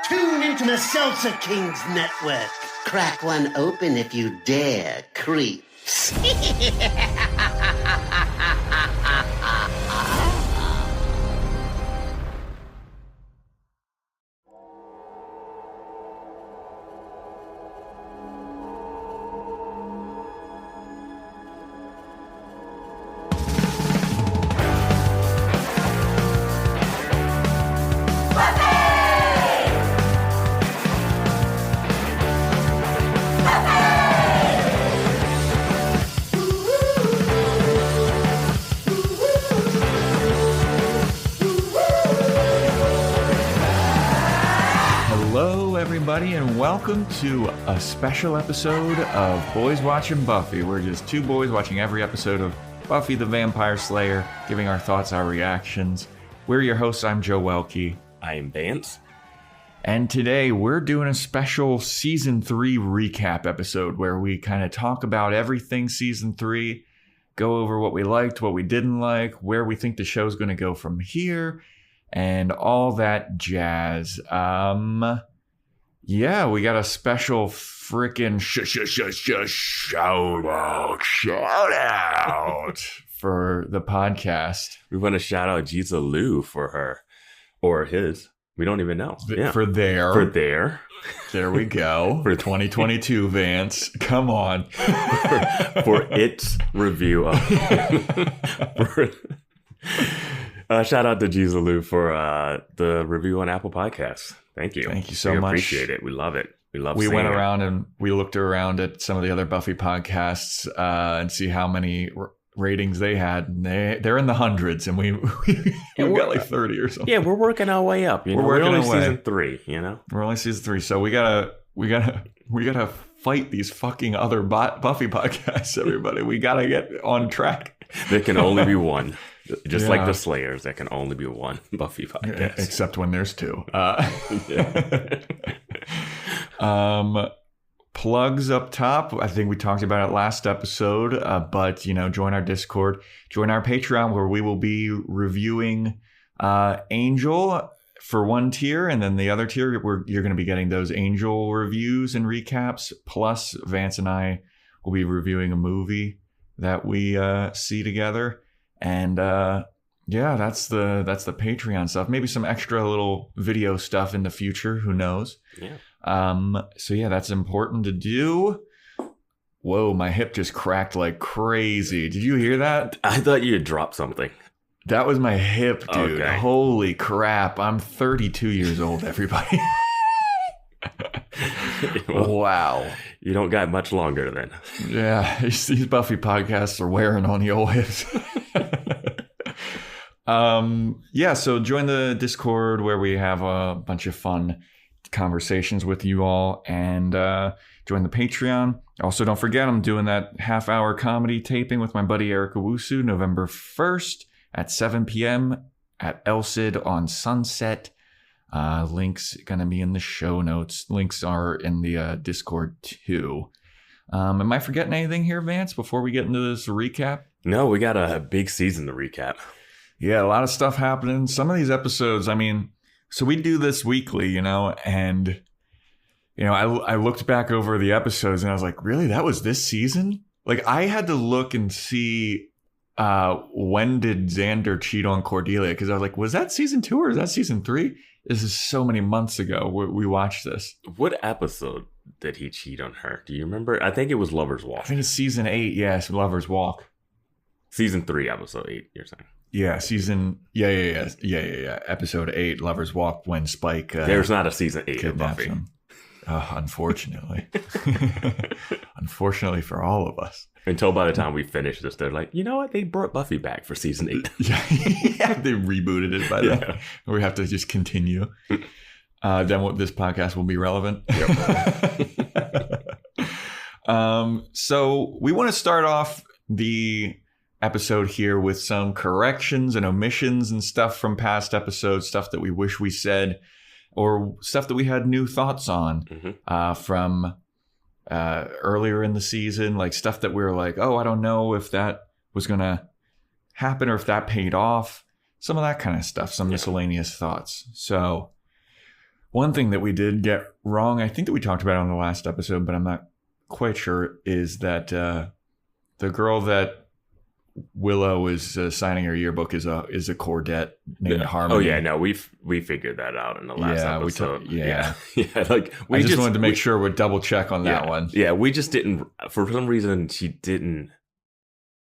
Tune into the Salsa Kings Network. Crack one open if you dare, creeps. Everybody, and welcome to a special episode of Boys Watching Buffy. We're just two boys watching every episode of Buffy the Vampire Slayer, giving our thoughts, our reactions. We're your hosts. I'm Joe Welke. I'm Vance. And today we're doing a special Season 3 recap episode where we kind of talk about everything Season 3, go over what we liked, what we didn't like, where we think the show's going to go from here, and all that jazz. Yeah, we got a special freaking shout out for the podcast. We want to shout out Giza Lou for her or his. We don't even know. For their. There we go. For 2022, Vance. Come on. for its review of. Shout out to Giza Lou for the review on Apple Podcasts. Thank you. Thank you so much. We appreciate it. We love it. We went around and we looked around at some of the other Buffy podcasts and see how many ratings they had. And they're in the hundreds, and we got like 30 or something. Yeah, we're working our way up. We're only season 3. We're only season 3, so we gotta fight these fucking other Buffy podcasts. Everybody, we gotta get on track. There can only be one. Just like the Slayers, there can only be one Buffy podcast. Except when there's 2. Plugs up top. I think we talked about it last episode, but, join our Discord. Join our Patreon, where we will be reviewing Angel for one tier, and then the other tier, you're going to be getting those Angel reviews and recaps. Plus, Vance and I will be reviewing a movie that we see together. And that's the Patreon stuff. Maybe some extra little video stuff in the future. Who knows? Yeah. That's important to do. Whoa, my hip just cracked like crazy. Did you hear that? I thought you had dropped something. That was my hip, dude. Okay. Holy crap. I'm 32 years old, everybody. Wow. You don't got much longer then. Yeah, these Buffy podcasts are wearing on the old hips. So join the Discord, where we have a bunch of fun conversations with you all, and join the Patreon. Also, don't forget, I'm doing that half-hour comedy taping with my buddy Eric Owusu, November 1st at 7 p.m. at El Cid on Sunset. Links gonna be in the show notes. Links are in the Discord too. Am I forgetting anything here, Vance, before we get into this recap? No, we got a big season to recap. Yeah, a lot of stuff happening. Some of these episodes, so we do this weekly, and I looked back over the episodes and I was like, really? That was this season? Like, I had to look and see when did Xander cheat on Cordelia? Because I was like, was that season 2 or is that season 3? This is so many months ago we watched this. What episode did he cheat on her? Do you remember? I think it was Lover's Walk. I think it's season 8. Yes, Lover's Walk. Season 3, episode 8, you're saying? Yeah, episode 8, Lover's Walk, when Spike there's not a season 8 of Buffy. Him. Unfortunately. Unfortunately for all of us. Until by the time we finish this, they're like, you know what? They brought Buffy back for season 8. Yeah, they rebooted it by then. We have to just continue. Then this podcast will be relevant. Yep. So we want to start off the episode here with some corrections and omissions and stuff from past episodes, stuff that we wish we said, or stuff that we had new thoughts on from earlier in the season, like stuff that we were like, oh, I don't know if that was going to happen or if that paid off. Some of that kind of stuff, some miscellaneous thoughts. So One thing that we did get wrong, I think that we talked about it on the last episode, but I'm not quite sure, is that the girl that Willow is signing her yearbook is a Cordette named Harmony. Oh yeah, no, we figured that out in the last episode. Yeah. Like I just wanted to make sure we'd double check on that one. Yeah, we just didn't. For some reason,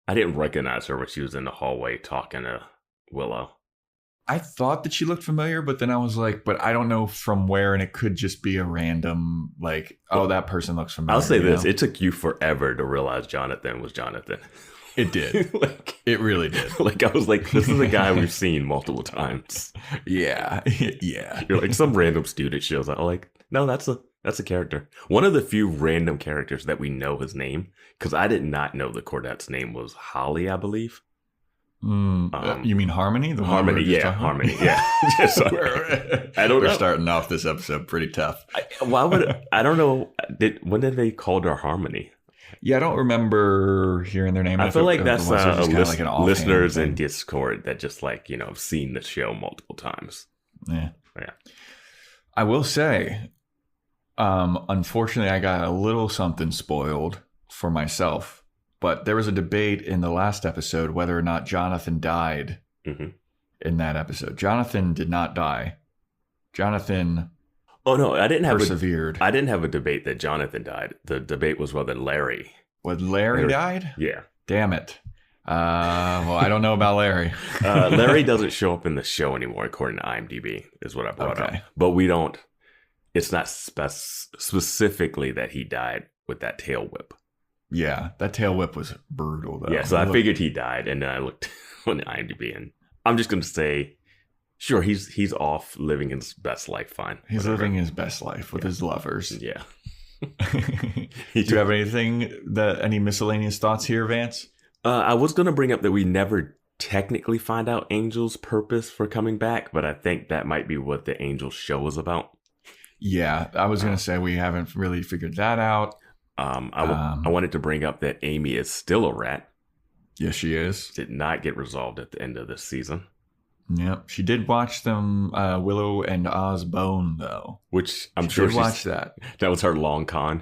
I didn't recognize her when she was in the hallway talking to Willow. I thought that she looked familiar, but then I was like, but I don't know from where, and it could just be a random, like, oh, that person looks familiar. I'll say this. It took you forever to realize Jonathan was Jonathan. It did. It really did. Like, I was like, this is a guy we've seen multiple times. Yeah. Yeah. You're like, some random student shows up. I'm like, no, that's a character. One of the few random characters that we know his name, because I did not know the Cordette's name was Holly, I believe. You mean Harmony? The Harmony, yeah. Harmony, yeah. I don't know. We're starting off this episode pretty tough. I don't know. When did they call her Harmony? Yeah, I don't remember hearing their name. I feel like that's like listeners in Discord that just have seen the show multiple times. Yeah. I will say, unfortunately, I got a little something spoiled for myself. But there was a debate in the last episode whether or not Jonathan died in that episode. Jonathan did not die. Jonathan persevered. I didn't have a debate that Jonathan died. The debate was whether Larry. Larry died? Yeah. Damn it. Well, I don't know about Larry. Larry doesn't show up in the show anymore, according to IMDb, is what I brought up. But we don't. It's not specifically that he died with that tail whip. Yeah, that tail whip was brutal, though. Yeah, so I figured he died, and then I looked on the IMDb, and I'm just going to say, sure, he's off living his best life, fine. He's living his best life with his lovers. Yeah. Do you have any miscellaneous thoughts here, Vance? I was going to bring up that we never technically find out Angel's purpose for coming back, but I think that might be what the Angel show is about. Yeah, I was going to say we haven't really figured that out. I wanted to bring up that Amy is still a rat. Yes, she is. Did not get resolved at the end of this season. Yep. She did watch them Willow and Oz bone, though. Which I'm sure she watched that. That was her long con.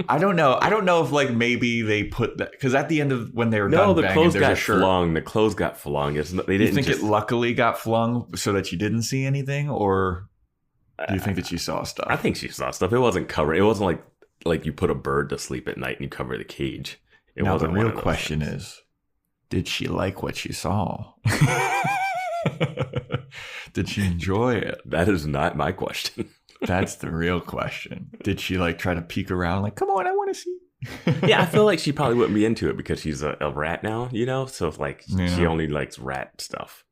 I don't know. I don't know if maybe they put that, because at the end of when they were done the banging, clothes got flung. The clothes got flung. They didn't. You think it luckily got flung so that you didn't see anything, or do you think that she saw stuff? I think she saw stuff. It wasn't covered. It wasn't like you put a bird to sleep at night and you cover the cage. Now the real question is, did she like what she saw? Did she enjoy it? That is not my question. That's the real question. Did she try to peek around come on, I want to see? Yeah, I feel like she probably wouldn't be into it because she's a rat now, So she only likes rat stuff.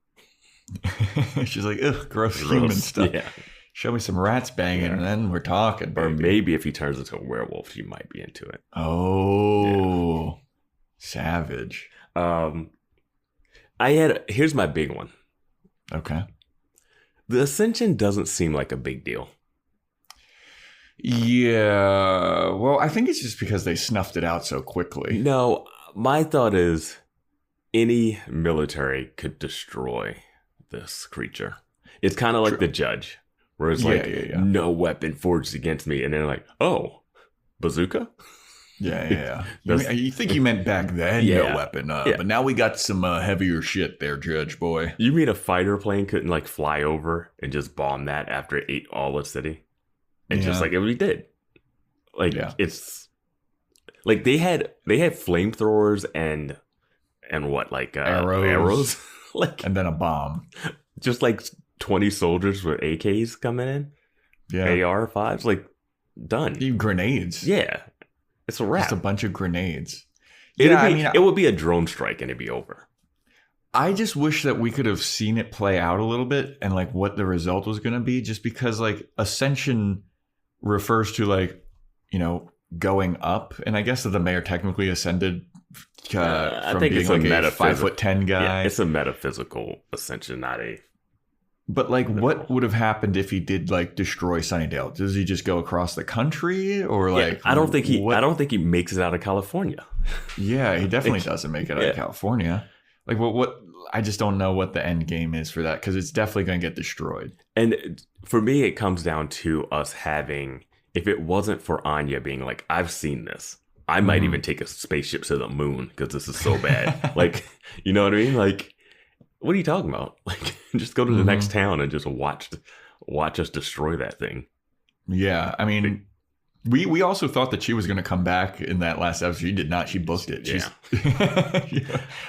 She's like, ugh, gross human stuff. Yeah. Show me some rats banging, and then we're talking. Or maybe if he turns into a werewolf, she might be into it. Oh, yeah. Savage. Here's my big one. Okay. The Ascension doesn't seem like a big deal. Yeah. Well, I think it's just because they snuffed it out so quickly. No, my thought is any military could destroy this creature. It's kind of like the Judge. Where it's no weapon forged against me. And they're like, oh, bazooka? Yeah. You think you meant back then, no weapon. But now we got some heavier shit there, Judge boy. You mean a fighter plane couldn't fly over and just bomb that after it ate all the city? And just we did. It's like they had flamethrowers and what, arrows? And then a bomb. Just 20 soldiers with AKs coming in. Yeah. AR-5s, done. Even grenades. Yeah. It's a wrap. Just a bunch of grenades. It would be a drone strike and it'd be over. I just wish that we could have seen it play out a little bit and what the result was going to be, just because Ascension refers to going up. And I guess that the mayor technically ascended from being it's a 5'10" guy. Yeah, it's a metaphysical ascension, not a... But what would have happened if he did destroy Sunnydale? Does he just go across the country, or I don't think he makes it out of California. Yeah, he definitely doesn't make it out of California. What I just don't know what the end game is for that, because it's definitely going to get destroyed. And for me, it comes down to us having, if it wasn't for Anya being like, I've seen this, I might even take a spaceship to the moon because this is so bad. Like, you know what I mean? Like, what are you talking about? Like, just go to the next town and just watch us destroy that thing. Yeah, I mean, we also thought that she was going to come back in that last episode. She did not. She booked it. Yeah.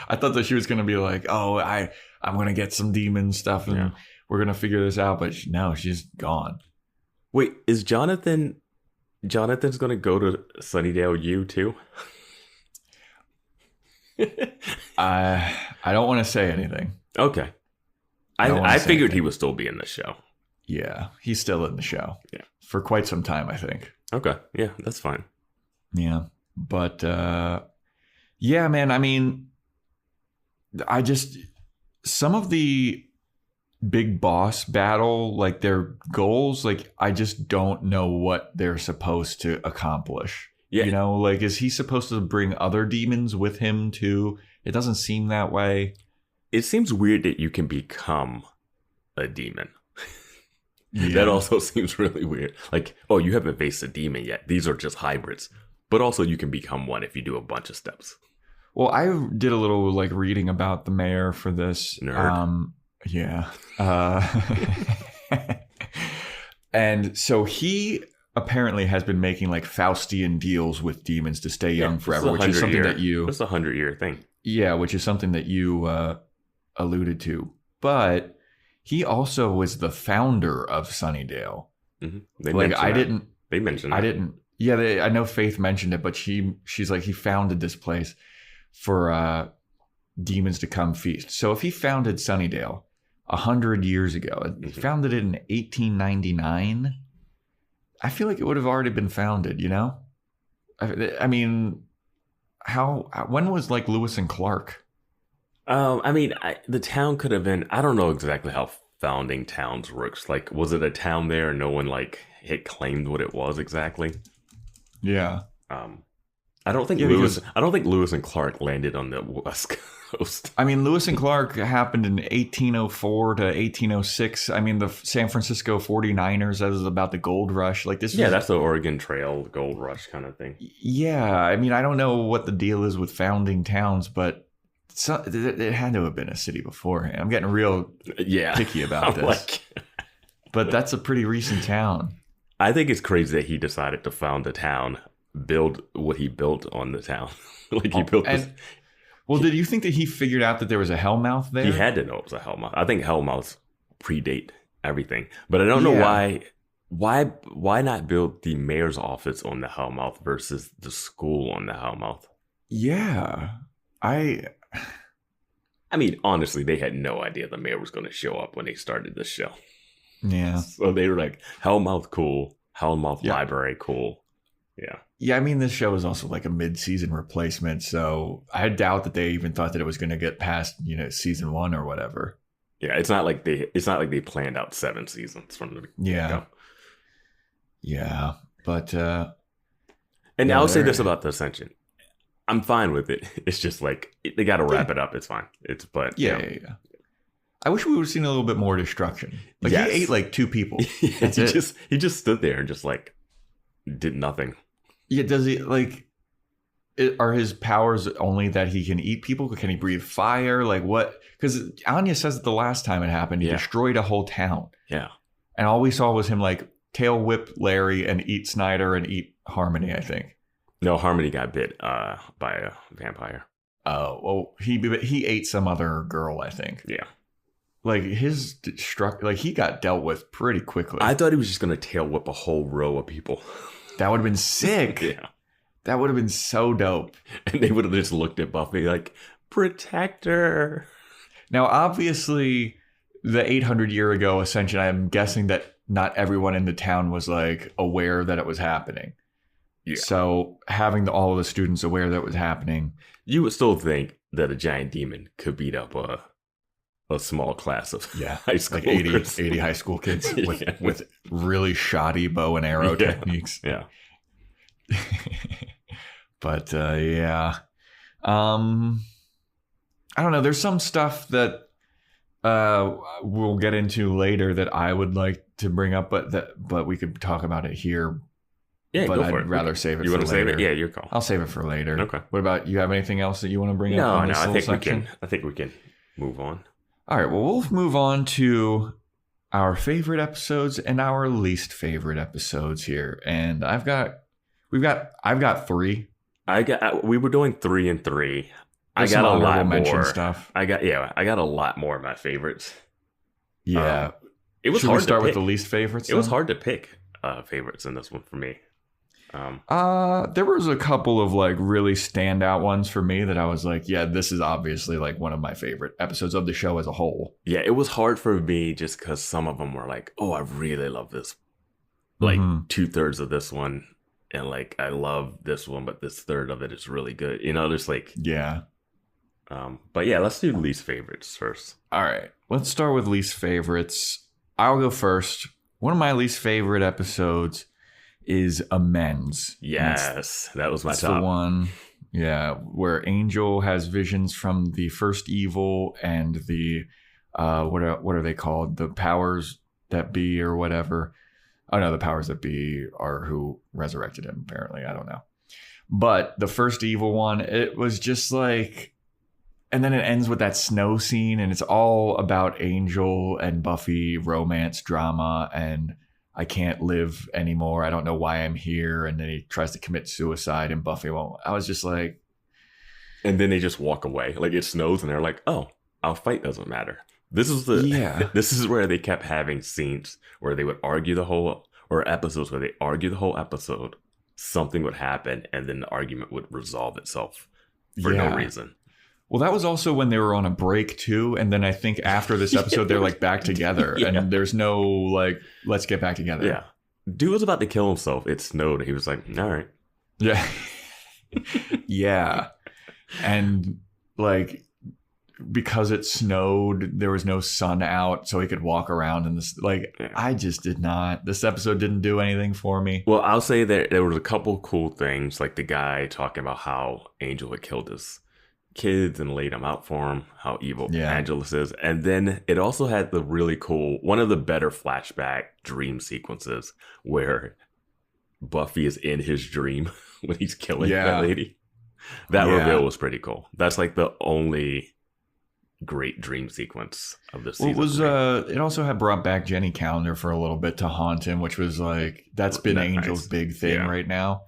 I thought that she was going to be like, oh, I'm going to get some demon stuff and we're going to figure this out. But no, she's gone. Wait, is Jonathan's going to go to Sunnydale U too? I don't want to say anything. Okay. I figured he would still be in the show. Yeah, he's still in the show. Yeah. For quite some time, I think. Okay. Yeah, that's fine. Yeah. But, yeah, man, I mean, some of the big boss battle, like their goals, like I just don't know what they're supposed to accomplish. Yeah. You know, like, is he supposed to bring other demons with him too? It doesn't seem that way. It seems weird that you can become a demon. Yeah. That also seems really weird. Like, oh, you haven't faced a demon yet. These are just hybrids. But also you can become one if you do a bunch of steps. Well, I did a little like reading about the mayor for this. Nerd. Yeah. And so he apparently has been making like Faustian deals with demons to stay young forever, which is something that you... That's a 100-year thing. Yeah, which is something that you alluded to. But he also was the founder of Sunnydale. Mm-hmm. They mentioned that. Yeah, I know Faith mentioned it, but she's like, he founded this place for demons to come feast. So if he founded Sunnydale 100 years ago, he founded it in 1899, I feel like it would have already been founded, you know? I mean, when was like Lewis and Clark? The town could have been, I don't know exactly how founding towns works. Like, was it a town there and no one like had claimed what it was exactly? Yeah. I don't think Lewis and Clark landed on the West Coast. I mean, Lewis and Clark happened in 1804 to 1806. I mean, the San Francisco 49ers, that was about the gold rush. Like this. Yeah, that's the Oregon Trail gold rush kind of thing. Yeah. I mean, I don't know what the deal is with founding towns, but it had to have been a city beforehand. I'm getting real picky about this. But that's a pretty recent town. I think it's crazy that he decided to found a town, build what he built on the town. Like he built this. Well, did you think that he figured out that there was a Hellmouth there? He had to know it was a Hellmouth. I think Hellmouths predate everything. But I don't know why not build the mayor's office on the Hellmouth versus the school on the Hellmouth? Yeah. I mean, honestly, they had no idea the mayor was going to show up when they started the show. Yeah. So they were like, Hellmouth cool, Hellmouth library cool. Yeah. Yeah, I mean, this show is also like a mid-season replacement, so I doubt that they even thought that it was going to get past, season 1 or whatever. Yeah, it's not like they planned out 7 seasons from the go. Yeah, but and I'll say this about the Ascension. I'm fine with it. It's just like they got to wrap it up. It's fine. Yeah. I wish we would have seen a little bit more destruction. Like he ate like 2 people. He just stood there and just like did nothing. Yeah, does he like? Are his powers only that he can eat people? Can he breathe fire? Like what? Because Anya says that the last time it happened, he destroyed a whole town. Yeah, and all we saw was him like tail whip Larry and eat Snyder and eat Harmony. I think. No, Harmony got bit by a vampire. Oh, well, he ate some other girl. I think. Yeah. Like he got dealt with pretty quickly. I thought he was just gonna tail whip a whole row of people. That would have been sick. Yeah. That would have been so dope. And they would have just looked at Buffy like, protect her. Now, obviously, the 800-year ago Ascension, I'm guessing that not everyone in the town was like aware that it was happening. Yeah. So having all of the students aware that it was happening. You would still think that a giant demon could beat up a small class of high school like 80 high school kids with really shoddy bow and arrow techniques. Yeah. But yeah. I don't know. There's some stuff that we'll get into later that I would like to bring up, but we could talk about it here. Yeah, but go for I'd rather save it for later. You want to save it? Yeah, your call. I'll save it for later. Okay. What about, you have anything else that you want to bring up? No, I think we can move on. All right, well, we'll move on to our favorite episodes and our least favorite episodes here. And I've got 3. We were doing 3 and 3. There's I got a lot more stuff. I got a lot more of my favorites. Yeah. It was Should hard we start to with pick. the least favorites? It was hard to pick favorites in this one for me. There was a couple of like really standout ones for me that I was like, yeah, this is obviously like one of my favorite episodes of the show as a whole. Yeah, it was hard for me just because some of them were like, oh, I really love this. Like 2/3 of this one. And like, I love this one, but this third of it is really good. You know, there's like... Yeah. But yeah, let's do least favorites first. All right. Let's start with least favorites. I'll go first. One of my least favorite episodes is Amends. Yes, that was my top. The one, yeah, where Angel has visions from the first evil and the, what are they called? The powers that be or whatever. Oh, no, the powers that be are who resurrected him, apparently. I don't know. But the first evil one, it was just like... And then it ends with that snow scene, and it's all about Angel and Buffy romance drama, and I can't live anymore. I don't know why I'm here. And then he tries to commit suicide, and Buffy won't. I was just like... And then they just walk away. Like, it snows, and they're like, oh, our fight doesn't matter. This is This is where they kept having scenes where they would argue or episodes where they argue the whole episode. Something would happen, and then the argument would resolve itself for no reason. Well, that was also when they were on a break too. And then I think after this episode, they're like back together and there's no like, let's get back together. Yeah. Dude was about to kill himself. It snowed. He was like, all right. Yeah. Yeah. And like, because it snowed, there was no sun out, so he could walk around in this. Like, I just did not. This episode didn't do anything for me. Well, I'll say that there was a couple cool things, like the guy talking about how Angel had killed his kids and laid them out for him, how evil Angelus is. And then it also had the really cool, one of the better flashback dream sequences where Buffy is in his dream when he's killing that lady. That reveal was pretty cool. That's like the only great dream sequence of this season. Well, it also had brought back Jenny Calendar for a little bit to haunt him, which was like, that's been Angel's big thing right now.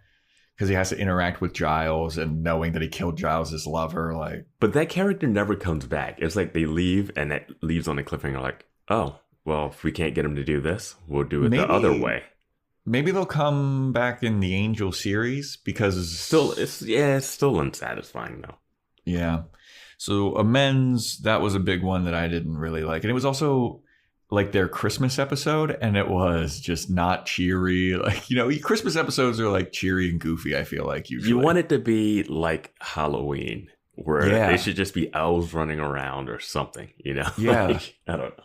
Because he has to interact with Giles and knowing that he killed Giles' lover. Like, but that character never comes back. It's like they leave and it leaves on a cliffhanger like, oh, well, if we can't get him to do this, we'll do it the other way. Maybe they'll come back in the Angel series because it's still unsatisfying though. Yeah. So Amends, that was a big one that I didn't really like. And it was also like their Christmas episode, and it was just not cheery. Like, you know, Christmas episodes are like cheery and goofy, I feel like usually. You want it to be like Halloween, where they should just be elves running around or something, you know? Yeah. Like, I don't know.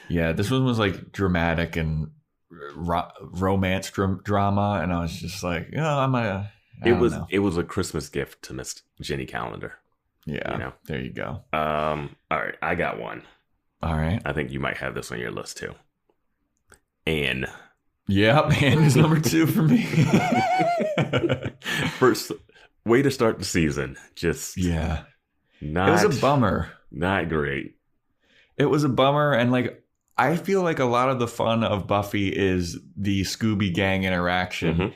Yeah, this one was like dramatic and romance drama, and I was just like, It was a Christmas gift to Miss Jenny Calendar. Yeah, you know? There you go. All right, I got one. All right. I think you might have this on your list too. Anne. Yep, Anne is number 2 for me. First way to start the season. Just it was a bummer. Not great. It was a bummer, and like I feel like a lot of the fun of Buffy is the Scooby Gang interaction.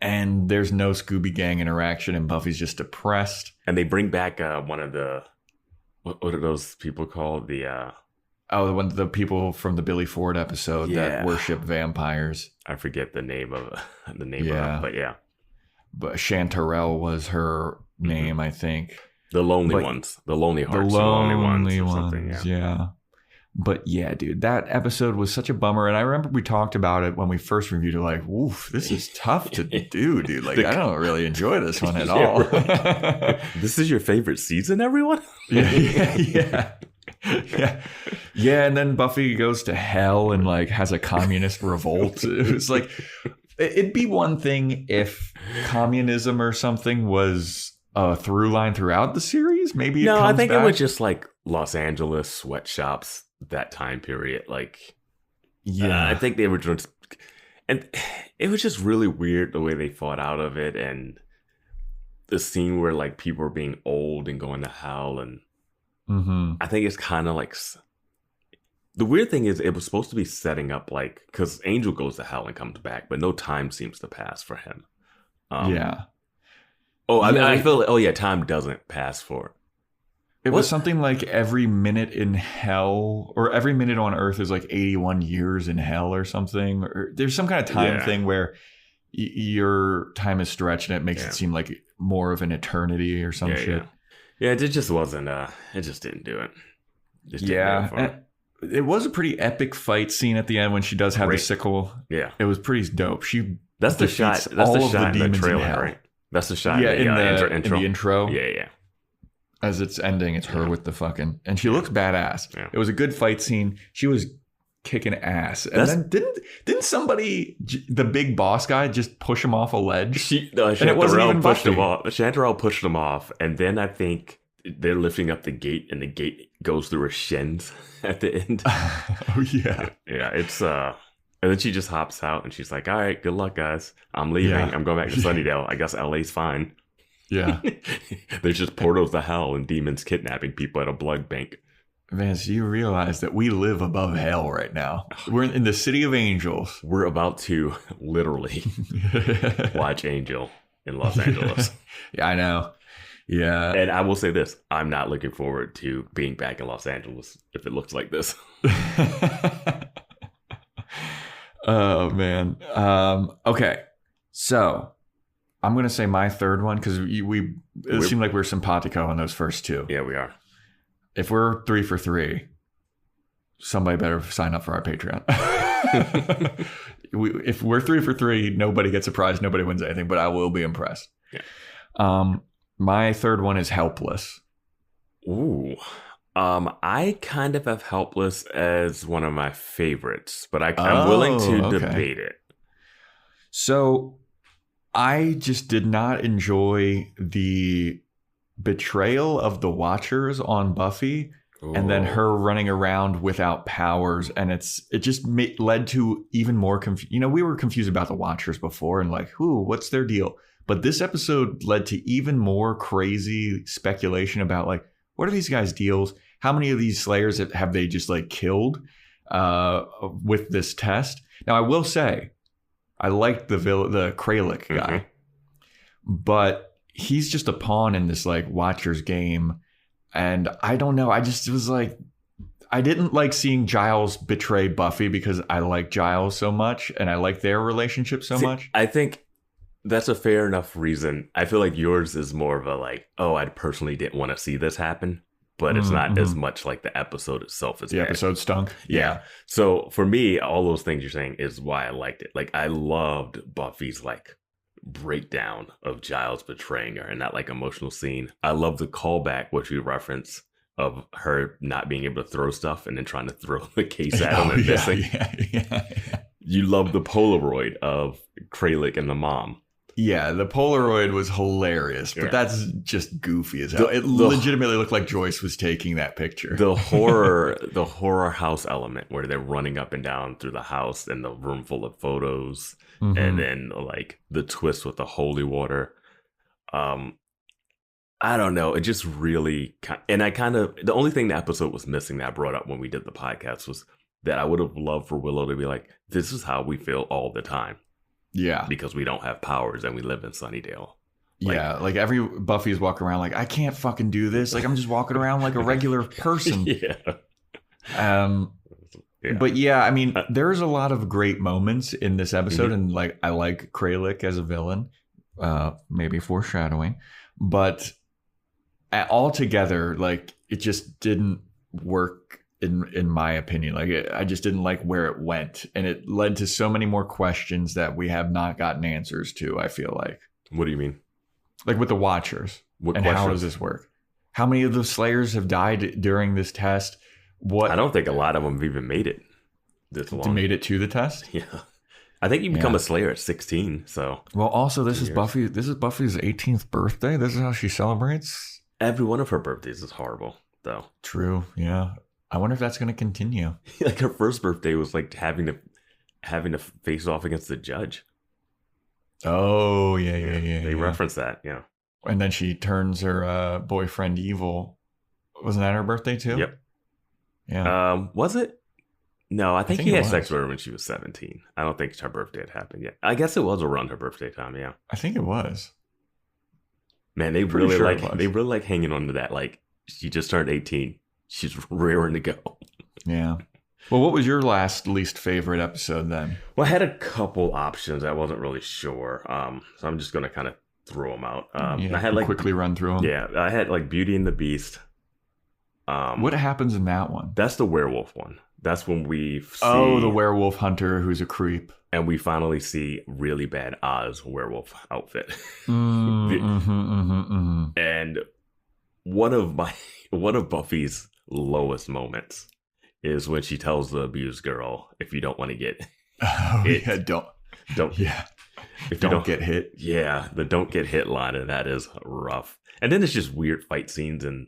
And there's no Scooby Gang interaction, and Buffy's just depressed. And they bring back one of the what are those people called? The people from the Billy Ford episode that worship vampires. I forget the name of her, but yeah. But Chanterelle was her name, I think. The lonely ones, the lonely hearts, the lonely ones, or something. Yeah. But yeah, dude, that episode was such a bummer. And I remember we talked about it when we first reviewed it, like, oof, this is tough to do, dude. Like, I don't really enjoy this one at all. Right. This is your favorite season, everyone? Yeah. And then Buffy goes to hell and like has a communist revolt. It was like, it'd be one thing if communism or something was a through line throughout the series. series? Maybe no, I think back. it was just like Los Angeles sweatshops that time period. Like, I think they were just, and it was just really weird the way they fought out of it, and the scene where like people were being old and going to hell, and I think it's kind of like. The weird thing is, it was supposed to be setting up like, because Angel goes to hell and comes back, but no time seems to pass for him. I feel like, time doesn't pass for. It was something like every minute in hell, or every minute on Earth is like 81 years in hell or something. Or there's some kind of time thing where your time is stretched and it makes it seem like more of an eternity or some shit. Yeah, it just wasn't, it just didn't do it. Just didn't do it for him. It was a pretty epic fight scene at the end when she does have the sickle. Yeah. It was pretty dope. That's the shot. That's the shot in the trailer, right? That's the shot in the intro. Yeah. As it's ending, it's her with the fucking... And she looks badass. Yeah. It was a good fight scene. She was kicking ass. And then didn't somebody, the big boss guy, just push him off a ledge? Chantarelle pushed him off. Chantarelle pushed him off. And then I think... they're lifting up the gate, and the gate goes through her shins at the end. Oh yeah, yeah. It's and then she just hops out, and she's like, "All right, good luck, guys. I'm leaving. I'm going back to Sunnydale. I guess LA's fine." Yeah, there's just portals to hell and demons kidnapping people at a blood bank. Vance, you realize that we live above hell right now. We're in the city of angels. We're about to literally watch Angel in Los Angeles. Yeah, I know. Yeah. And I will say this. I'm not looking forward to being back in Los Angeles if it looks like this. Oh, man. Okay. So I'm going to say my third one because it seemed like we were simpatico on those first two. Yeah, we are. If we're 3 for 3, somebody better sign up for our Patreon. If we're 3 for 3, nobody gets a prize. Nobody wins anything, but I will be impressed. Yeah. My third one is Helpless. Ooh. I kind of have Helpless as one of my favorites, but I'm willing to debate it. So I just did not enjoy the betrayal of the Watchers on Buffy. Ooh. And then her running around without powers. And it just led to even more confusion. We were confused about the Watchers before and like, what's their deal? But this episode led to even more crazy speculation about like, what are these guys' deals? How many of these Slayers have they just like killed with this test? Now, I will say, I liked the Kralik guy, but he's just a pawn in this like Watchers game. And I don't know. I just was like, I didn't like seeing Giles betray Buffy because I like Giles so much and I like their relationship so much. I think that's a fair enough reason. I feel like yours is more of a like, I personally didn't want to see this happen, but it's not as much like the episode itself as the episode stunk. Yeah. So for me, all those things you're saying is why I liked it. Like I loved Buffy's like breakdown of Giles betraying her and that like emotional scene. I love the callback, which you reference, of her not being able to throw stuff and then trying to throw the case at him and missing. Yeah. You love the Polaroid of Kralik and the mom. Yeah, the Polaroid was hilarious, but that's just goofy as hell. It legitimately looked like Joyce was taking that picture. The horror house element where they're running up and down through the house and the room full of photos, and then like the twist with the holy water. I don't know. It just really, the only thing the episode was missing that I brought up when we did the podcast was that I would have loved for Willow to be like, this is how we feel all the time. Yeah. Because we don't have powers and we live in Sunnydale. Like every Buffy's walking around like, I can't fucking do this. Like I'm just walking around like a regular person. But yeah, I mean, there's a lot of great moments in this episode, and like I like Kralik as a villain, maybe foreshadowing, but altogether, like it just didn't work in my opinion. Like I just didn't like where it went, and it led to so many more questions that we have not gotten answers to. I feel like. What do you mean? Like with the Watchers, how does this work? How many of the Slayers have died during this test? I don't think a lot of them have even made it this long. Made it to the test? Yeah. I think you become a Slayer at 16, so. Well, also this is Buffy's 18th birthday. This is how she celebrates. Every one of her birthdays is horrible, though. True. Yeah. I wonder if that's going to continue. Like her first birthday was like having to face off against the judge. Oh, yeah. They reference that, yeah. And then she turns her boyfriend evil. Wasn't that her birthday too? Yep. Yeah. Was it? No, I think he it had was. sex with her when she was 17. I don't think her birthday had happened yet. I guess it was around her birthday time, yeah. I think it was. Man, they Pretty really sure they really like hanging on to that. Like, she just turned 18. She's raring to go. Yeah. Well, what was your least favorite episode then? Well, I had a couple options. I wasn't really sure. So I'm just going to kind of throw them out. I had quickly run through them. Yeah, I had like Beauty and the Beast. What happens in that one? That's the werewolf one. That's when we see... Oh, the werewolf hunter who's a creep. And we finally see really bad Oz werewolf outfit. And one of Buffy's lowest moments is when she tells the abused girl, if you don't want to get hit, don't get hit. Yeah, the don't get hit line, and that is rough. And then it's just weird fight scenes, and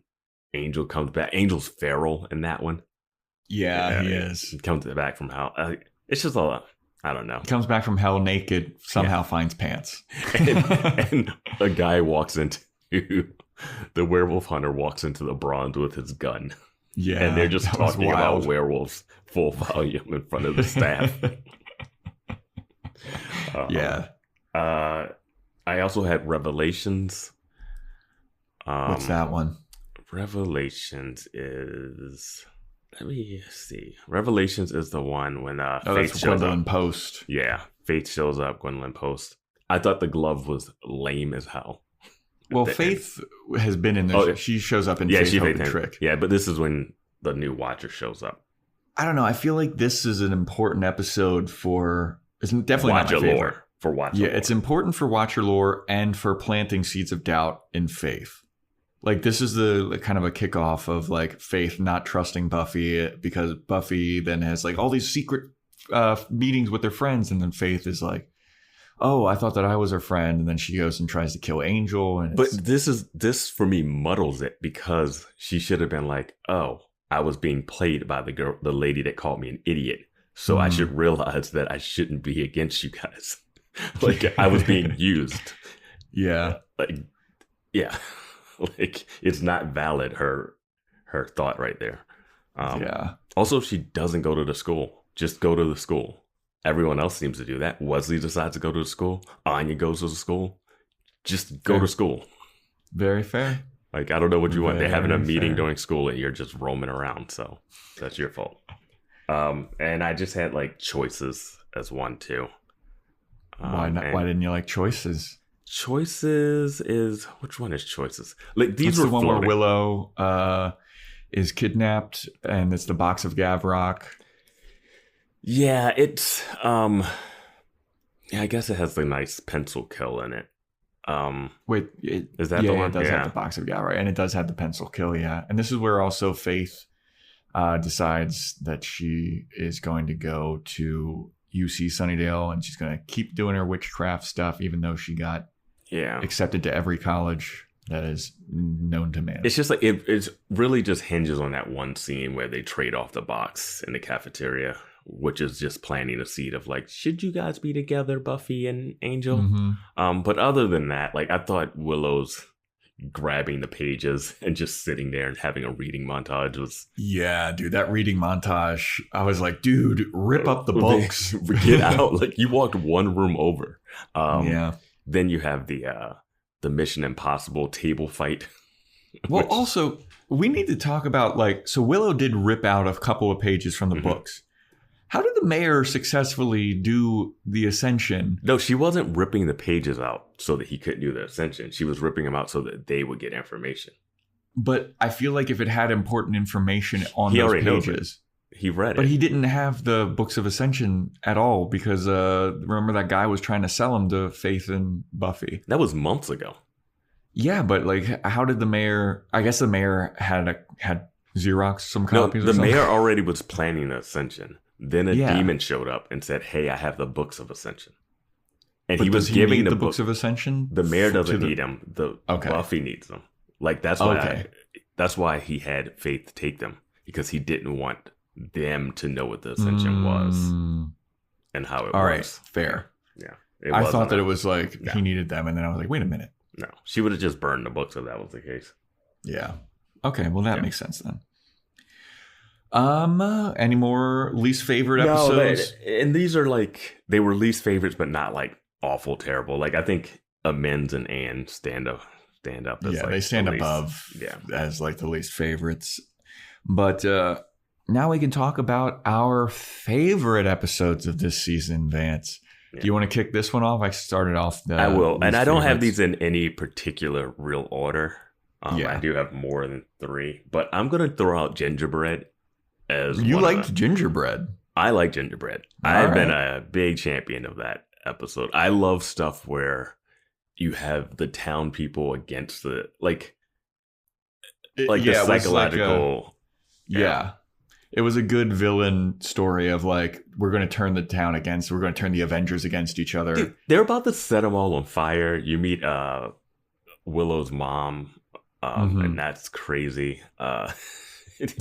Angel comes back. Angel's feral in that one. Yeah, he is. He comes back from hell. It's just I don't know. He comes back from hell naked, somehow finds pants. and a guy walks into... The werewolf hunter walks into the bronze with his gun. Yeah. And they're just talking about werewolves full volume in front of the staff. Yeah. I also had Revelations. What's that one? Revelations is... Let me see. Revelations is the one when Faith that's shows Gwendolyn up. Post. Yeah. Faith shows up, Gwendolyn Post. I thought the glove was lame as hell. Well, Faith has been in there. She shows up in Faith Hope and Trick. Yeah, but this is when the new Watcher shows up. I don't know. I feel like this is an important episode for... It's definitely Watcher not my favorite. Lore. For Watcher lore. It's important for Watcher lore and for planting seeds of doubt in Faith. Like, this is the kind of a kickoff of, like, Faith not trusting Buffy because Buffy then has, like, all these secret meetings with their friends. And then Faith is like, oh, I thought that I was her friend. And then she goes and tries to kill Angel. But this for me muddles it because she should have been like, oh, I was being played by the lady that called me an idiot. So I should realize that I shouldn't be against you guys. Like, I was being used. Yeah. Yeah. Like, it's not valid, her thought right there. Yeah. Also, she doesn't go to the school. Just go to the school. Everyone else seems to do that. Wesley decides to go to the school. Anya goes to the school. Just go to school. Very fair. Like, I don't know what you want. They're having a meeting during school and you're just roaming around. So that's your fault. And I just had, like, choices as one, too. Why didn't you like choices? Choices is... Which one is choices? Like, these were the one floating. Where Willow is kidnapped and it's the box of Gavrock. Yeah, it's... yeah, I guess it has the nice pencil kill in it. Wait, is that the one? It does have the box of Gavrock, and it does have the pencil kill, yeah. And this is where also Faith decides that she is going to go to UC Sunnydale and she's going to keep doing her witchcraft stuff, even though she got accepted to every college that is known to man. It's just like it really just hinges on that one scene where they trade off the box in the cafeteria, which is just planting a seed of like, should you guys be together, Buffy and Angel? Mm-hmm. But other than that, like, I thought Willow's grabbing the pages and just sitting there and having a reading montage was... Yeah, dude, that reading montage, I was like, dude, rip up the books. Get out. Like, you walked one room over. Yeah. Then you have the Mission Impossible table fight. Well, also, we need to talk about, like, so Willow did rip out a couple of pages from the books. How did the mayor successfully do the Ascension? No, she wasn't ripping the pages out so that he couldn't do the Ascension. She was ripping them out so that they would get information. But I feel like if it had important information on those pages... He read it. But he didn't have the books of Ascension at all because remember that guy was trying to sell them to Faith and Buffy. That was months ago. Yeah, but like, how did the mayor... I guess the mayor had Xerox some copies No, or something. The mayor already was planning the Ascension. Then a demon showed up and said, hey, I have the books of Ascension. And but he was giving the books of Ascension? The mayor doesn't need them. Buffy needs them. Like that's why he had Faith take them, because he didn't want them to know what the ascension was and how it All was. right, fair. Yeah. I thought that it was like he needed them, and then I was like, wait a minute. No, she would have just burned the books if that was the case. Yeah. Okay, well that makes sense then. Any more least favorite episodes? No, and these are like, they were least favorites, but not like awful terrible. Like I think Amends and Anne stand up. As like they stand above as like the least favorites. But now we can talk about our favorite episodes of this season, Vance. Yeah. Do you want to kick this one off? I started off. I will, and I don't have these in any particular real order. I do have more than 3, but I'm going to throw out Gingerbread as you liked Gingerbread. I like Gingerbread. I've been a big champion of that episode. I love stuff where you have the town people against the the psychological. It was a good villain story of like, we're going to turn the town against, we're going to turn the Avengers against each other. Dude, they're about to set them all on fire. You meet Willow's mom, and that's crazy.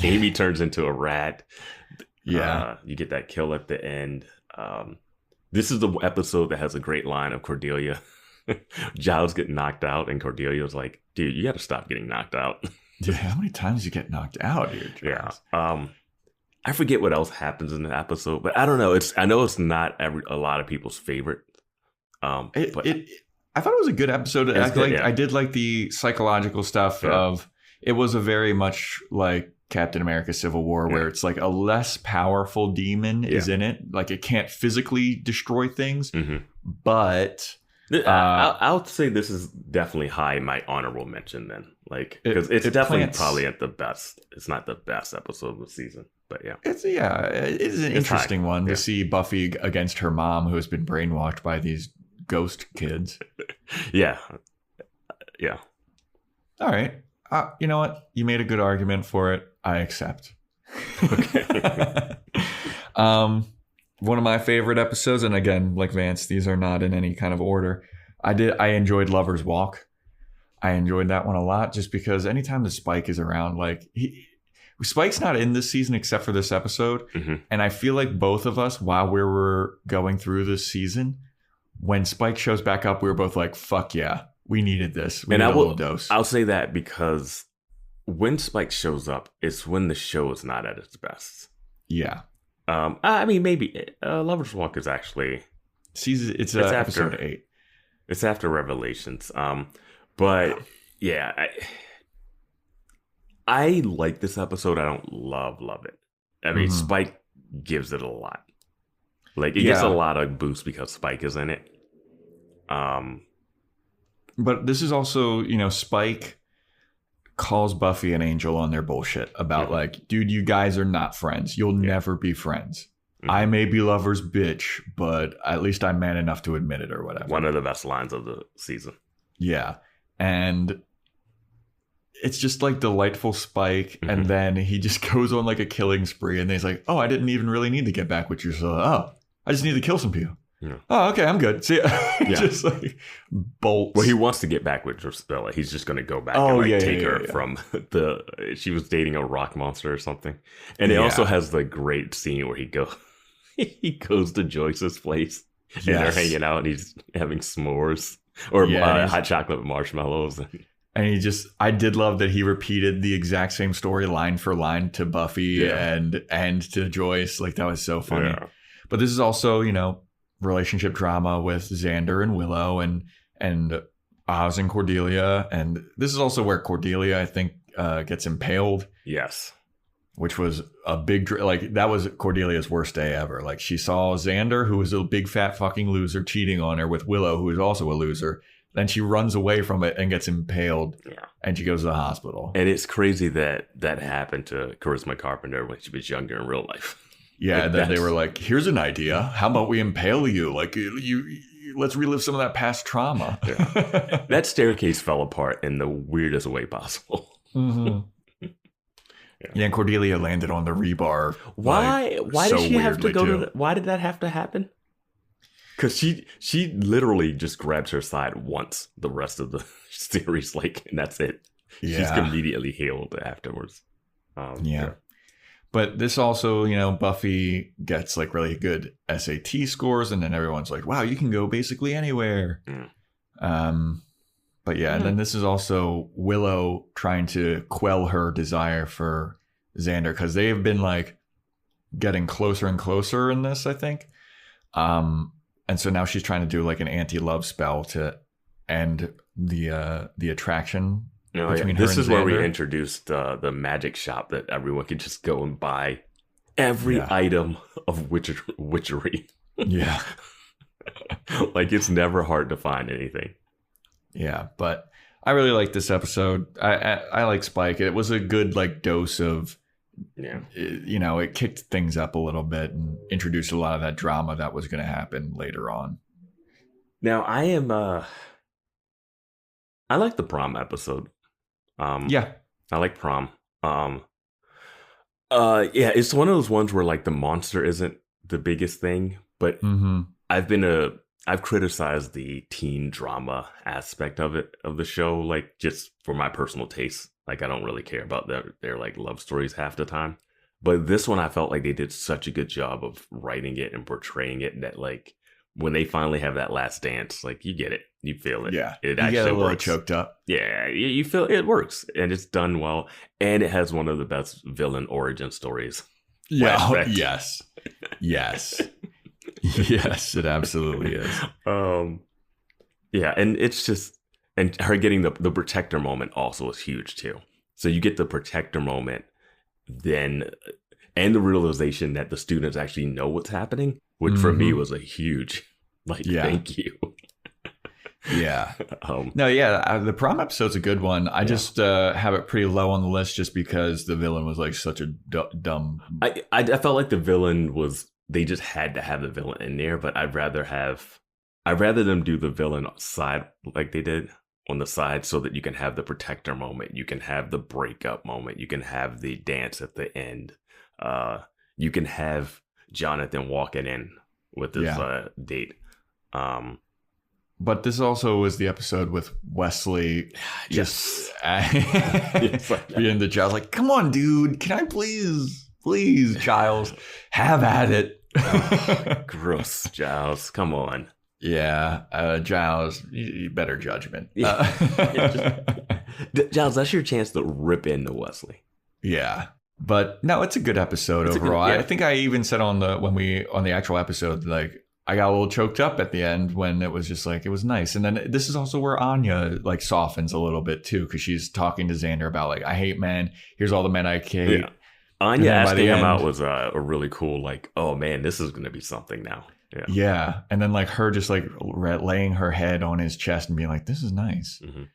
Amy turns into a rat. You get that kill at the end. This is the episode that has a great line of Cordelia. Giles getting knocked out, and Cordelia's like, dude, you got to stop getting knocked out. Dude, how many times you get knocked out here, Giles? Yeah. I forget what else happens in the episode, but I don't know. I know it's not a lot of people's favorite. But I thought it was a good episode. I did like the psychological stuff of it was a very much like Captain America Civil War, where it's like a less powerful demon is in it. Like it can't physically destroy things, but I'll say this is definitely high in my honorable mention then. Like, because it's definitely probably at the best. It's not the best episode of the season, but it is an interesting one to see Buffy against her mom, who has been brainwashed by these ghost kids. Yeah. All right. You know what? You made a good argument for it. I accept. Okay. One of my favorite episodes, and again, like Vance, these are not in any kind of order. I enjoyed Lover's Walk. I enjoyed that one a lot, just because anytime the Spike is around, like Spike's not in this season except for this episode, and I feel like both of us, while we were going through this season, when Spike shows back up, we were both like, "Fuck yeah, we needed this." We needed a little dose. I'll say that because when Spike shows up, it's when the show is not at its best. Yeah. I mean, maybe Lover's Walk is actually it's episode 8. It's after Revelations. But yeah, I like this episode. I don't love it. I mean, Spike gives it a lot. Like it gets a lot of boost because Spike is in it. But this is also, Spike calls Buffy and Angel on their bullshit about like, dude, you guys are not friends. You'll never be friends. I may be Lover's bitch, but at least I'm man enough to admit it or whatever. One of the best lines of the season. Yeah. And it's just like delightful Spike. And then he just goes on like a killing spree. And then he's like, oh, I didn't even really need to get back with you. So, I just need to kill some people. Yeah. Oh, okay, I'm good. See, just like bolts. Well, he wants to get back with Drusilla. He's just going to go back and take her from she was dating a rock monster or something. And it also has the great scene where he goes to Joyce's place and they're hanging out and he's having s'mores or hot chocolate marshmallows. And I did love that he repeated the exact same story line for line to Buffy and to Joyce. Like that was so funny. Yeah. But this is also, relationship drama with Xander and Willow and Oz and Cordelia. And this is also where Cordelia, I think, gets impaled. Yes. Which was a big, that was Cordelia's worst day ever. Like she saw Xander, who was a big fat fucking loser, cheating on her with Willow, who is also a loser. Then she runs away from it and gets impaled. Yeah. And she goes to the hospital. And it's crazy that happened to Charisma Carpenter when she was younger in real life. Yeah, and then they were like, here's an idea. How about we impale you? Like, let's relive some of that past trauma. Yeah. That staircase fell apart in the weirdest way possible. And Cordelia landed on the rebar. Why did she have to go why did that have to happen? Because she literally just grabs her side once the rest of the series, and that's it. she's immediately healed afterwards. Yeah. But this also, Buffy gets like really good SAT scores, and then everyone's like, wow, you can go basically anywhere. But yeah, and then this is also Willow trying to quell her desire for Xander, because they have been like getting closer and closer in this, I think. And so now she's trying to do like an anti-love spell to end the attraction between her and Xander. This is where we introduced the magic shop that everyone could just go and buy every item of witchery. Yeah. Like, it's never hard to find anything. Yeah, but I really like this episode. I like Spike. It was a good like dose of, it kicked things up a little bit and introduced a lot of that drama that was going to happen later on. Now I like the prom episode. I like prom. It's one of those ones where like the monster isn't the biggest thing, but I've criticized the teen drama aspect of the show, like just for my personal taste. Like, I don't really care about their like love stories half the time. But this one, I felt like they did such a good job of writing it and portraying it that like when they finally have that last dance, like you get it, you feel it. Yeah, it actually get a little choked up. Yeah, you feel it works and it's done well, and it has one of the best villain origin stories. Yeah. Yes. Yes, it absolutely is. Yeah, and it's just, and her getting the protector moment also is huge too. So you get the protector moment, then, and the realization that the students actually know what's happening, which for me was a huge, thank you. Yeah. The prom episode's a good one. I just have it pretty low on the list just because the villain was like such a dumb. I felt like the villain was, they just had to have the villain in there, but I'd rather them do the villain side like they did on the side, so that you can have the protector moment, you can have the breakup moment, you can have the dance at the end, you can have Jonathan walking in with his date. But this also was the episode with Wesley just being the Giles, like, come on, dude, can I please, Giles, have at it. Gross, Giles, come on. Yeah, Giles, better judgment. Giles, that's your chance to rip into Wesley. Yeah, but no, it's a good episode overall. I think I even said on the actual episode, like, I got a little choked up at the end when it was just like, it was nice. And then this is also where Anya like softens a little bit too, because she's talking to Xander about like, I hate men. Here's all the men I hate. Yeah. Anya asking him out was a really cool, like, oh man, this is going to be something now. Yeah. And then like her just like laying her head on his chest and being like, this is nice. And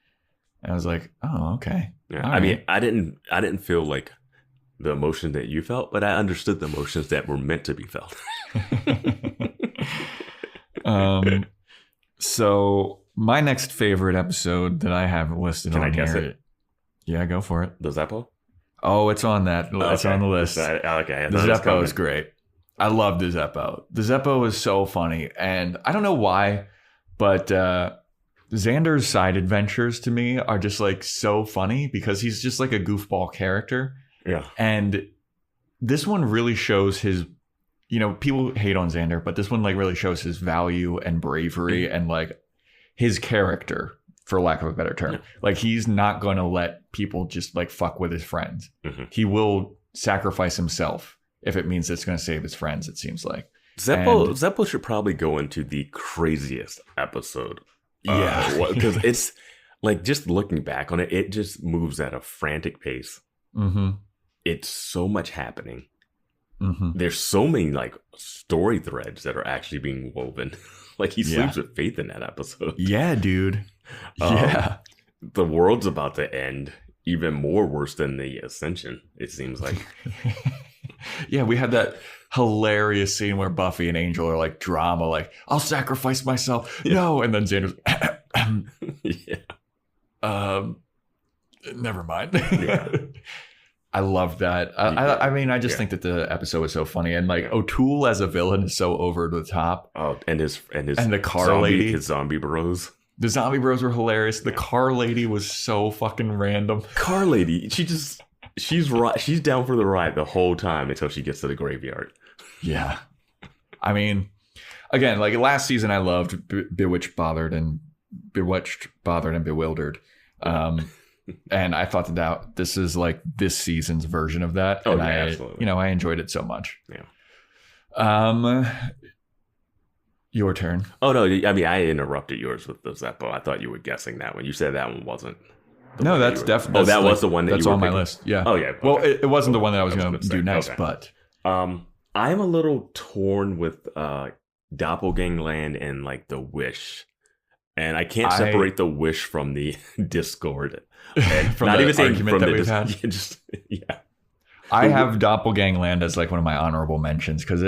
I was like, oh, okay. Yeah. I mean, I didn't feel like the emotion that you felt, but I understood the emotions that were meant to be felt. So my next favorite episode that I have listed on here. It? Yeah, go for it. The Zeppo? Oh, it's on that. It's on the list. Okay. The Zeppo is great. I love the Zeppo. The Zeppo is so funny. And I don't know why, but Xander's side adventures to me are just like so funny because he's just like a goofball character. Yeah. And this one really shows his, people hate on Xander, but this one like really shows his value and bravery and like his character, for lack of a better term. Like, he's not going to let people just like fuck with his friends. He will sacrifice himself if it means it's going to save his friends, it seems like. Zeppo should probably go into the craziest episode. Yeah. Because it's like, just looking back on it, it just moves at a frantic pace. It's so much happening. There's so many like story threads that are actually being woven. Like, he sleeps with Faith in that episode. Yeah, dude. Yeah. The world's about to end, even more worse than the Ascension, it seems like. Yeah, we had that hilarious scene where Buffy and Angel are like drama, like, I'll sacrifice myself. No. And then Xander's never mind. I love that. I mean, I just think that the episode was so funny, and like O'Toole as a villain is so over the top. Oh, and the car lady, his zombie bros. The zombie bros were hilarious. The car lady was so fucking random. Car lady, she's down for the ride the whole time until she gets to the graveyard. Yeah. I mean, again, like last season I loved Bewitched, Bothered, and Bewildered. And I thought that this is like this season's version of that. Oh, and yeah, I, absolutely. I enjoyed it so much. Yeah. Your turn. Oh, no. I mean, I interrupted yours with the Zeppo. I thought you were guessing that one. You said that one wasn't. No, that's definitely. Oh, that was the one that's you were on picking? my list. Yeah. Oh, yeah. Okay. Well, it wasn't the one that I was going to do next, okay. but. I'm a little torn with Doppelgangland and like the Wish. And I can't separate the Wish from the Discord. And from not the even saying argument from that the we've had. Yeah. I have Doppelgangland as like one of my honorable mentions because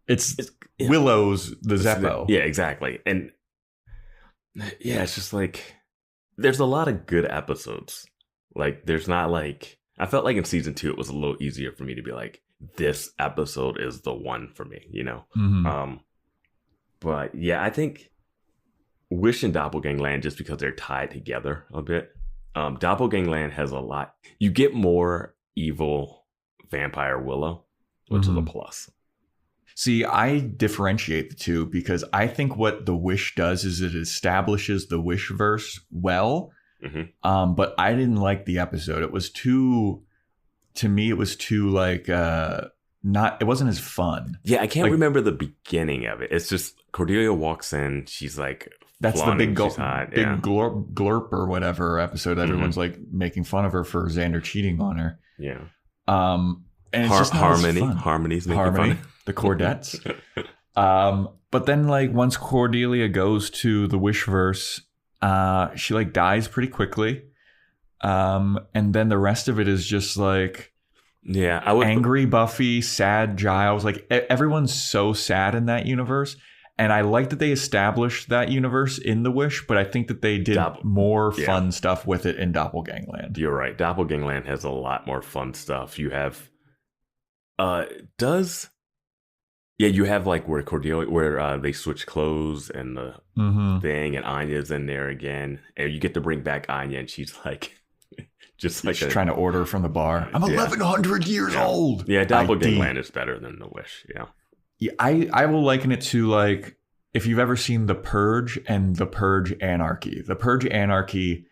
it's Willow's the Zeppo. Yeah, exactly. And yeah, it's just like there's a lot of good episodes. Like there's not like I felt like in season 2 it was a little easier for me to be like, this episode is the one for me, you know? Mm-hmm. But yeah, I think Wish and Doppelgangland, just because they're tied together a bit. Doppelgangland has a lot. You get more evil vampire Willow, which is a plus. See, I differentiate the two because I think what the Wish does is it establishes the Wishverse well. Mm-hmm. But I didn't like the episode. It was too, to me, it was too like, it wasn't as fun. Yeah, I can't remember the beginning of it. It's just Cordelia walks in. She's like, that's the big glurp or whatever episode. Everyone's like making fun of her for Xander cheating on her. Yeah. And it's just Harmony's making fun. The Cordettes. But then like once Cordelia goes to the Wishverse, she like dies pretty quickly. And then the rest of it is just like angry Buffy, sad Giles. Like everyone's so sad in that universe. And I like that they established that universe in the Wish, but I think that they did more fun stuff with it in Doppelgangland. You're right. Doppelgangland has a lot more fun stuff. You have you have like where Cordelia, where they switch clothes and the thing, and Anya's in there again, and you get to bring back Anya, and she's like, she's trying to order from the bar. I'm 1,100 years old. Yeah, Doppelgangland is better than the Wish. Yeah, I will liken it to like if you've ever seen The Purge and The Purge Anarchy. The Purge Anarchy,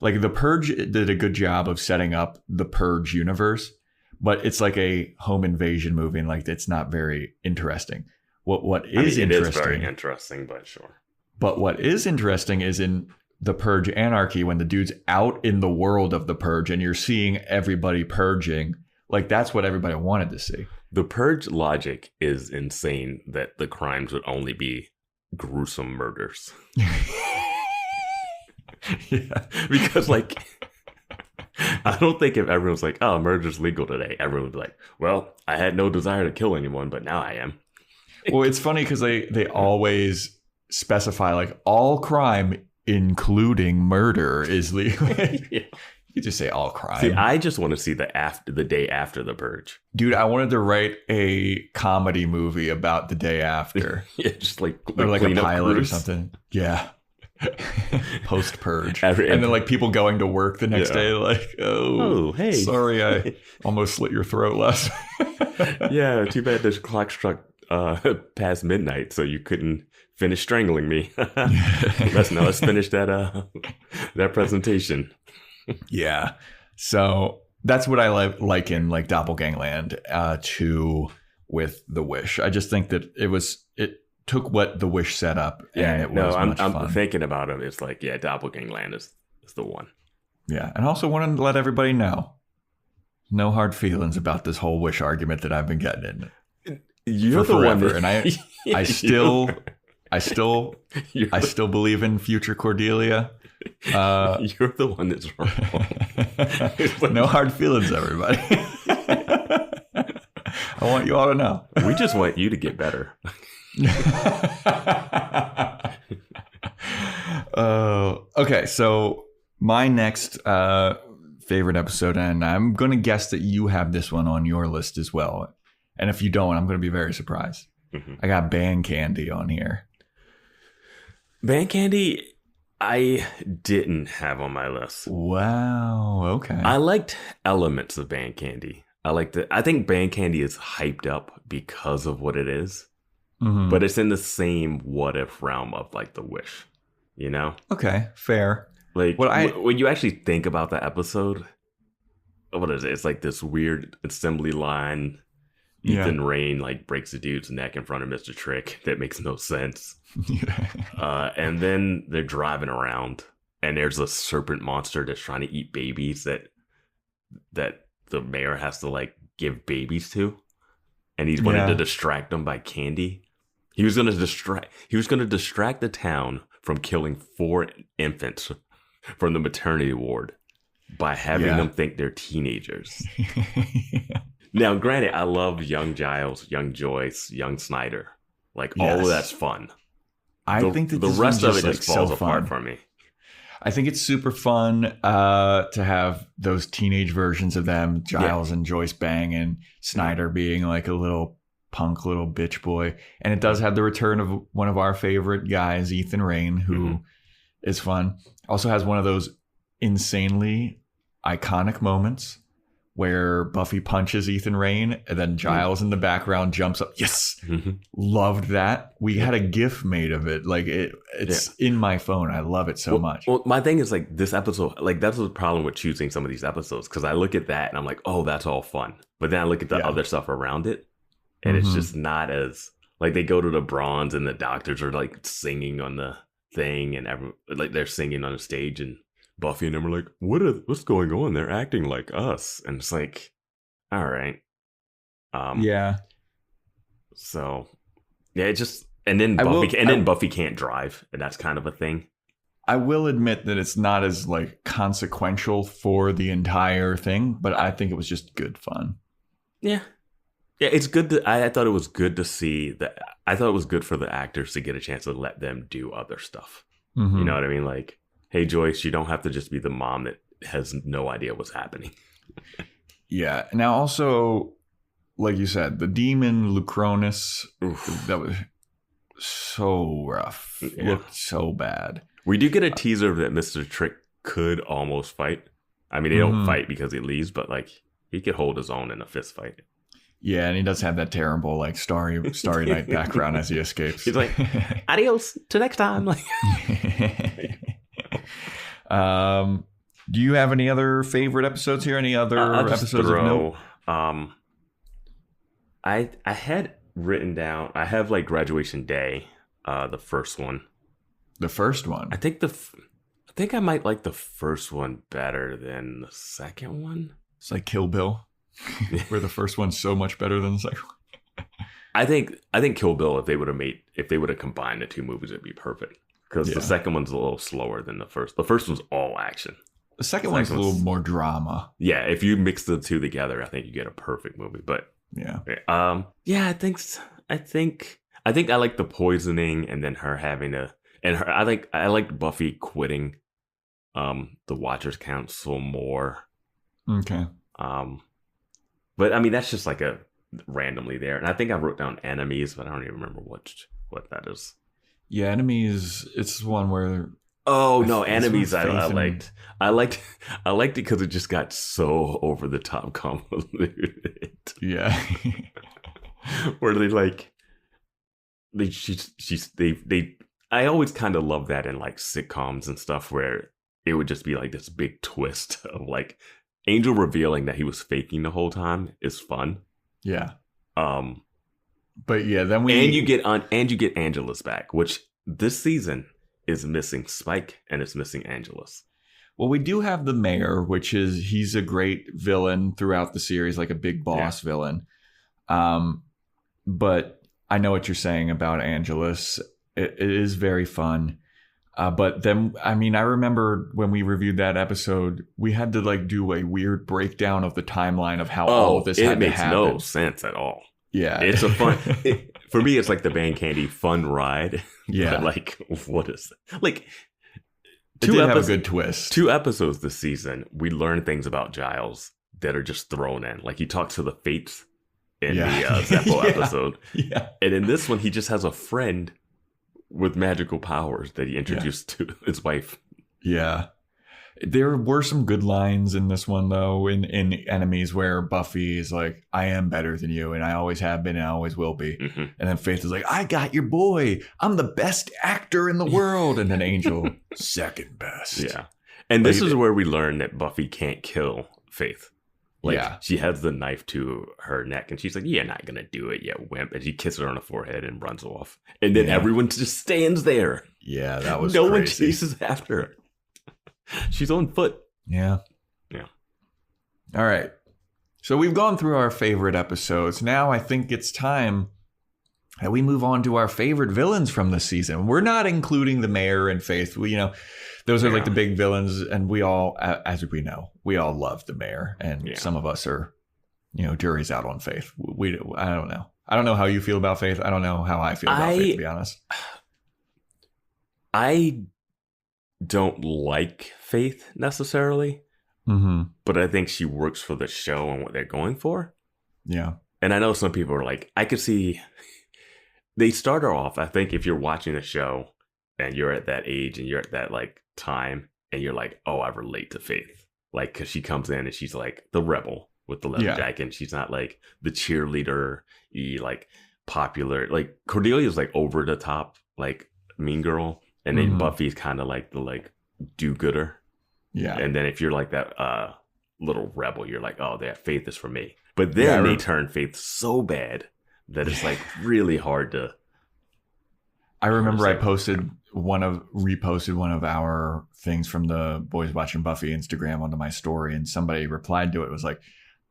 like The Purge did a good job of setting up the Purge universe, but it's like a home invasion movie, and like it's not very interesting. What is interesting? It is very interesting, but sure. But what is interesting is in The Purge Anarchy when the dude's out in the world of the Purge and you're seeing everybody purging. Like that's what everybody wanted to see. The Purge logic is insane that the crimes would only be gruesome murders. Yeah. Because like I don't think if everyone's like, oh, murder's legal today, everyone would be like, well, I had no desire to kill anyone, but now I am. Well, it's funny because they always specify like all crime, including murder, is legal. Yeah. You just say all crime. See, I just want to see the day after the Purge. Dude, I wanted to write a comedy movie about the day after. Yeah, just like or like a pilot or something. Yeah. Post Purge. And then like people going to work the next day like, oh, hey. Sorry, I almost slit your throat last. Yeah, too bad the clock struck past midnight, so you couldn't finish strangling me. Let's finish that presentation. Yeah. So that's what I like in like Doppelgangland to with The Wish. I just think that it took what The Wish set up and it was much fun. I'm thinking about it. It's like, Doppelgangland is the one. Yeah. And I also wanted to let everybody know, no hard feelings about this whole Wish argument that I've been getting in. You're for the forever. one And I still believe in future Cordelia. You're the one that's wrong. No hard feelings, everybody. I want you all to know. We just want you to get better. Okay, so my next favorite episode, and I'm going to guess that you have this one on your list as well. And if you don't, I'm going to be very surprised. I got Band Candy on here. Band Candy, I didn't have on my list. Wow. Okay. I liked elements of Band Candy. I think Band Candy is hyped up because of what it is, but it's in the same what if realm of like The Wish, you know? Okay, fair. Like when you actually think about the episode, what is it? It's like this weird assembly line. Ethan Rain like breaks a dude's neck in front of Mr. Trick. That makes no sense. And then they're driving around, and there's a serpent monster that's trying to eat babies that the mayor has to like give babies to, and he's wanted to distract them by candy. He was going to distract the town from killing 4 infants from the maternity ward by having them think they're teenagers. Now, granted, I love young Giles, young Joyce, young Snyder. Like, all of that's fun. I think that the rest of it just falls apart for me. I think it's super fun to have those teenage versions of them, Giles and Joyce Bang, and Snyder being like a little punk little bitch boy. And it does have the return of one of our favorite guys, Ethan Rain, who is fun. Also has one of those insanely iconic moments where Buffy punches Ethan Rain, and then Giles in the background jumps up. Yes, loved that. We had a GIF made of it. Like it's in my phone. I love it so much. Well, my thing is like this episode. Like that's the problem with choosing some of these episodes, because I look at that and I'm like, oh, that's all fun. But then I look at the other stuff around it, and it's just not as like they go to the bronze and the doctors are like singing on the thing, and like they're singing on the stage, and Buffy and them are like, what's going on? They're acting like us. And it's like, all right. So it just, and then Buffy can't drive, and that's kind of a thing. I will admit that it's not as like consequential for the entire thing, but I think it was just good fun. Yeah. Yeah, it's good. I thought it was good to see that. I thought it was good for the actors to get a chance to let them do other stuff. You know what I mean? Like, hey, Joyce, you don't have to just be the mom that has no idea what's happening. Yeah. Now, also, like you said, the demon Lucronus, that was so rough. Looked so bad. We do get a teaser that Mr. Trick could almost fight. I mean, they don't fight because he leaves, but like he could hold his own in a fist fight. Yeah, and he does have that terrible like Starry Night background as he escapes. He's like, "Adios, till next time." Like, do you have any other favorite episodes here? Any other episodes of note? I had written down. I have like Graduation Day, the first one. The first one. I think I might like the first one better than the second one. It's like Kill Bill. Where the first one's so much better than the second one. I think Kill Bill, if they would have combined the two movies, it'd be perfect. Because the second one's a little slower than the first. The first one's all action. The second one's a little more drama. Yeah, if you mix the two together, I think you get a perfect movie. But I think I like the poisoning, and then her having I like Buffy quitting the Watchers Council more. Okay. But I mean, that's just like a randomly there. And I think I wrote down enemies, but I don't even remember what that is. Yeah, enemies. It's one where. Oh no, enemies! I liked. I liked it because it just got so over the top convoluted. Yeah. Where I always kind of love that in like sitcoms and stuff where it would just be like this big twist of like. Angel revealing that he was faking the whole time is fun. Yeah. But yeah, then you get Angelus back, which this season is missing Spike and it's missing Angelus. Well, we do have the mayor, which is he's a great villain throughout the series, like a big boss villain. But I know what you're saying about Angelus. It is very fun. But then, I mean, I remember when we reviewed that episode, we had to like do a weird breakdown of the timeline of how all of this had to happen. It makes no sense at all. Yeah. It's a fun, for me, it's like the Band Candy fun ride. Yeah. But like, what is that? Like, it did have a good twist. 2 episodes this season, we learned things about Giles that are just thrown in. Like, he talks to the Fates in the Zeppo episode. Yeah. And in this one, he just has a friend with magical powers that he introduced to his wife. Yeah. There were some good lines in this one, though, in Enemies, where Buffy is like, I am better than you, and I always have been and I always will be. Mm-hmm. And then Faith is like, I got your boy. I'm the best actor in the world. And then Angel, second best. Yeah. And this is where we learn that Buffy can't kill Faith. Like, she has the knife to her neck, and she's like, you're not going to do it, you wimp. And she kisses her on the forehead and runs off. And then everyone just stands there. Yeah, that was no crazy. One chases after her. She's on foot. Yeah. Yeah. All right. So we've gone through our favorite episodes. Now I think it's time that we move on to our favorite villains from the season. We're not including the mayor and Faith. We, those are like the big villains. And we all, as we know, we all love the mayor. And some of us are, jury's out on Faith. I don't know. I don't know how you feel about Faith. I don't know how I feel about Faith, to be honest. I don't like Faith necessarily, but I think she works for the show and what they're going for. Yeah. And I know some people are like, I could see they start her off. I think if you're watching a show and you're at that age and you're at that like time and you're like, oh, I relate to Faith. Like, cause she comes in and she's like the rebel with the leather jacket. And she's not like the cheerleader, like popular, like Cordelia's like over the top, like mean girl. And then Buffy's kind of like the like do-gooder. Yeah. And then if you're like that little rebel, you're like, oh, that Faith is for me. But then they turn Faith so bad that it's like really hard to. I remember I reposted one of our things from the Boys Watching Buffy Instagram onto my story, and somebody replied to it. It was like,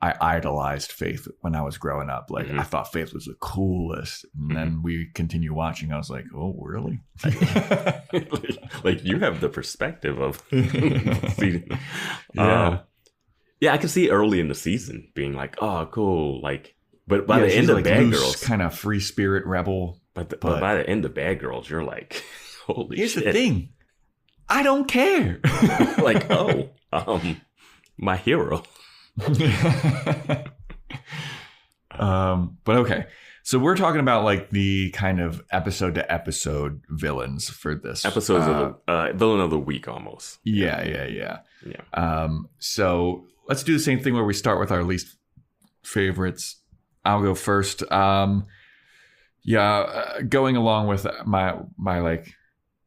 I idolized Faith when I was growing up. Like, I thought Faith was the coolest. And then we continue watching. I was like, oh, really? like you have the perspective of. Yeah, I can see early in the season being like, oh, cool. Like, but by the end of Bad Girls, kind of free spirit rebel. But by the end of Bad Girls, you're like, holy shit. Here's the thing. I don't care. Like, oh, my hero. But okay, so we're talking about like the kind of episode to episode villains for this episodes of the villain of the week almost. Yeah. So let's do the same thing where we start with our least favorites. I'll go first. Going along with my like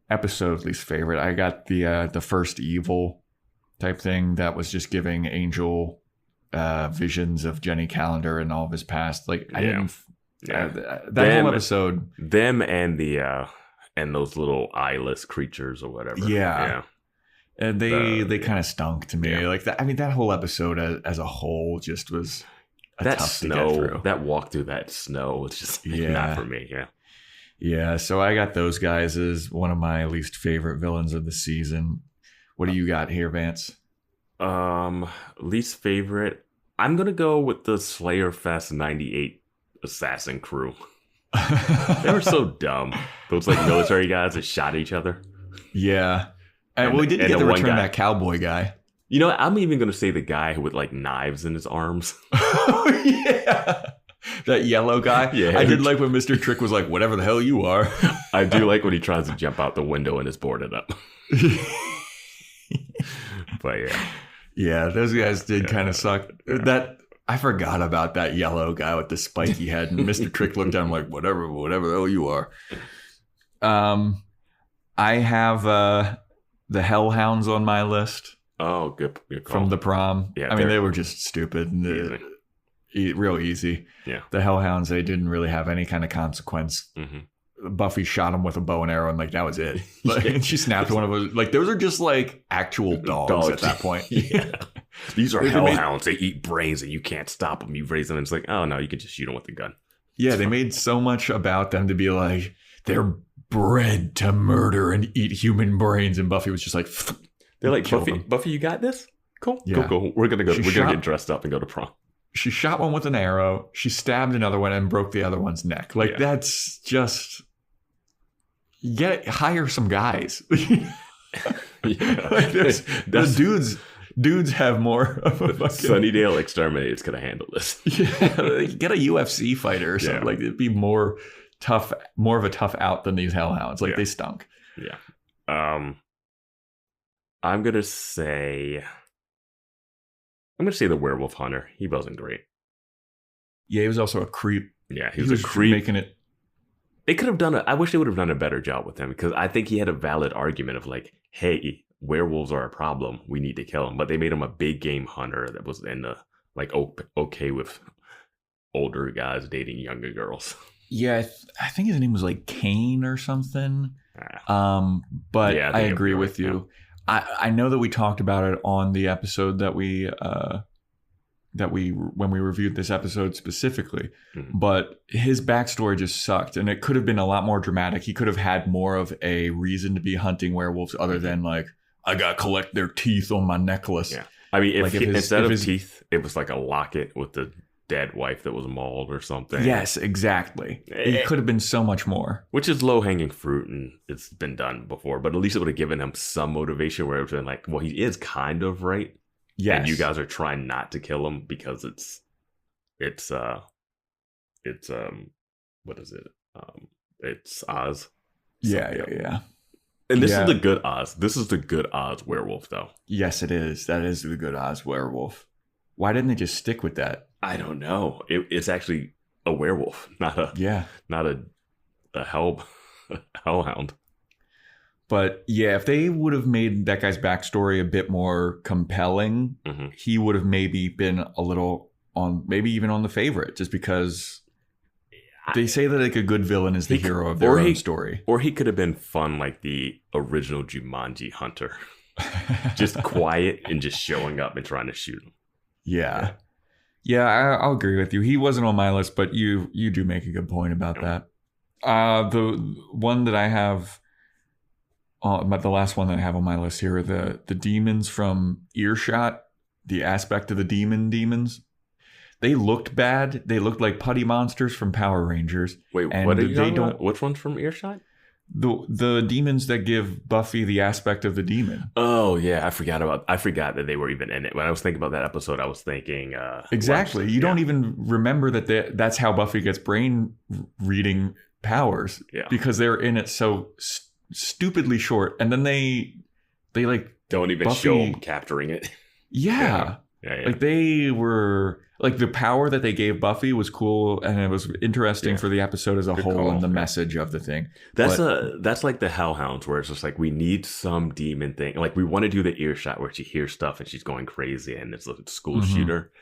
episode least favorite, I got the first evil type thing that was just giving Angel visions of Jenny Calendar and all of his past. Like I didn't that whole episode. Them and the and those little eyeless creatures or whatever. Yeah. And they kind of stunk to me. Yeah. Like that. I mean, that whole episode as a whole just was that tough snow. To get through. That walk through that snow was just not for me. Yeah. Yeah. So I got those guys as one of my least favorite villains of the season. What do you got here, Vance? Least favorite. I'm gonna go with the Slayer Fest '98 assassin crew. They were so dumb. Those like military guys that shot each other. Yeah, and we didn't get to return that cowboy guy. You know, I'm even gonna say the guy with like knives in his arms. Oh yeah, that yellow guy. Yeah, I did like when Mr. Trick was like, "Whatever the hell you are." I do like when he tries to jump out the window and is boarded up. But yeah, those guys did kind of suck. That I forgot about that yellow guy with the spiky head, and Mr. Trick looked at him like, whatever the hell you are. I have the Hellhounds on my list. Oh, good call. From the prom. Yeah, I mean, they were just stupid and real easy. Yeah, the Hellhounds, they didn't really have any kind of consequence. Buffy shot him with a bow and arrow, and like that was it. And she snapped one of them. Like those are just like actual dogs at that point. Yeah, these are hellhounds. They eat brains, and you can't stop them. You raise them, and it's like, oh no, you can just shoot them with a gun. Yeah, they made so much about them to be like they're bred to murder and eat human brains, and Buffy was just like, they're like, Buffy, you got this? Cool, yeah. Cool. We're gonna get dressed up and go to prom. She shot one with an arrow. She stabbed another one and broke the other one's neck. Like that's just. Hire some guys. Like the dudes have more of a fucking... Sunnydale Exterminator's gonna handle this. Yeah, get a UFC fighter or something. Like it'd be more more of a tough out than these hellhounds. Like they stunk. Yeah. I'm gonna say the werewolf hunter. He wasn't great. Yeah, he was also a creep. Yeah, he was a creep. Making it. They could have done I wish they would have done a better job with him, because I think he had a valid argument of like, hey, werewolves are a problem. We need to kill them. But they made him a big game hunter that was in the like okay with older guys dating younger girls. Yeah, I think his name was like Kane or something. But I agree with you. I know that we talked about it on the episode that we when we reviewed this episode specifically, but his backstory just sucked, and it could have been a lot more dramatic. He could have had more of a reason to be hunting werewolves other than like, I gotta collect their teeth on my necklace. Yeah, I mean, instead of teeth, it was like a locket with the dead wife that was mauled or something. Yes, exactly. It could have been so much more. Which is low-hanging fruit, and it's been done before, but at least it would have given him some motivation where it was like, well, he is kind of right. Yes. And you guys are trying not to kill him because it's what is it? It's Oz. Yeah. And this is the good Oz. This is the good Oz werewolf, though. Yes, it is. That is the good Oz werewolf. Why didn't they just stick with that? I don't know. It's actually a werewolf, not a hellhound. But yeah, if they would have made that guy's backstory a bit more compelling, he would have maybe been a little maybe even on the favorite, just because they say that like a good villain is the hero of their own story. Or he could have been fun like the original Jumanji hunter. Just quiet and just showing up and trying to shoot him. Yeah. Yeah, I'll agree with you. He wasn't on my list, but you do make a good point about that. The one that I have... but the last one that I have on my list here are the demons from Earshot, the aspect of the demons. They looked bad. They looked like putty monsters from Power Rangers. Wait, what are you talking about? Which one's from Earshot? The demons that give Buffy the aspect of the demon. Oh yeah, I forgot that they were even in it. When I was thinking about that episode, I was thinking exactly. You don't even remember that's how Buffy gets brain reading powers. Yeah, because they're in it so stupidly short, and then they like don't even Buffy, show them capturing it. Yeah. Like they were like, the power that they gave Buffy was cool, and it was interesting for the episode as a whole and the message of the thing. That's like the Hellhounds, where it's just like, we need some demon thing. Like, we want to do the Earshot where she hears stuff and she's going crazy and it's a school shooter,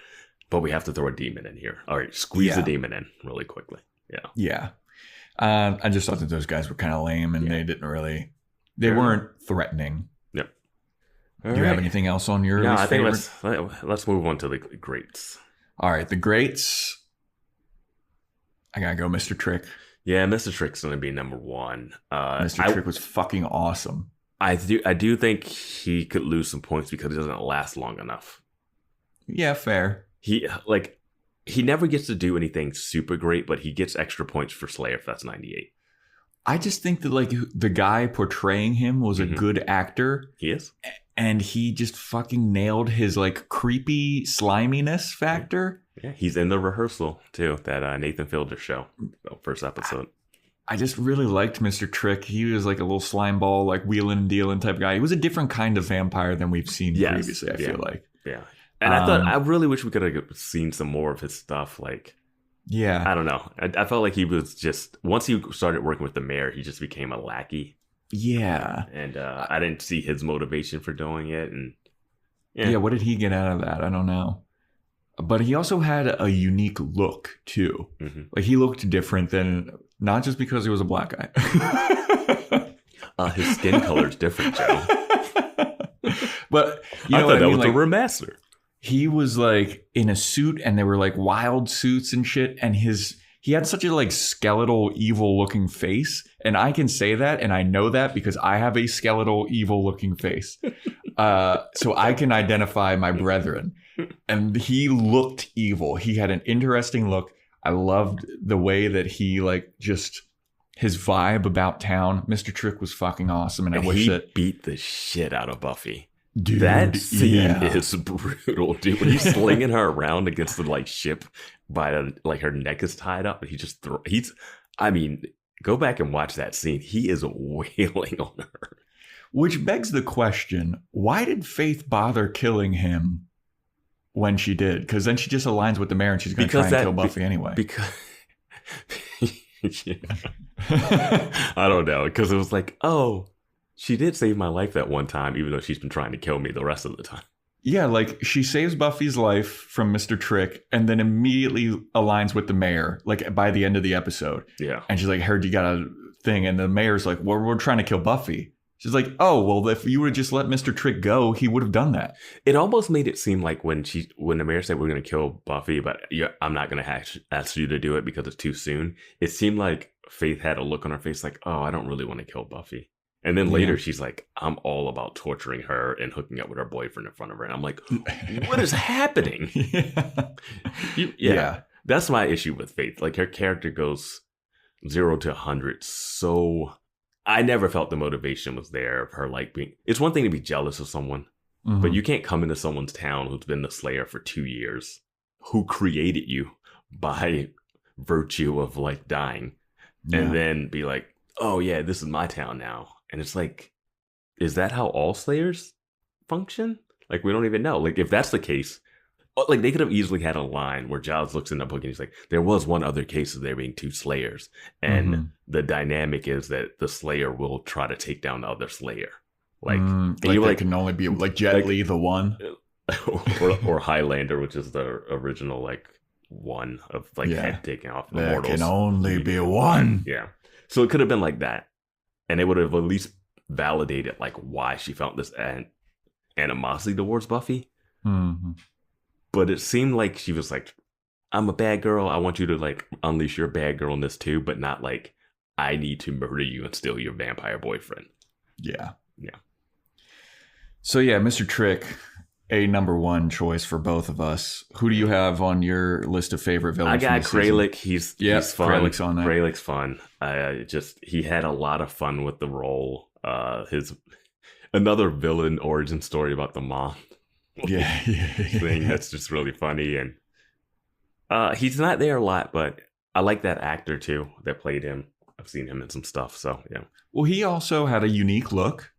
but we have to throw a demon in here. All right, squeeze the demon in really quickly. Yeah. I just thought that those guys were kind of lame, and they didn't really, they weren't threatening. Yep. Do you have anything else on your list? I think let's move on to the greats. All right, the greats. I gotta go, Mr. Trick. Yeah, Mr. Trick's gonna be number one. Mr. Trick was fucking awesome. I do think he could lose some points because he doesn't last long enough. Yeah, fair. He never gets to do anything super great, but he gets extra points for Slayer if that's 98. I just think that like the guy portraying him was a good actor. He is. And he just fucking nailed his like creepy sliminess factor. Yeah, he's in the rehearsal too, that Nathan Fielder show, first episode. I just really liked Mr. Trick. He was like a little slime ball, like wheeling and dealing type guy. He was a different kind of vampire than we've seen previously, I feel like. Yeah. And I really wish we could have seen some more of his stuff. Like, yeah, I don't know. I felt like he was just, once he started working with the mayor, he just became a lackey. Yeah. And I didn't see his motivation for doing it. And yeah, what did he get out of that? I don't know. But he also had a unique look too. Like, he looked different than, not just because he was a black guy. His skin color's different, Joe. But I thought that was a remaster. He was like in a suit, and they were like wild suits and shit. And he had such a like skeletal, evil looking face. And I can say that, and I know that because I have a skeletal, evil looking face. So I can identify my brethren. And he looked evil. He had an interesting look. I loved the way that he like just his vibe about town. Mr. Trick was fucking awesome. And I wish that beat the shit out of Buffy. Dude, that scene is brutal, dude. When he's slinging her around against the like ship by like her neck is tied up, and he just I mean, go back and watch that scene. He is wailing on her. Which begs the question, why did Faith bother killing him when she did? Because then she just aligns with the mayor and she's going to try and kill Buffy anyway. Because... I don't know. Because it was like, oh, she did save my life that one time, even though she's been trying to kill me the rest of the time. Yeah, like she saves Buffy's life from Mr. Trick and then immediately aligns with the mayor, like by the end of the episode. Yeah. And she's like, heard you got a thing. And the mayor's like, well, we're trying to kill Buffy. She's like, oh, well, if you would have just let Mr. Trick go, he would have done that. It almost made it seem like when the mayor said we're going to kill Buffy, but I'm not going to ask you to do it because it's too soon. It seemed like Faith had a look on her face like, oh, I don't really want to kill Buffy. And then later she's like, I'm all about torturing her and hooking up with her boyfriend in front of her. And I'm like, what is happening? Yeah. That's my issue with Faith. Like her character goes 0 to 100 so... I never felt the motivation was there of her like being... It's one thing to be jealous of someone, but you can't come into someone's town who's been the Slayer for 2 years, who created you by virtue of like dying, and then be like, oh yeah, this is my town now. And it's like, is that how all Slayers function? Like, we don't even know. Like, if that's the case... Like, they could have easily had a line where Giles looks in the book and he's like, there was one other case of there being 2 Slayers. And the dynamic is that the Slayer will try to take down the other Slayer. Like, and like you like can only be like Jet Li, the one. or Highlander, which is the original, like, one of, like, head taken off the mortals. There can only be one. Yeah. So it could have been like that. And it would have at least validated, like, why she felt this animosity towards Buffy. But it seemed like she was like, I'm a bad girl. I want you to like unleash your bad girlness too, but not like, I need to murder you and steal your vampire boyfriend. Yeah. So yeah, Mr. Trick, a number one choice for both of us. Who do you have on your list of favorite villains? I got Kralik. He's fun. Kralik's on there. Kralik's fun. He had a lot of fun with the role. His another villain origin story about the mom. Thing that's just really funny, and he's not there a lot, but I like that actor too that played him. I've seen him in some stuff, so yeah. Well, he also had a unique look.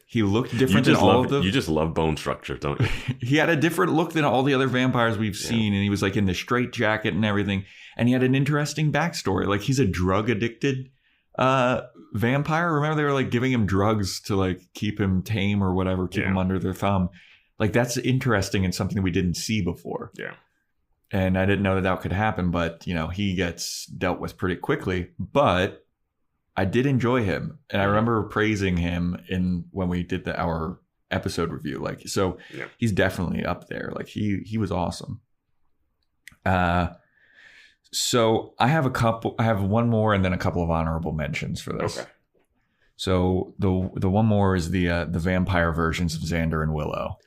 He looked different than all of them. You just love bone structure, don't you? He had a different look than all the other vampires we've seen, and he was like in the straight jacket and everything, and he had an interesting backstory. Like, he's a drug addicted vampire. Remember, they were like giving him drugs to like keep him tame or whatever, keep him under their thumb. Like, that's interesting and something we didn't see before. Yeah. And I didn't know that could happen, but, you know, he gets dealt with pretty quickly. But I did enjoy him. And I remember praising him when we did our episode review. Like, so he's definitely up there. Like, he was awesome. So I have one more and then a couple of honorable mentions for this. Okay. So the one more is the vampire versions of Xander and Willow.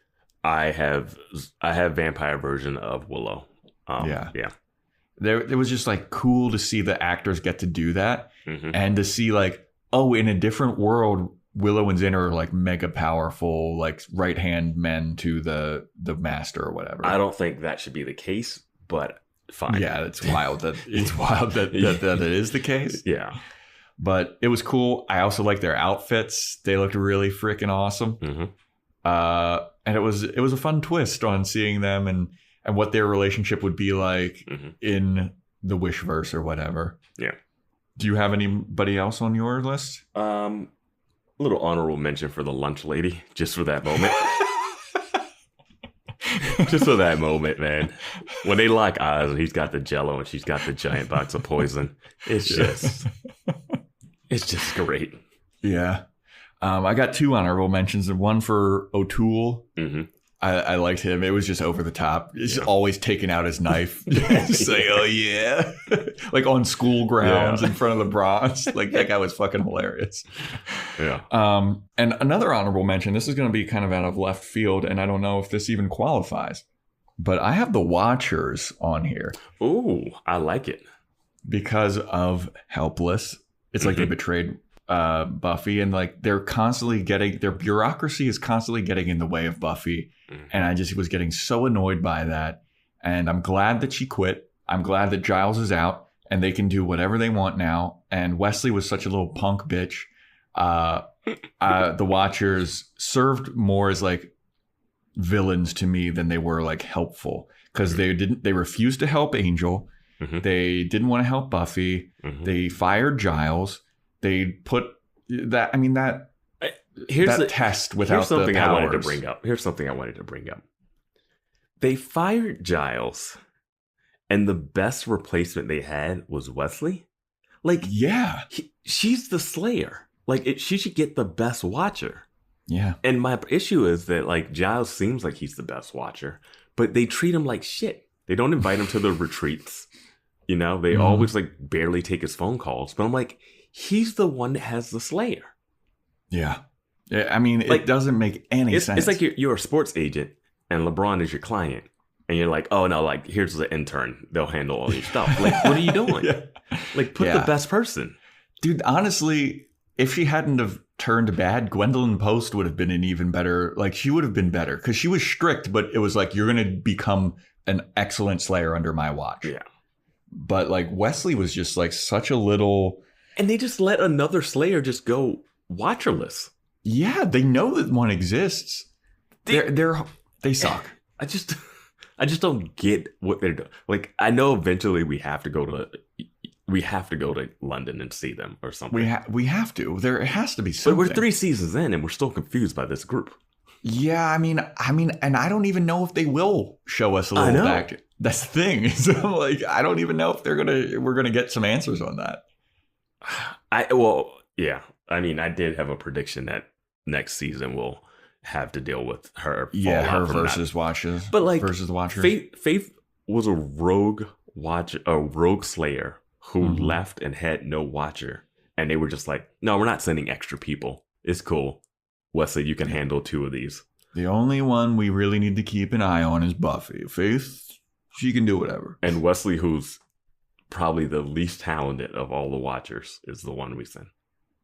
I have vampire version of Willow. It was just like cool to see the actors get to do that, and to see like, oh, in a different world, Willow and Xander are like mega powerful, like right hand men to the master or whatever. I don't think that should be the case, but fine. Yeah, it's wild that that it is the case. Yeah, but it was cool. I also like their outfits; they looked really freaking awesome. And it was a fun twist on seeing them and what their relationship would be like in the Wishverse or whatever. Yeah. Do you have anybody else on your list? A little honorable mention for the lunch lady, just for that moment. Just for that moment, man. When they lock eyes and he's got the Jello and she's got the giant box of poison, it's just great. Yeah. I got 2 honorable mentions, and one for O'Toole. I liked him. It was just over the top. He's always taking out his knife. Just like, oh yeah. Like on school grounds in front of the Bronx. Like, that guy was fucking hilarious. Yeah. And another honorable mention, this is going to be kind of out of left field, and I don't know if this even qualifies, but I have the Watchers on here. Ooh, I like it. Because of Helpless. It's like they betrayed Buffy, and like their bureaucracy is constantly getting in the way of Buffy, and I just was getting so annoyed by that. And I'm glad that she quit. I'm glad that Giles is out, and they can do whatever they want now. And Wesley was such a little punk bitch. The Watchers served more as like villains to me than they were like helpful, because they refused to help Angel. They didn't want to help Buffy. They fired Giles. They put that. I mean that. Here's the test without here's something the powers. I wanted to bring up. Here's something I wanted to bring up. They fired Giles, and the best replacement they had was Wesley. Like, yeah, she's the Slayer. Like, she should get the best Watcher. Yeah. And my issue is that, like, Giles seems like he's the best Watcher, but they treat him like shit. They don't invite him to the retreats. You know, they always, like, barely take his phone calls. But I'm like, he's the one that has the Slayer. Yeah. I mean, like, it doesn't make any sense. It's like you're a sports agent and LeBron is your client. And you're like, oh, no, like, here's the intern. They'll handle all your stuff. Like, what are you doing? Like, put the best person. Dude, honestly, if she hadn't have turned bad, Gwendolyn Post would have been an even better, like, she would have been better. Because she was strict, but it was like, you're going to become an excellent Slayer under my watch. Yeah. But, like, Wesley was just, like, such a little... And they just let another Slayer just go Watcherless. Yeah, they know that one exists. They suck. I just don't get what they're doing. Like, I know eventually we have to go to London and see them or something. We have to. There has to be something. But we're 3 seasons in and we're still confused by this group. Yeah, I mean, and I don't even know if they will show us a little back. That's the thing. So, like, I don't even know if we're gonna get some answers on that. I mean, I did have a prediction that next season we'll have to deal with her. Her versus Watchers. But like versus the Watchers. Faith was a rogue Slayer who left and had no Watcher, and they were just like, no, we're not sending extra people. It's cool. Wesley, you can handle 2 of these. The only one we really need to keep an eye on is Buffy. Faith, she can do whatever. And Wesley, who's probably the least talented of all the Watchers, is the one we send.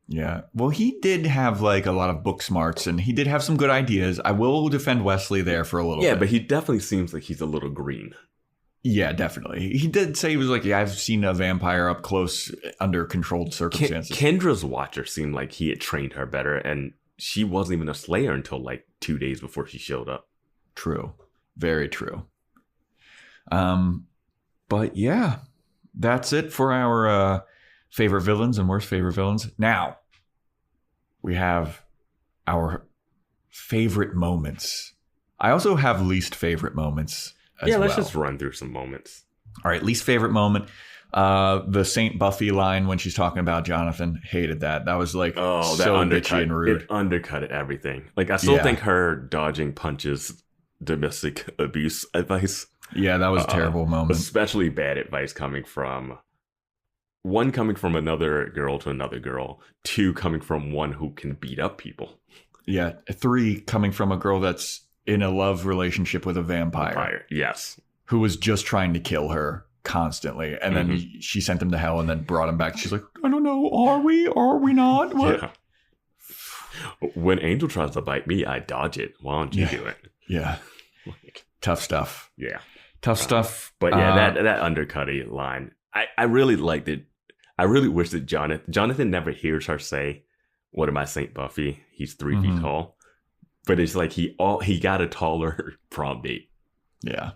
Yeah. Well, he did have like a lot of book smarts and he did have some good ideas. I will defend Wesley there for a little bit. Yeah, but he definitely seems like he's a little green. Yeah, definitely. He did say he was like, yeah, I've seen a vampire up close under controlled circumstances. Kendra's Watcher seemed like he had trained her better, and she wasn't even a Slayer until like 2 days before she showed up. True. Very true. But yeah, that's it for our favorite villains and worst favorite villains. Now, we have our favorite moments. I also have least favorite moments as well. Let's just run through some moments. All right, least favorite moment. The Saint Buffy line when she's talking about Jonathan. Hated that. That was like so bitchy and rude. It undercut everything. Like, I still think her dodging punches domestic abuse advice. Yeah, that was a terrible moment. Especially bad advice coming from another girl to another girl. 2, coming from one who can beat up people. Yeah. 3, coming from a girl that's in a love relationship with a vampire. Yes. Who was just trying to kill her constantly. And then she sent him to hell and then brought him back. She's like, I don't know. Are we? Are we not? What? Yeah. When Angel tries to bite me, I dodge it. Why don't you do it? Yeah. Tough stuff. Yeah. Tough stuff. But yeah, that undercutty line, I really liked it. I really wish that Jonathan never hears her say, what am I, Saint Buffy? He's 3 feet tall. But it's like he got a taller prom date. Yeah.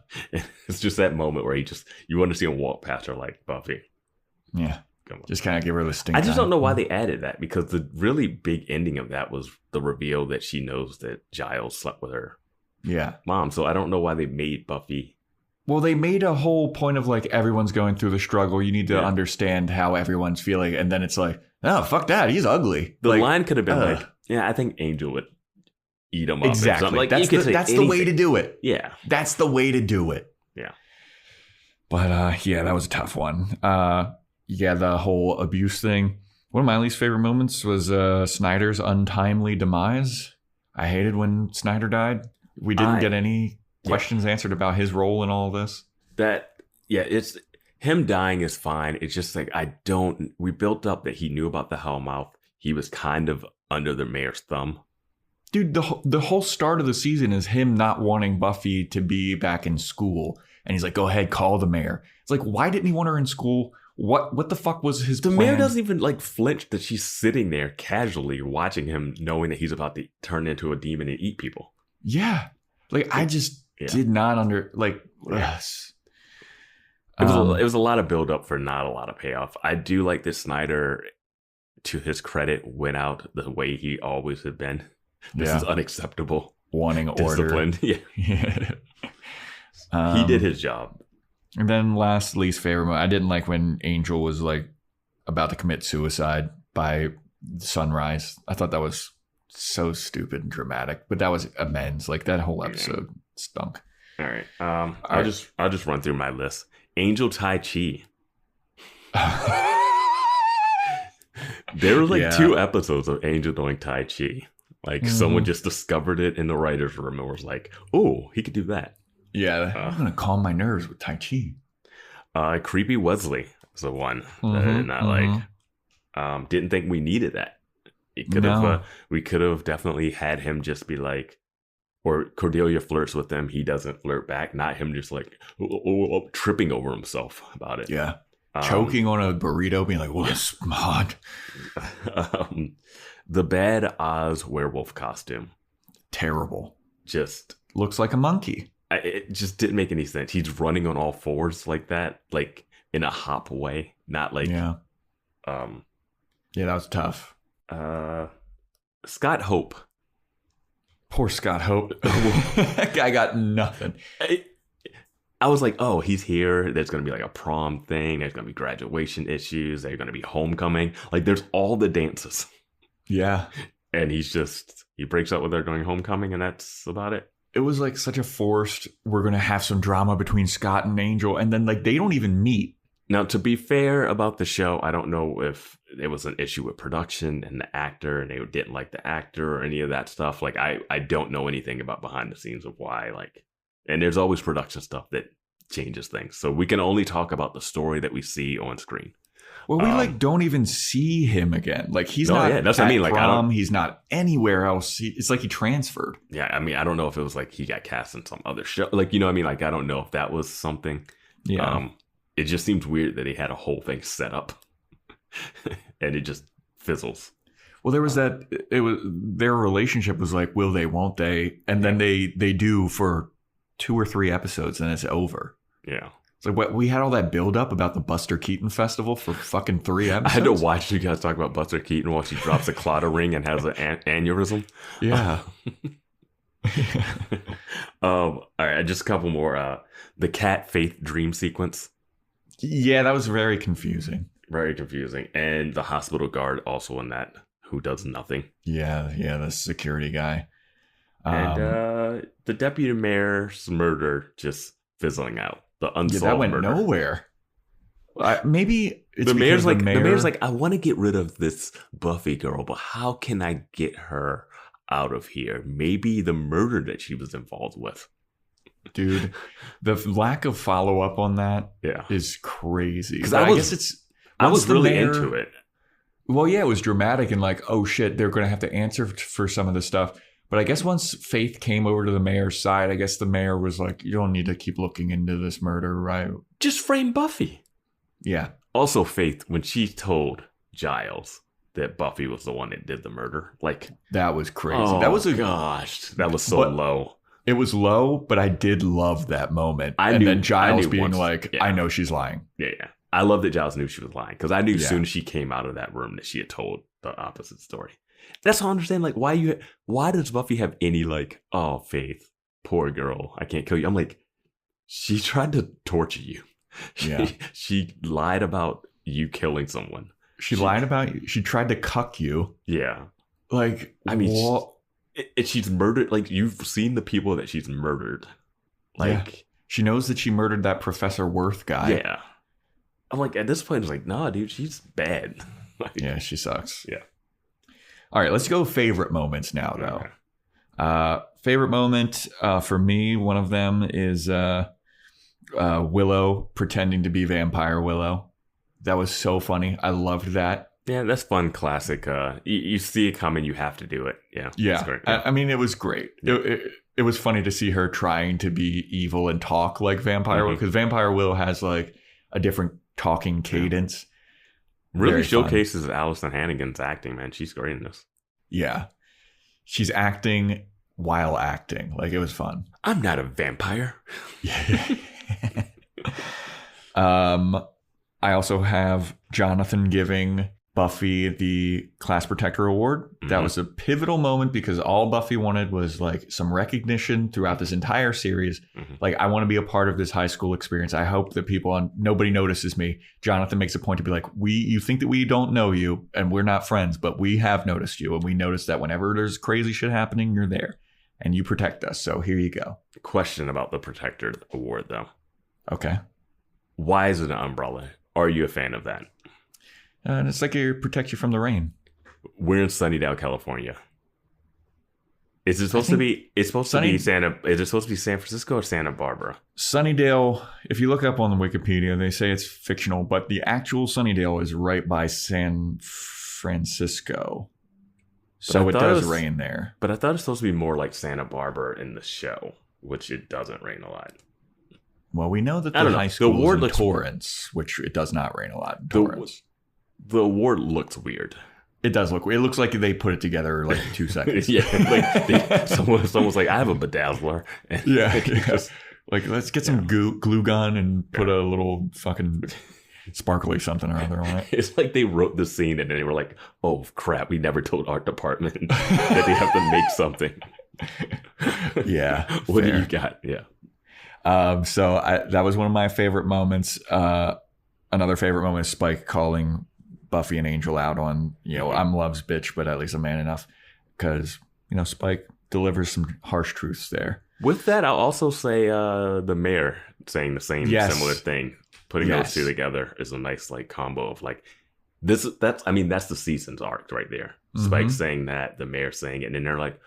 It's just that moment where you want to see him walk past her like, Buffy. Yeah. Come on. Just kind of give her the stink. I just don't know why they added that, because the really big ending of that was the reveal that she knows that Giles slept with her mom. So I don't know why they made Buffy. Well, they made a whole point of like, everyone's going through the struggle. You need to understand how everyone's feeling. And then it's like, oh, fuck that. He's ugly. The line could have been like, yeah, I think Angel would eat him up. Exactly. Like, that's the way to do it. Yeah. That's the way to do it. Yeah. But yeah, that was a tough one. The whole abuse thing. One of my least favorite moments was Snyder's untimely demise. I hated when Snyder died. We didn't get any questions answered about his role in all of this. It's him dying is fine. It's just like, we built up that he knew about the Hellmouth. He was kind of under the mayor's thumb. Dude, the whole start of the season is him not wanting Buffy to be back in school. And he's like, go ahead, call the mayor. It's like, why didn't he want her in school? What the fuck was his plan? The mayor doesn't even like flinch that she's sitting there casually watching him, knowing that he's about to turn into a demon and eat people. Yeah. Like, I just did not yes. It was a lot of buildup for not a lot of payoff. I do like that Snyder, to his credit, went out the way he always had been. This is unacceptable. Wanting discipline. Order. Yeah. He did his job. And then last least favorite, I didn't like when Angel was like about to commit suicide by sunrise. I thought that was so stupid and dramatic, but that was amends. Like that whole episode stunk. All right. I'll just run through my list. Angel Tai Chi. There were like 2 episodes of Angel doing Tai Chi. Like someone just discovered it in the writer's room and was like, "Oh, he could do that." Yeah, I'm gonna calm my nerves with Tai Chi. Creepy Wesley is the one that I did not like. Didn't think we needed that. We could have definitely had him just be like, or Cordelia flirts with him, he doesn't flirt back. Not him just like tripping over himself about it. Yeah, choking on a burrito, being like, "What smart." The Bad Oz werewolf costume, terrible. Just looks like a monkey. It just didn't make any sense. He's running on all fours like that, like in a hop way, not like that was tough. Scott Hope. Poor Scott Hope. That guy got nothing. I was like, oh, he's here. There's going to be like a prom thing. There's going to be graduation issues. There's going to be homecoming. Like there's all the dances. Yeah. And he breaks up with her during homecoming, and that's about it. It was like such a forced, we're going to have some drama between Scott and Angel. And then like they don't even meet. Now, to be fair about the show, I don't know if there was an issue with production and the actor and they didn't like the actor or any of that stuff. Like I don't know anything about behind the scenes of why, like, and there's always production stuff that changes things. So we can only talk about the story that we see on screen. Well, we don't even see him again. Like he's not. Yeah, that's what I mean. Like prom, he's not anywhere else. It's like he transferred. Yeah, I mean, I don't know if it was like he got cast in some other show. Like, you know what I mean? Like I don't know if that was something. Yeah. It just seems weird that he had a whole thing set up, and it just fizzles. Well, there was that. It was their relationship was like, will they, won't they? And then they do for 2 or 3 episodes, and it's over. Yeah. It's like what we had all that build up about the Buster Keaton festival for fucking 3 episodes. I had to watch you guys talk about Buster Keaton while she drops a clotted ring and has an aneurysm. Yeah. All right, just a couple more. The cat Faith dream sequence. Yeah, that was very confusing. Very confusing. And the hospital guard also in that, who does nothing. Yeah, the security guy. And the deputy mayor's murder just fizzling out. The unsolved that went murder. Nowhere. Maybe it's the mayor's like, I want to get rid of this Buffy girl, but how can I get her out of here? Maybe the murder that she was involved with. Dude, the lack of follow up on that is crazy. Because I was really into it. Well, yeah, it was dramatic and like, oh shit, they're going to have to answer for some of the stuff. But I guess once Faith came over to the mayor's side, I guess the mayor was like, you don't need to keep looking into this murder, right? Just frame Buffy. Yeah. Also, Faith, when she told Giles that Buffy was the one that did the murder, like that was crazy. Oh, that was that was so low. It was low, but I did love that moment. Then Giles being like, I know she's lying. Yeah. I love that Giles knew she was lying because I knew as soon as she came out of that room that she had told the opposite story. That's how I understand, like, why does Buffy have any, like, oh, Faith, poor girl, I can't kill you. I'm like, she tried to torture you. She lied about you killing someone. She lied about you. She tried to cuck you. Yeah. Like, I mean, and she's murdered, like, you've seen the people that she's murdered. Like, she knows that she murdered that Professor Worth guy. Yeah. I'm like, at this point, it's like, nah, dude, she's bad. Like, yeah, she sucks. Yeah. All right, let's go favorite moments now, though. Okay. Favorite moment for me, one of them is Willow pretending to be Vampire Willow. That was so funny. I loved that. Yeah, that's fun. Classic. You see it coming, you have to do it. Yeah. Yeah. Great. I mean, it was great. Yeah. It was funny to see her trying to be evil and talk like Vampire Willow, because Vampire Willow has like a different talking cadence. Really Very showcases Allison Hannigan's acting, man. She's great in this. Yeah. She's acting while acting. Like, it was fun. I'm not a vampire. Yeah. I also have Jonathan giving Buffy the Class Protector Award. Mm-hmm. That was a pivotal moment because all Buffy wanted was like some recognition throughout this entire series. Mm-hmm. Like, I want to be a part of this high school experience. I hope that nobody notices me. Jonathan makes a point to be like, you think that we don't know you and we're not friends, but we have noticed you. And we noticed that whenever there's crazy shit happening, you're there and you protect us. So here you go. Question about the Protector Award, though. Okay. Why is it an umbrella? Are you a fan of that? And it's like it protects you from the rain. We're in Sunnydale, California. Is it supposed to be? It's supposed to be Santa. Is it supposed to be San Francisco or Santa Barbara? Sunnydale. If you look up on the Wikipedia, they say it's fictional, but the actual Sunnydale is right by San Francisco, so it does rain there. But I thought it's supposed to be more like Santa Barbara in the show, which it doesn't rain a lot. Well, we know that the high school is in Torrance, which it does not rain a lot in Torrance. The award looks weird. It does look weird. It looks like they put it together like in 2 seconds. Yeah, like someone's like, I have a bedazzler. Yeah. Like, let's get some glue gun and put a little fucking sparkly something or other on it. It's like they wrote the scene and then they were like, oh crap, we never told art department that they have to make something. Yeah. What do you got? Yeah. So that was one of my favorite moments. Another favorite moment is Spike calling Buffy and Angel out on, I'm Love's bitch, but at least I'm man enough. Because, Spike delivers some harsh truths there. With that, I'll also say the mayor saying the same similar thing. Putting those two together is a nice like combo of like that's the season's arc right there. Mm-hmm. Spike saying that, the mayor saying it, and then they're like,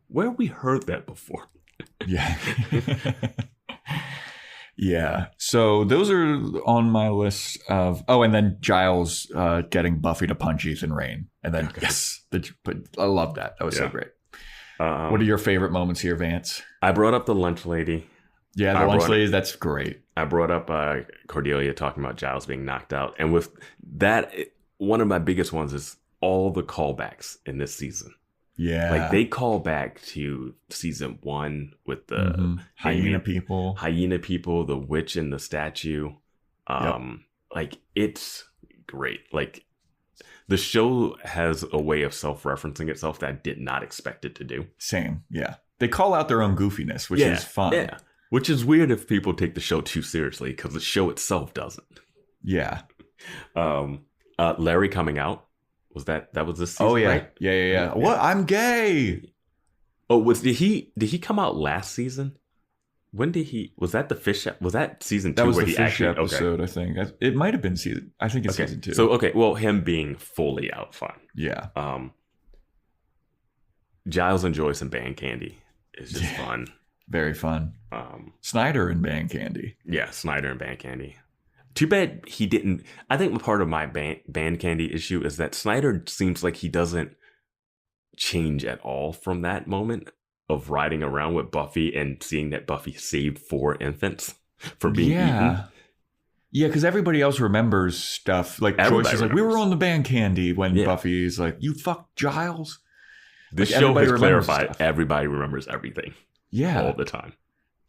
where have we heard that before? Yeah. Yeah. So those are on my list of... Oh, and then Giles getting Buffy to punch Ethan Rayne. And then, but I love that. That was so great. What are your favorite moments here, Vance? I brought up the lunch lady. Yeah, the lunch lady, that's great. I brought up Cordelia talking about Giles being knocked out. And with that, one of my biggest ones is all the callbacks in this season. Yeah. Like, they call back to season 1 with the hyena people, the witch and the statue. Like, it's great. Like, the show has a way of self-referencing itself that I did not expect it to do. Same. Yeah. They call out their own goofiness, which is fun. Yeah. Which is weird if people take the show too seriously, because the show itself doesn't. Yeah. Larry coming out. Was that was this season? Oh yeah, right? yeah. What? I'm gay. Oh, did he come out last season? When did he? Was that the fish? Was that season 2? That was where the he fish episode. I think it might have been season. I think it's season 2. So well, him being fully out, fine. Yeah. Giles and Joyce and Band Candy is just fun. Very fun. Snyder and Band Candy. Yeah, Snyder and Band Candy. Too bad he didn't. I think part of my Band Candy issue is that Snyder seems like he doesn't change at all from that moment of riding around with Buffy and seeing that Buffy saved 4 infants from being eaten. Yeah, because everybody else remembers stuff. Like, Joyce is like, we were on the Band Candy when Buffy's like, you fucked Giles. This show has clarified everybody remembers everything. Yeah. All the time.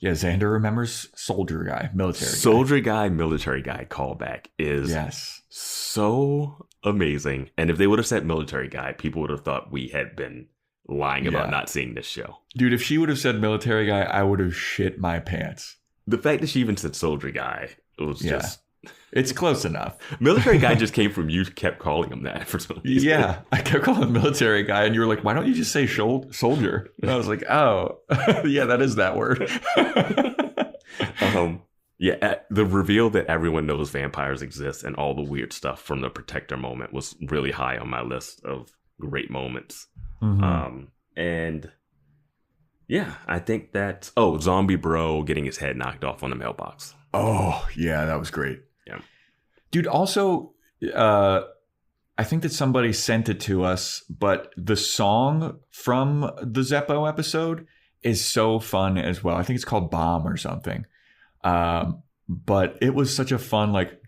Yeah, Xander remembers soldier guy, military military guy callback is so amazing. And if they would have said military guy, people would have thought we had been lying about not seeing this show. Dude, if she would have said military guy, I would have shit my pants. The fact that she even said soldier guy, it was just... It's close enough. Military guy just came from you kept calling him that for some reason. Yeah, I kept calling him military guy, and you were like, why don't you just say soldier? And I was like, oh, yeah, that is that word. The reveal that everyone knows vampires exist and all the weird stuff from the Protector moment was really high on my list of great moments. Mm-hmm. I think that... Oh, Zombie Bro getting his head knocked off on the mailbox. Oh, yeah, that was great. Yeah. Dude, also, I think that somebody sent it to us, but the song from the Zeppo episode is so fun as well. I think it's called Bomb or something. But but it was such a fun, like,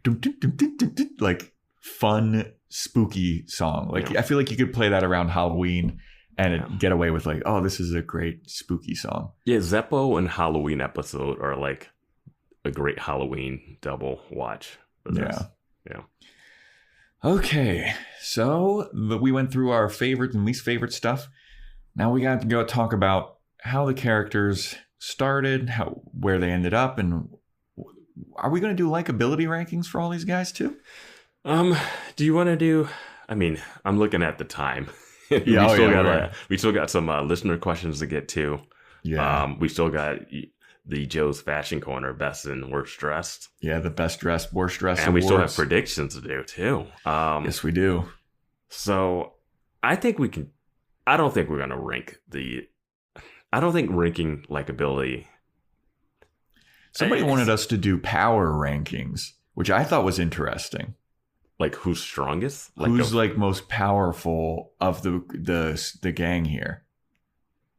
like fun, spooky song. Like, I feel like you could play that around Halloween and get away with like, oh, this is a great spooky song. Yeah, Zeppo and Halloween episode are like a great Halloween double watch. Yeah. Yeah. Okay, so we went through our favorite and least favorite stuff. Now we got to go talk about how the characters started, where they ended up, and are we going to do likability rankings for all these guys too? Do you want to do? I mean, I'm looking at the time. We still got some listener questions to get to. Yeah. We still got the Joe's Fashion Corner, best and worst dressed. Yeah, the best dressed, worst dressed, and awards. We still have predictions to do too. Yes, we do. So I think we can. I don't think we're going to rank I don't think ranking likability. Somebody wanted us to do power rankings, which I thought was interesting. Like who's strongest? Who's like most powerful of the gang here?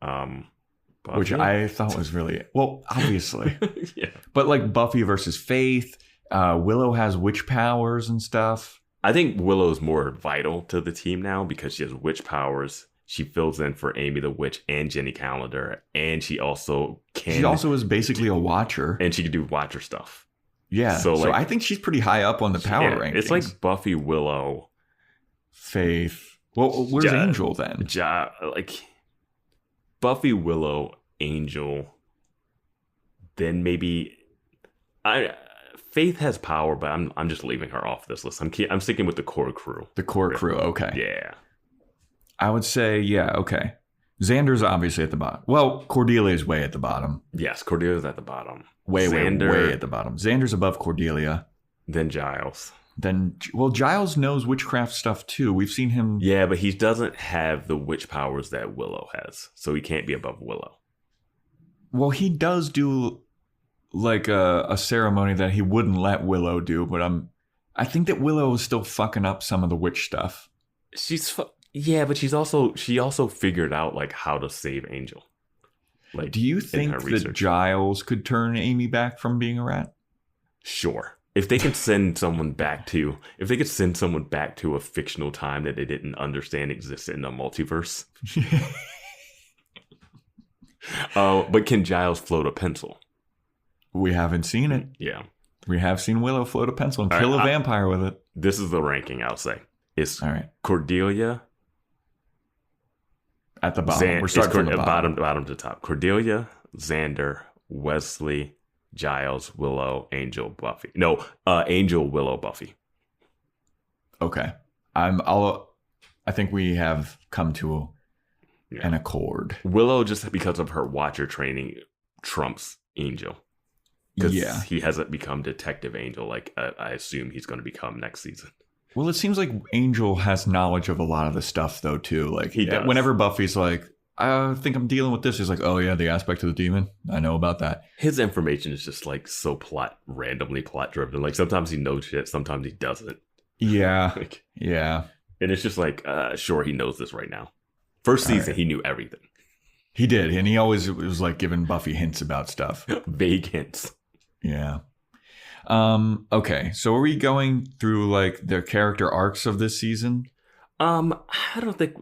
Buffy? Which I thought was really obviously. Yeah. But like Buffy versus Faith, Willow has witch powers and stuff. I think Willow's more vital to the team now because she has witch powers. She fills in for Amy the Witch and Jenny Calendar, and she also is basically a watcher, and she can do watcher stuff. Yeah, so I think she's pretty high up on the power rankings. It's like Buffy, Willow, Faith. Well, where's Angel then? Like Buffy, Willow, Angel. Then maybe Faith has power, but I'm just leaving her off this list. I'm sticking with the core crew. The core crew, okay. Yeah. I would say, okay. Xander's obviously at the bottom. Well, Cordelia's way at the bottom. Yes, Cordelia's at the bottom. Way at the bottom. Xander's above Cordelia. Then Giles. Giles knows witchcraft stuff too. We've seen him. Yeah, but he doesn't have the witch powers that Willow has. So he can't be above Willow. Well, he does do like a ceremony that he wouldn't let Willow do, but I think that Willow is still fucking up some of the witch stuff. Yeah, but she also figured out like how to save Angel. Like, do you think that Giles could turn Amy back from being a rat? Sure. If they could send someone back to a fictional time that they didn't understand existed in the multiverse. But can Giles float a pencil? We haven't seen it. Yeah. We have seen Willow float a pencil and kill a vampire with it. This is the ranking, I'll say. It's all right. Cordelia at the bottom. We're starting from the bottom to top. Cordelia, Xander, Wesley, Giles, Willow, Angel, Buffy. No, Angel, Willow, Buffy. Okay. I think we have come to an accord. Willow, just because of her watcher training, trumps Angel. Because he hasn't become Detective Angel like I assume he's going to become next season. Well, it seems like Angel has knowledge of a lot of the stuff, though, too. Like, he does. Whenever Buffy's like, I think I'm dealing with this, he's like, oh, yeah, the aspect of the demon. I know about that. His information is just, like, so randomly plot-driven. Like, sometimes he knows shit, sometimes he doesn't. Yeah. And it's just like, sure, he knows this right now. First season, he knew everything. He did, and he always was, like, giving Buffy hints about stuff. Vague hints. Yeah. Okay, so are we going through like the character arcs of this season? I don't think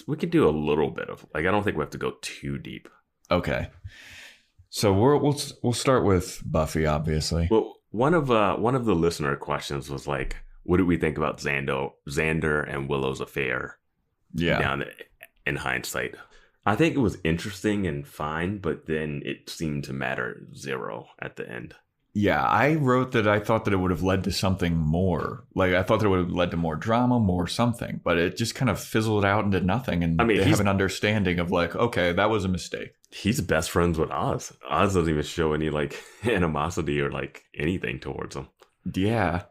we could do a little bit of like I don't think we have to go too deep. Okay. So we'll start with Buffy, obviously. Well, one of the listener questions was like, what do we think about Xander and Willow's affair? Yeah. Down in hindsight. I think it was interesting and fine, but then it seemed to matter zero at the end. Yeah, I wrote that I thought that it would have led to something more. Like, I thought that it would have led to more drama, more something. But it just kind of fizzled out into nothing. And they have an understanding of, like, okay, that was a mistake. He's best friends with Oz. Oz doesn't even show any, like, animosity or, like, anything towards him. Yeah.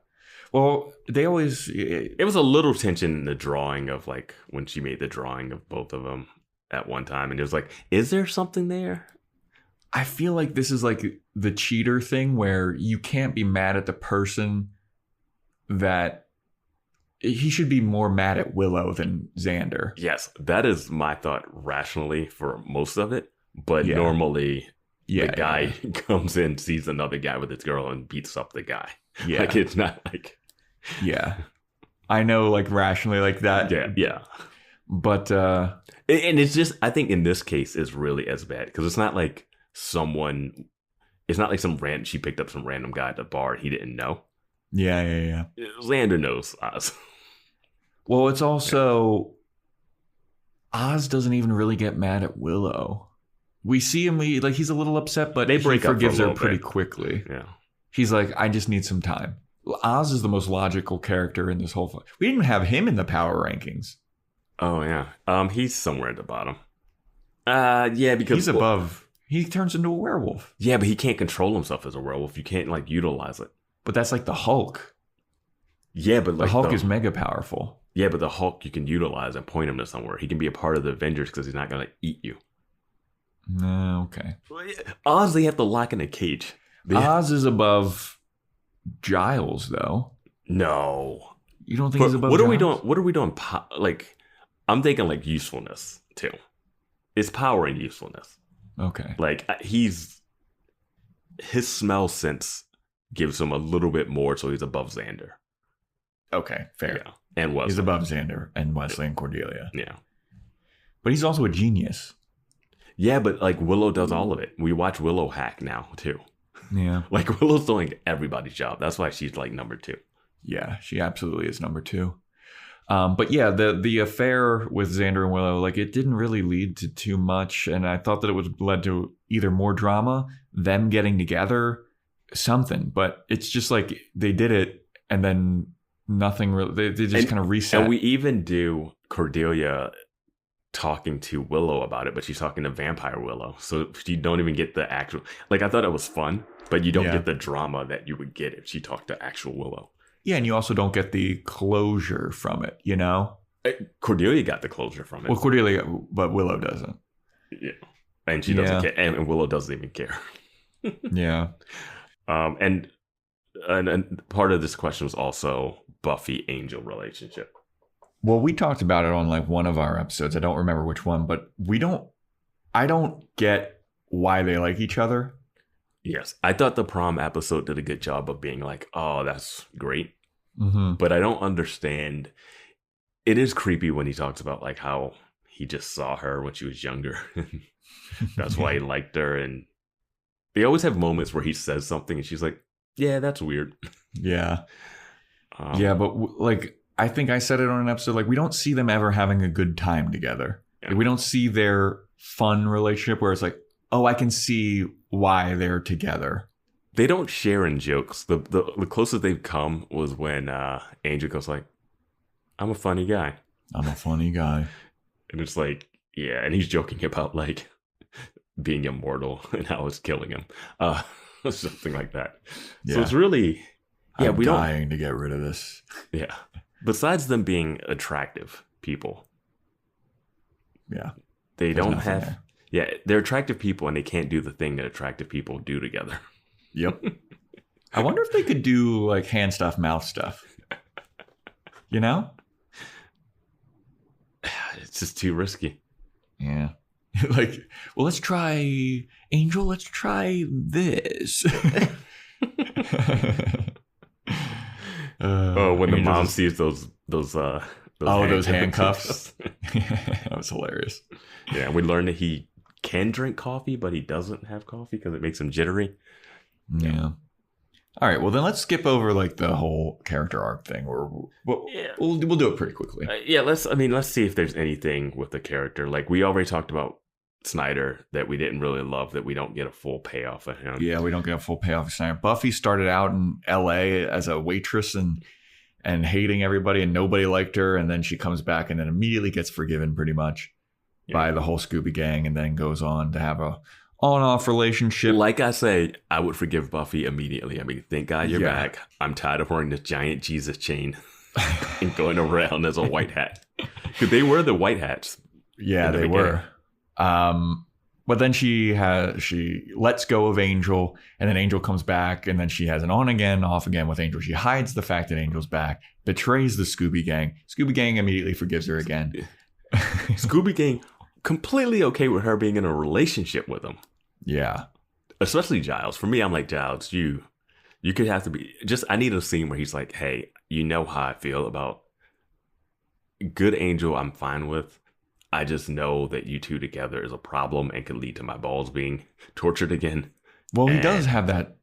Well, they always... It was a little tension in the drawing of, like, when she made the drawing of both of them at one time. And it was like, is there something there? I feel like this is like the cheater thing where you can't be mad at the person that he should be more mad at Willow than Xander. Yes, that is my thought rationally for most of it. But normally the guy comes in, sees another guy with his girl, and beats up the guy. Yeah. Like, it's not like... Yeah. I know, like, rationally like that. Yeah. But... And it's just, I think in this case, it's really as bad. Because it's not like someone... It's not like she picked up some random guy at the bar he didn't know. Yeah. Xander knows Oz. Well, it's also... Oz doesn't even really get mad at Willow. We see him, he's a little upset, but he forgives her pretty quickly. Yeah. He's like, I just need some time. Oz is the most logical character in this whole fight. We didn't have him in the power rankings. Oh, yeah. He's somewhere at the bottom. Yeah, because... He's above. He turns into a werewolf. Yeah, but he can't control himself as a werewolf. You can't, like, utilize it. But that's like the Hulk. Yeah, but like... The Hulk is mega powerful. Yeah, but the Hulk you can utilize and point him to somewhere. He can be a part of the Avengers because he's not going to eat you. No, okay. Oz, they have to lock in a cage. Oz is above Giles, though. No. You don't think he's above Giles? What are we doing? Like, I'm thinking like usefulness, too. It's power and usefulness. Okay. Like, his smell sense gives him a little bit more, so he's above Xander. Okay, fair. Yeah. And Wesley. He's above Xander and Wesley and Cordelia. Yeah. But he's also a genius. Yeah, but like Willow does all of it. We watch Willow hack now, too. Yeah. Like Willow's doing everybody's job. That's why she's like number 2. Yeah, she absolutely is number 2. But yeah, the affair with Xander and Willow, like it didn't really lead to too much. And I thought that it would led to either more drama, them getting together, something. But it's just like they did it and then nothing really, they just kind of reset. And we even do Cordelia talking to Willow about it, but she's talking to Vampire Willow. So you don't even get the actual, like I thought it was fun, but you don't get the drama that you would get if she talked to actual Willow. Yeah, and you also don't get the closure from it, you know? Cordelia got the closure from it. Well, Cordelia, but Willow doesn't. Yeah. And she doesn't care. And Willow doesn't even care. Yeah. And part of this question was also Buffy-Angel relationship. Well, we talked about it on like one of our episodes. I don't remember which one, but I don't get why they like each other. Yes. I thought the prom episode did a good job of being like, oh, that's great. Mm-hmm. But I don't understand. It is creepy when he talks about like how he just saw her when she was younger. That's why he liked her. And they always have moments where he says something and she's like, yeah, that's weird. Yeah. Yeah, but like, I think I said it on an episode, like we don't see them ever having a good time together. Yeah. Like, we don't see their fun relationship where it's like, oh, I can see why they're together. They don't share in jokes. The closest they've come was when Angel goes like, I'm a funny guy. I'm a funny guy. And it's like, yeah. And he's joking about like being immortal and how it's killing him. Something like that. Yeah. So it's really, yeah, I'm dying to get rid of this. Yeah. Besides them being attractive people. Yeah. They don't have, there. Yeah, they're attractive people and they can't do the thing that attractive people do together. Yep. I wonder if they could do like hand stuff, mouth stuff. You know? It's just too risky. Yeah. Like, well, let's try Angel. Let's try this. When the mom sees those handcuffs. That was hilarious. Yeah, we learned that he can drink coffee, but he doesn't have coffee because it makes him jittery. Yeah. All right. Well, then let's skip over like the whole character arc thing. We'll do it pretty quickly. Let's see if there's anything with the character. Like we already talked about Snyder that we didn't really love, that we don't get a full payoff of him. Yeah, we don't get a full payoff of Snyder. Buffy started out in LA as a waitress and hating everybody, and nobody liked her, and then she comes back and then immediately gets forgiven pretty much by the whole Scooby Gang, and then goes on to have a on-off relationship. Like I said, I would forgive Buffy immediately. I mean, thank God you're back. I'm tired of wearing this giant Jesus chain and going around as a white hat. Because they were the white hats. Yeah, they were. But then she lets go of Angel, and then Angel comes back, and then she has an on again, off again with Angel. She hides the fact that Angel's back, betrays the Scooby Gang. Scooby Gang immediately forgives her again. Scooby Gang completely okay with her being in a relationship with him. Yeah. especially Giles. For me, I'm like, Giles, you could have to be just. I need a scene where he's like, hey, you know how I feel about good Angel. I'm fine with. I just know that you two together is a problem and could lead to my balls being tortured again. Well, he does have that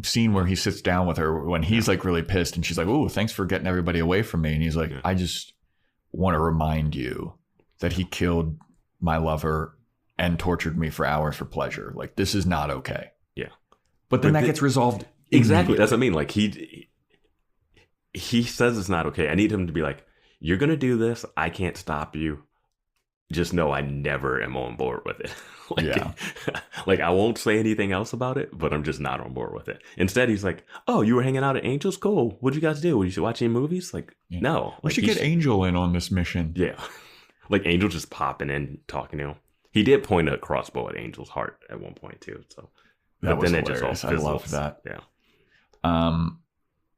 scene where he sits down with her when he's like really pissed and she's like, oh, thanks for getting everybody away from me. And he's like, I just want to remind you that he killed my lover and tortured me for hours for pleasure. Like, this is not okay. Yeah. But then that gets resolved. Exactly. That's what I mean. Like, he says it's not okay. I need him to be like, you're going to do this. I can't stop you. Just know I never am on board with it. Like, I won't say anything else about it, but I'm just not on board with it. Instead, he's like, oh, you were hanging out at Angel's? Cool. What'd you guys do? Were you watching movies? Like, no. We should get Angel in on this mission. Yeah. Like, Angel just popping in, talking to him. He did point a crossbow at Angel's heart at one point, too. So, that was hilarious. I love that. Yeah.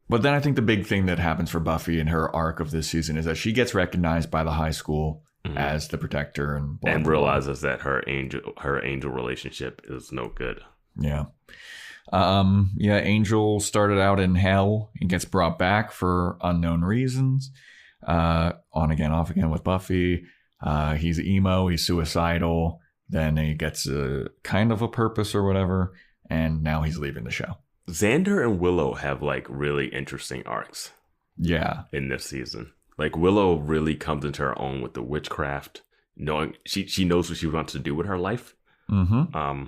But then I think the big thing that happens for Buffy in her arc of this season is that she gets recognized by the high school as the protector and realizes that her angel relationship is no good. Yeah. Angel started out in hell and gets brought back for unknown reasons. On again, off again with Buffy. He's emo, he's suicidal. Then he gets a kind of a purpose or whatever. And now he's leaving the show. Xander and Willow have like really interesting arcs. Yeah. In this season. Like, Willow really comes into her own with the witchcraft, knowing she knows what she wants to do with her life. Mm-hmm.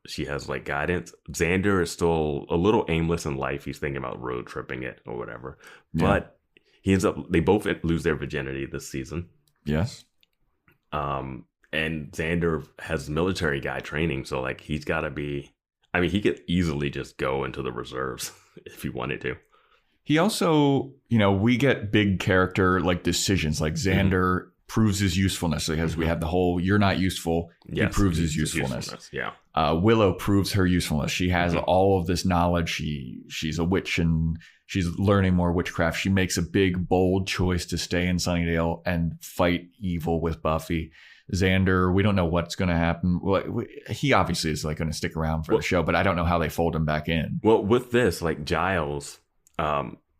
She has like guidance. Xander is still a little aimless in life. He's thinking about road tripping it or whatever. But they both lose their virginity this season. Yes. And Xander has military guy training, so like he's got to be. I mean, he could easily just go into the reserves if he wanted to. He also, we get big character like decisions. Like Xander proves his usefulness because we have the whole "you're not useful." He proves his usefulness. Yeah. Willow proves her usefulness. She has all of this knowledge. She's a witch and she's learning more witchcraft. She makes a big, bold choice to stay in Sunnydale and fight evil with Buffy. Xander, we don't know what's going to happen. He obviously is like going to stick around for the show, but I don't know how they fold him back in. Well, with this, like Giles,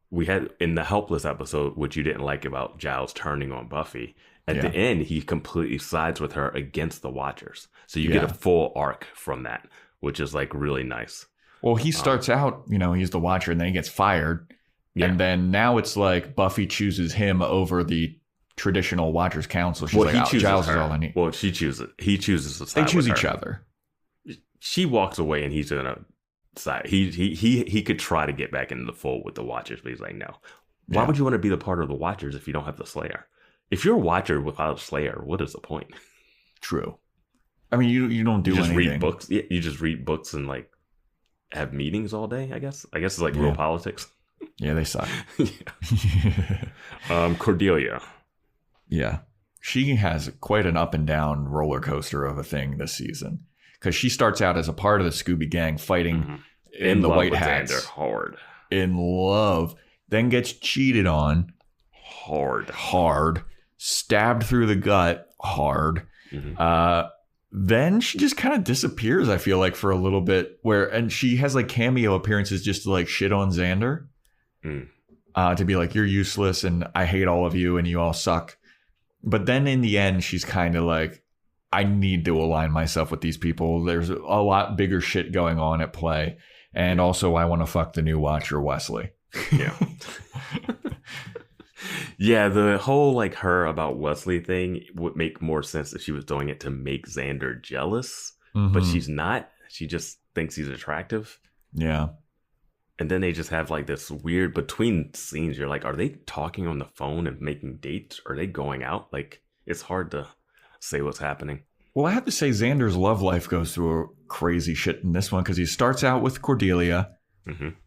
we had in the Helpless episode, which you didn't like about Giles turning on Buffy. At the end, he completely sides with her against the Watchers. So you get a full arc from that, which is like really nice. Well, he starts out, he's the Watcher, and then he gets fired. Yeah. And then now it's like Buffy chooses him over the traditional Watchers Council. She's like, Giles is all I need. Well, she chooses. He chooses to side. They choose each other. She walks away, and he's gonna side. He could try to get back into the fold with the Watchers, but he's like, no. Why would you want to be the part of the Watchers if you don't have the Slayer? If you're a Watcher without a Slayer, what is the point? True. I mean, you don't do anything. You just read books. Yeah, you just read books and like have meetings all day. I guess it's like real politics. Yeah, they suck. Cordelia. Yeah. She has quite an up and down roller coaster of a thing this season. Because she starts out as a part of the Scooby Gang fighting in the White Hats. Xander, hard. In love. Then gets cheated on. Hard. Stabbed through the gut. Hard. Then she just kind of disappears, I feel like, for a little bit. And she has like cameo appearances just to like shit on Xander. To be like, you're useless and I hate all of you and you all suck. But then in the end, she's kind of like, I need to align myself with these people. There's a lot bigger shit going on at play. And also, I want to fuck the new Watcher, Wesley. Yeah. Yeah, the whole like her about Wesley thing would make more sense if she was doing it to make Xander jealous. But she's not. She just thinks he's attractive. Yeah. And then they just have like this weird between scenes. You're like, are they talking on the phone and making dates? Are they going out? Like, it's hard to say what's happening. Well, I have to say Xander's love life goes through crazy shit in this one because he starts out with Cordelia,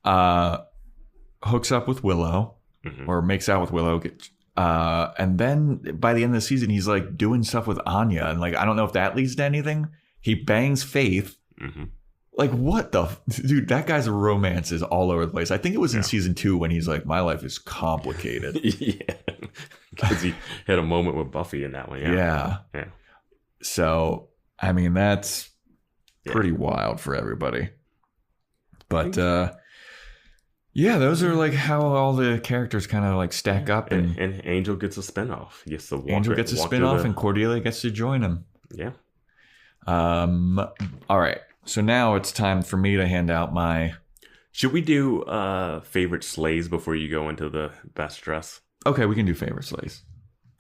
hooks up with Willow, or makes out with Willow, and then by the end of the season, he's like doing stuff with Anya, and like I don't know if that leads to anything. He bangs Faith. Like, what the... Dude, that guy's romance is all over the place. I think it was in season 2 when he's like, my life is complicated. Yeah. Because he had a moment with Buffy in that one. Yeah. So, I mean, that's pretty wild for everybody. But yeah, those are like how all the characters kind of like stack up. And Angel gets a spinoff. He gets to Angel gets a spinoff and Cordelia gets to join him. Yeah. All right. So now it's time for me to hand out my... Should we do favorite slays before you go into the best dress? Okay, we can do favorite slays.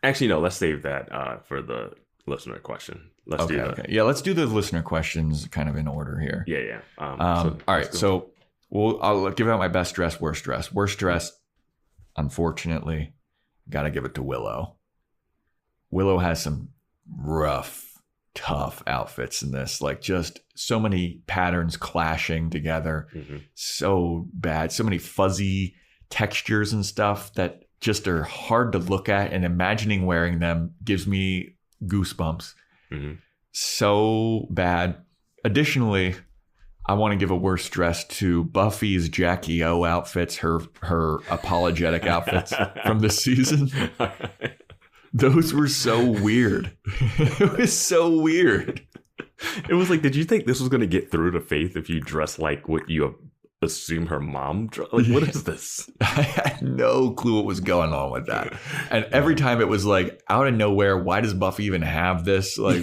Actually, no, let's save that for the listener question. Let's do that. Okay. Yeah, let's do the listener questions kind of in order here. Yeah. All right, so I'll give out my best dress, worst dress. Worst dress, unfortunately, got to give it to Willow. Willow has some rough, tough outfits in this. Like just so many patterns clashing together. Mm-hmm. So bad. So many fuzzy textures and stuff that just are hard to look at, and imagining wearing them gives me goosebumps. Mm-hmm. So bad. Additionally, I want to give a worst dress to Buffy's Jackie O outfits, her apologetic outfits from this season. Those were so weird. It was so weird. It was like, did you think this was going to get through to Faith if you dress like what you assume her mom dressed? Like, what is this? I had no clue what was going on with that. And every time it was like, out of nowhere, why does Buffy even have this? Like,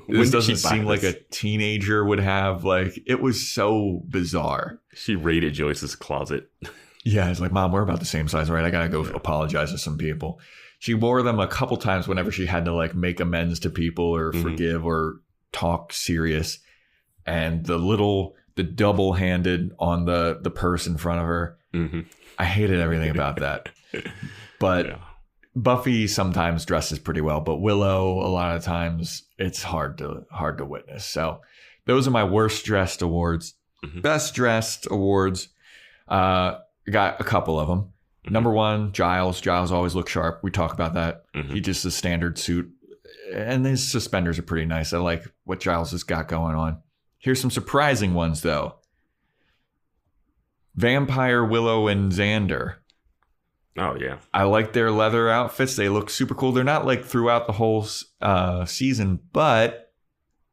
this doesn't seem like a teenager would have. Like, it was so bizarre. She raided Joyce's closet. Yeah, it's like, Mom, we're about the same size, right? I got to go apologize to some people. She wore them a couple times whenever she had to like make amends to people or forgive or talk serious. And the double-handed on the purse in front of her. Mm-hmm. I hated everything about that. But Buffy sometimes dresses pretty well, but Willow, a lot of times, it's hard to witness. So those are my worst dressed awards. Mm-hmm. Best dressed awards. Got a couple of them. Mm-hmm. Number one, Giles. Giles always looks sharp. We talk about that. Mm-hmm. He just a standard suit. And his suspenders are pretty nice. I like what Giles has got going on. Here's some surprising ones, though. Vampire, Willow, and Xander. Oh, yeah. I like their leather outfits. They look super cool. They're not like throughout the whole season, but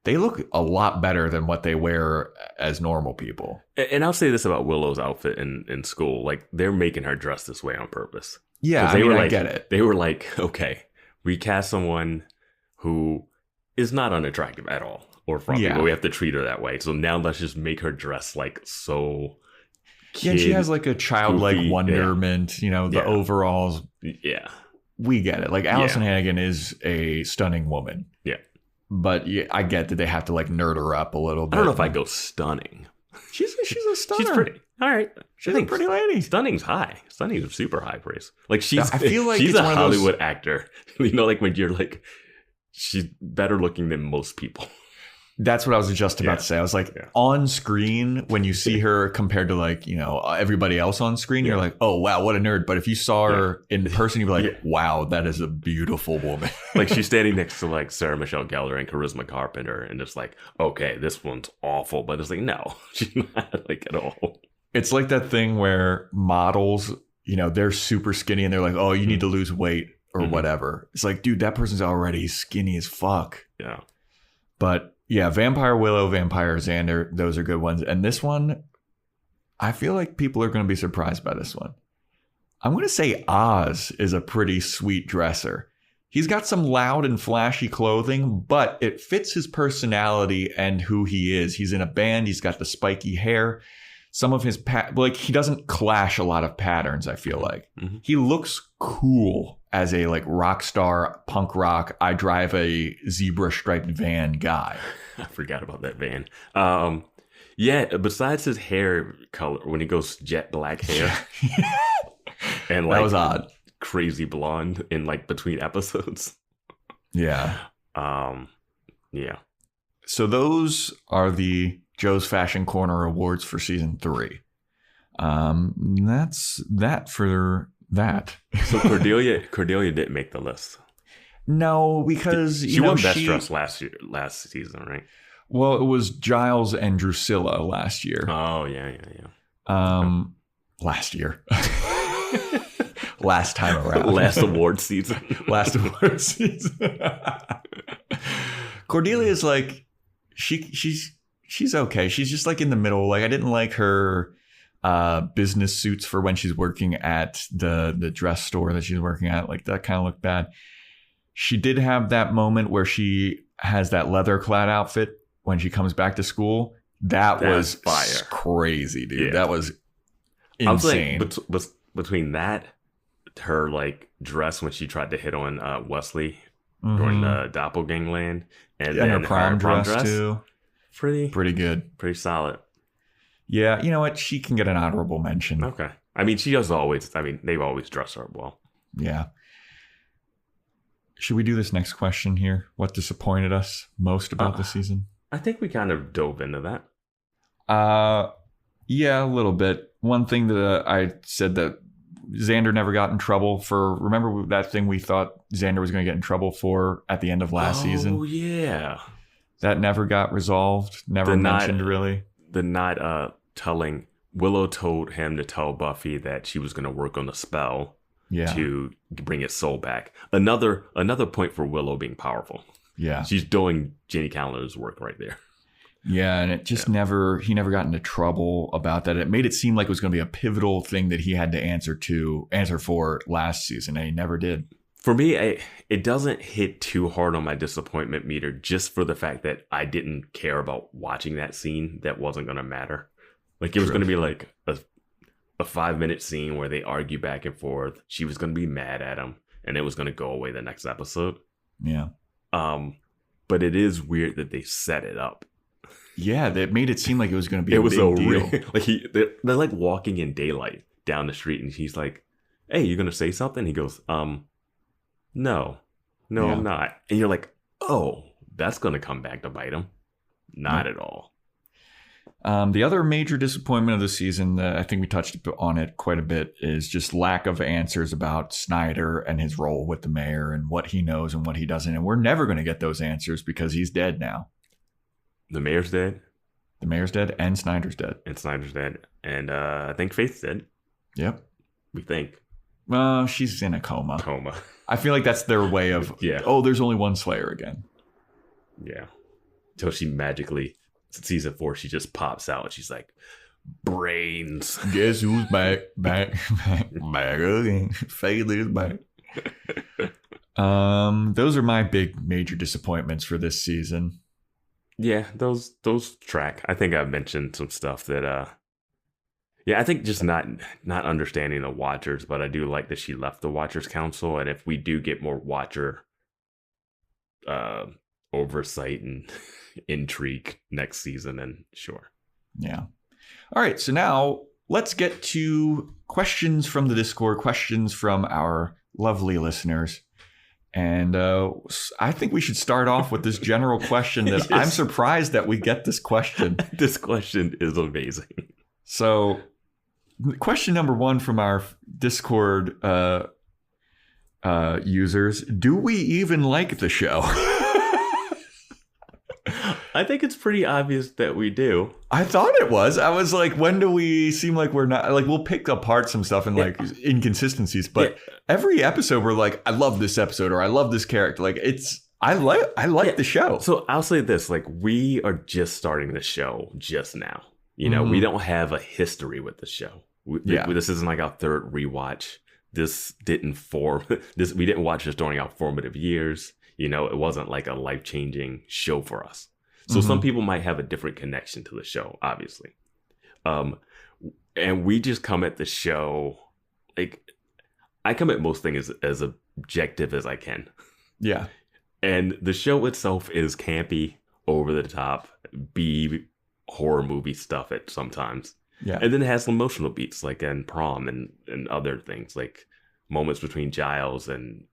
they look a lot better than what they wear as normal people. And I'll say this about Willow's outfit in school. Like, they're making her dress this way on purpose. Yeah, I get it. They were like, okay, we cast someone who is not unattractive at all. Or frumpy, but we have to treat her that way. So now let's just make her dress like so kid, and she has like a childlike wonderment, the overalls. Yeah. We get it. Like Allison Hannigan is a stunning woman. Yeah. But I get that they have to like nerd her up a little bit. I don't know if I go stunning. She's a stunner. She's pretty. All right. She's a pretty lady. Stunning's high. Stunning's super high praise. Like I feel like she's a Hollywood actor. Like when you're like, she's better looking than most people. That's what I was just about to say. I was like, on screen, when you see her compared to like, everybody else on screen, you're like, oh, wow, what a nerd. But if you saw her in person, you'd be like, wow, that is a beautiful woman. Like she's standing next to like Sarah Michelle Gellar and Charisma Carpenter. And it's like, okay, this one's awful. But it's like, no, she's not like at all. It's like that thing where models, they're super skinny and they're like, oh, you need to lose weight or whatever. It's like, dude, that person's already skinny as fuck. Yeah. But yeah, Vampire Willow, Vampire Xander, those are good ones. And this one, I feel like people are going to be surprised by this one. I'm going to say Oz is a pretty sweet dresser. He's got some loud and flashy clothing, but it fits his personality and who he is. He's in a band. He's got the spiky hair. Some of his, he doesn't clash a lot of patterns, I feel like. Mm-hmm. He looks cool as a like rock star, punk rock, I drive a zebra striped van guy. I forgot about that van. Besides his hair color, when he goes jet black hair. And like that was odd. Crazy blonde in like between episodes. Yeah. Yeah. So those are the Joe's Fashion Corner Awards for season 3. That's that for that. So Cordelia didn't make the list. No, because she won Best Dress last season, right? Well, it was Giles and Drusilla last year. Oh yeah. Last year. Last time around. Last award season. Cordelia is like she's she's okay. She's just like in the middle. Like I didn't like her business suits for when she's working at the dress store that she's working at. Like that kind of looked bad. She did have that moment where she has that leather clad outfit when she comes back to school. That was fire. Crazy, dude. Yeah. That was insane. I was like, between that, her like dress when she tried to hit on Wesley during the doppelgangland, and then her prom dress too. Pretty good. Pretty solid. Yeah, you know what? She can get an honorable mention. Okay. I mean, she does always. I mean, they've always dressed her well. Yeah. Should we do this next question here? What disappointed us most about the season? I think we kind of dove into that. Yeah, a little bit. One thing that I said that Xander never got in trouble for. Remember that thing we thought Xander was going to get in trouble for at the end of last season? Oh, yeah. That never got resolved. Never mentioned, really. The not telling. Willow told him to tell Buffy that she was going to work on the spell to bring his soul back. Another point for Willow being powerful. Yeah. She's doing Jenny Callender's work right there. Yeah, and it just he never got into trouble about that. It made it seem like it was going to be a pivotal thing that he had to answer for last season, and he never did. For me, it doesn't hit too hard on my disappointment meter just for the fact that I didn't care about watching that scene. That wasn't going to matter. Like, it was going to be like a 5-minute scene where they argue back and forth. She was going to be mad at him, and it was going to go away the next episode. Yeah. But it is weird that they set it up. Yeah, that made it seem like it was going to be a big deal. Like they're like walking in daylight down the street, and he's like, "Hey, you going to say something?" He goes, No, I'm not." And you're like, "Oh, that's going to come back to bite him." Not at all. The other major disappointment of the season that I think we touched on it quite a bit is just lack of answers about Snyder and his role with the mayor and what he knows and what he doesn't. And we're never going to get those answers because he's dead now. The mayor's dead. The mayor's dead and Snyder's dead. And I think Faith's dead. Yep. We think. Well, she's in a coma. I feel like that's their way of, there's only one Slayer again. Yeah. Until she magically, season 4, she just pops out and she's like, brains. Guess who's back again. Faith is back. Those are my big major disappointments for this season. Yeah, those track. I think I've mentioned some stuff that I think just not understanding the Watchers, but I do like that she left the Watchers Council, and if we do get more Watcher oversight and intrigue next season, then sure. Yeah. All right, so now let's get to questions from the Discord, questions from our lovely listeners. And I think we should start off with this general question that I'm surprised that we get this question. This question is amazing. So question number 1 from our Discord users, do we even like the show? I think it's pretty obvious that we do. I thought it was. I was like, when do we seem like we're not? Like, we'll pick apart some stuff and like inconsistencies, but every episode we're like, I love this episode or I love this character. Like, I like the show. So I'll say this, like, we are just starting the show just now. You know, we don't have a history with the show. This isn't like our third rewatch. We didn't watch this during our formative years. You know, it wasn't like a life-changing show for us. So some people might have a different connection to the show, obviously. And we just come at the show, like, I come at most things as objective as I can. Yeah. And the show itself is campy, over the top, B horror movie stuff at sometimes. Yeah. And then it has some emotional beats, like in Prom and other things, like moments between Giles and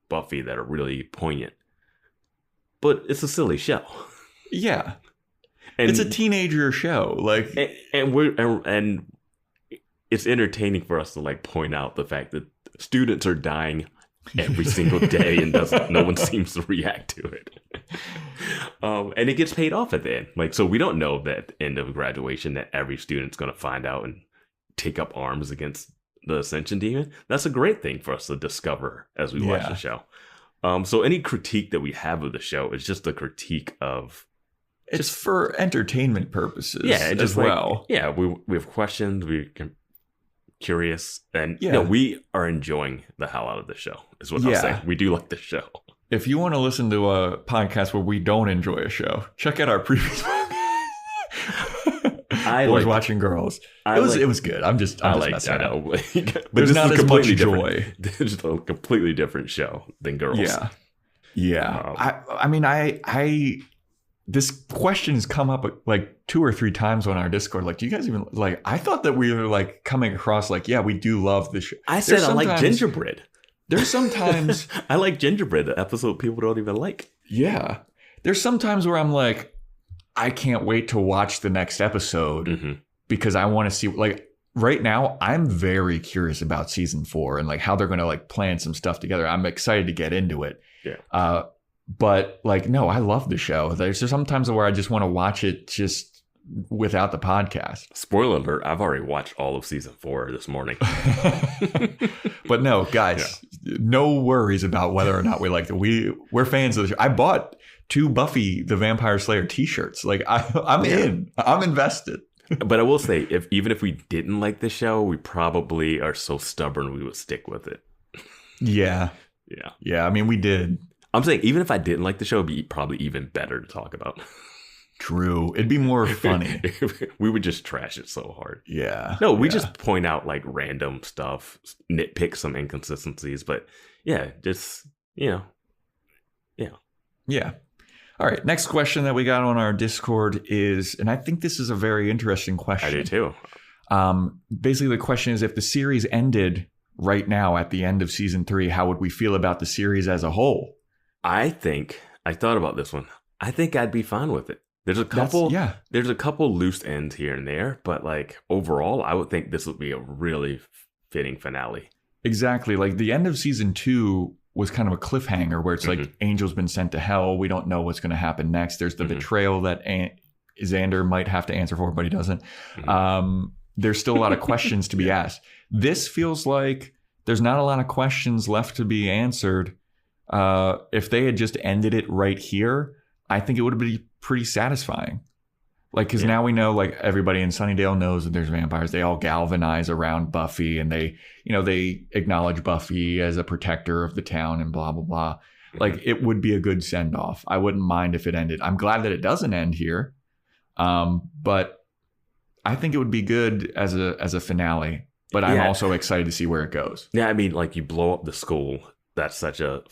Buffy that are really poignant. But it's a silly show. Yeah. And it's a teenager show. Like, and it's entertaining for us to like point out the fact that students are dying every single day and no one seems to react to it. And it gets paid off at the end. Like, so we don't know that at the end of graduation that every student's going to find out and take up arms against the Ascension Demon. That's a great thing for us to discover as we watch the show. So any critique that we have of the show is just a critique of It's for entertainment purposes. Yeah, just as well. Yeah, we have questions. We're curious, and yeah. We are enjoying the hell out of the show. Is what I'll say. We do like the show. If you want to listen to a podcast where we don't enjoy a show, check out our previous podcast. Boys Watching Girls. It was good. I'm just messing it up. But there's not as much joy. There's a completely different show than Girls. Yeah. I mean, this question has come up like 2 or 3 times on our Discord. Like, do you guys even like? I thought that we were like coming across like, yeah, we do love this show. I said I like gingerbread. There's sometimes I like gingerbread, the episode people don't even like. Yeah. There's sometimes where I'm like, I can't wait to watch the next episode because I want to see, like, right now, I'm very curious about season 4 and like how they're going to like plan some stuff together. I'm excited to get into it. Yeah. But like, no, I love the show. There's just sometimes where I just want to watch it just without the podcast. Spoiler alert, I've already watched all of season 4 this morning. But no, guys, no worries about whether or not we like it. We're fans of the show. I bought 2 Buffy the Vampire Slayer t-shirts. Like I'm in. I'm invested. But I will say, even if we didn't like the show, we probably are so stubborn we would stick with it. Yeah. I mean, we did. I'm saying even if I didn't like the show, it'd be probably even better to talk about. True. It'd be more funny. We would just trash it so hard. Yeah. No, we just point out like random stuff, nitpick some inconsistencies, but just, Yeah. All right. Next question that we got on our Discord is, and I think this is a very interesting question. I do too. Basically, the question is, if the series ended right now at the end of season 3, how would we feel about the series as a whole? I thought about this one. I think I'd be fine with it. There's a couple loose ends here and there, but like overall, I would think this would be a really fitting finale. Exactly. Like the end of season 2 was kind of a cliffhanger where it's like Angel's been sent to hell. We don't know what's going to happen next. There's the betrayal that Xander might have to answer for, but he doesn't. There's still a lot of questions to be asked. This feels like there's not a lot of questions left to be answered. If they had just ended it right here, I think it would be pretty satisfying. Like, because now we know, like, everybody in Sunnydale knows that there's vampires. They all galvanize around Buffy, and they acknowledge Buffy as a protector of the town and blah, blah, blah. Like, it would be a good send-off. I wouldn't mind if it ended. I'm glad that it doesn't end here. But I think it would be good as a finale. But I'm also excited to see where it goes. Yeah, I mean, like, you blow up the school. That's such a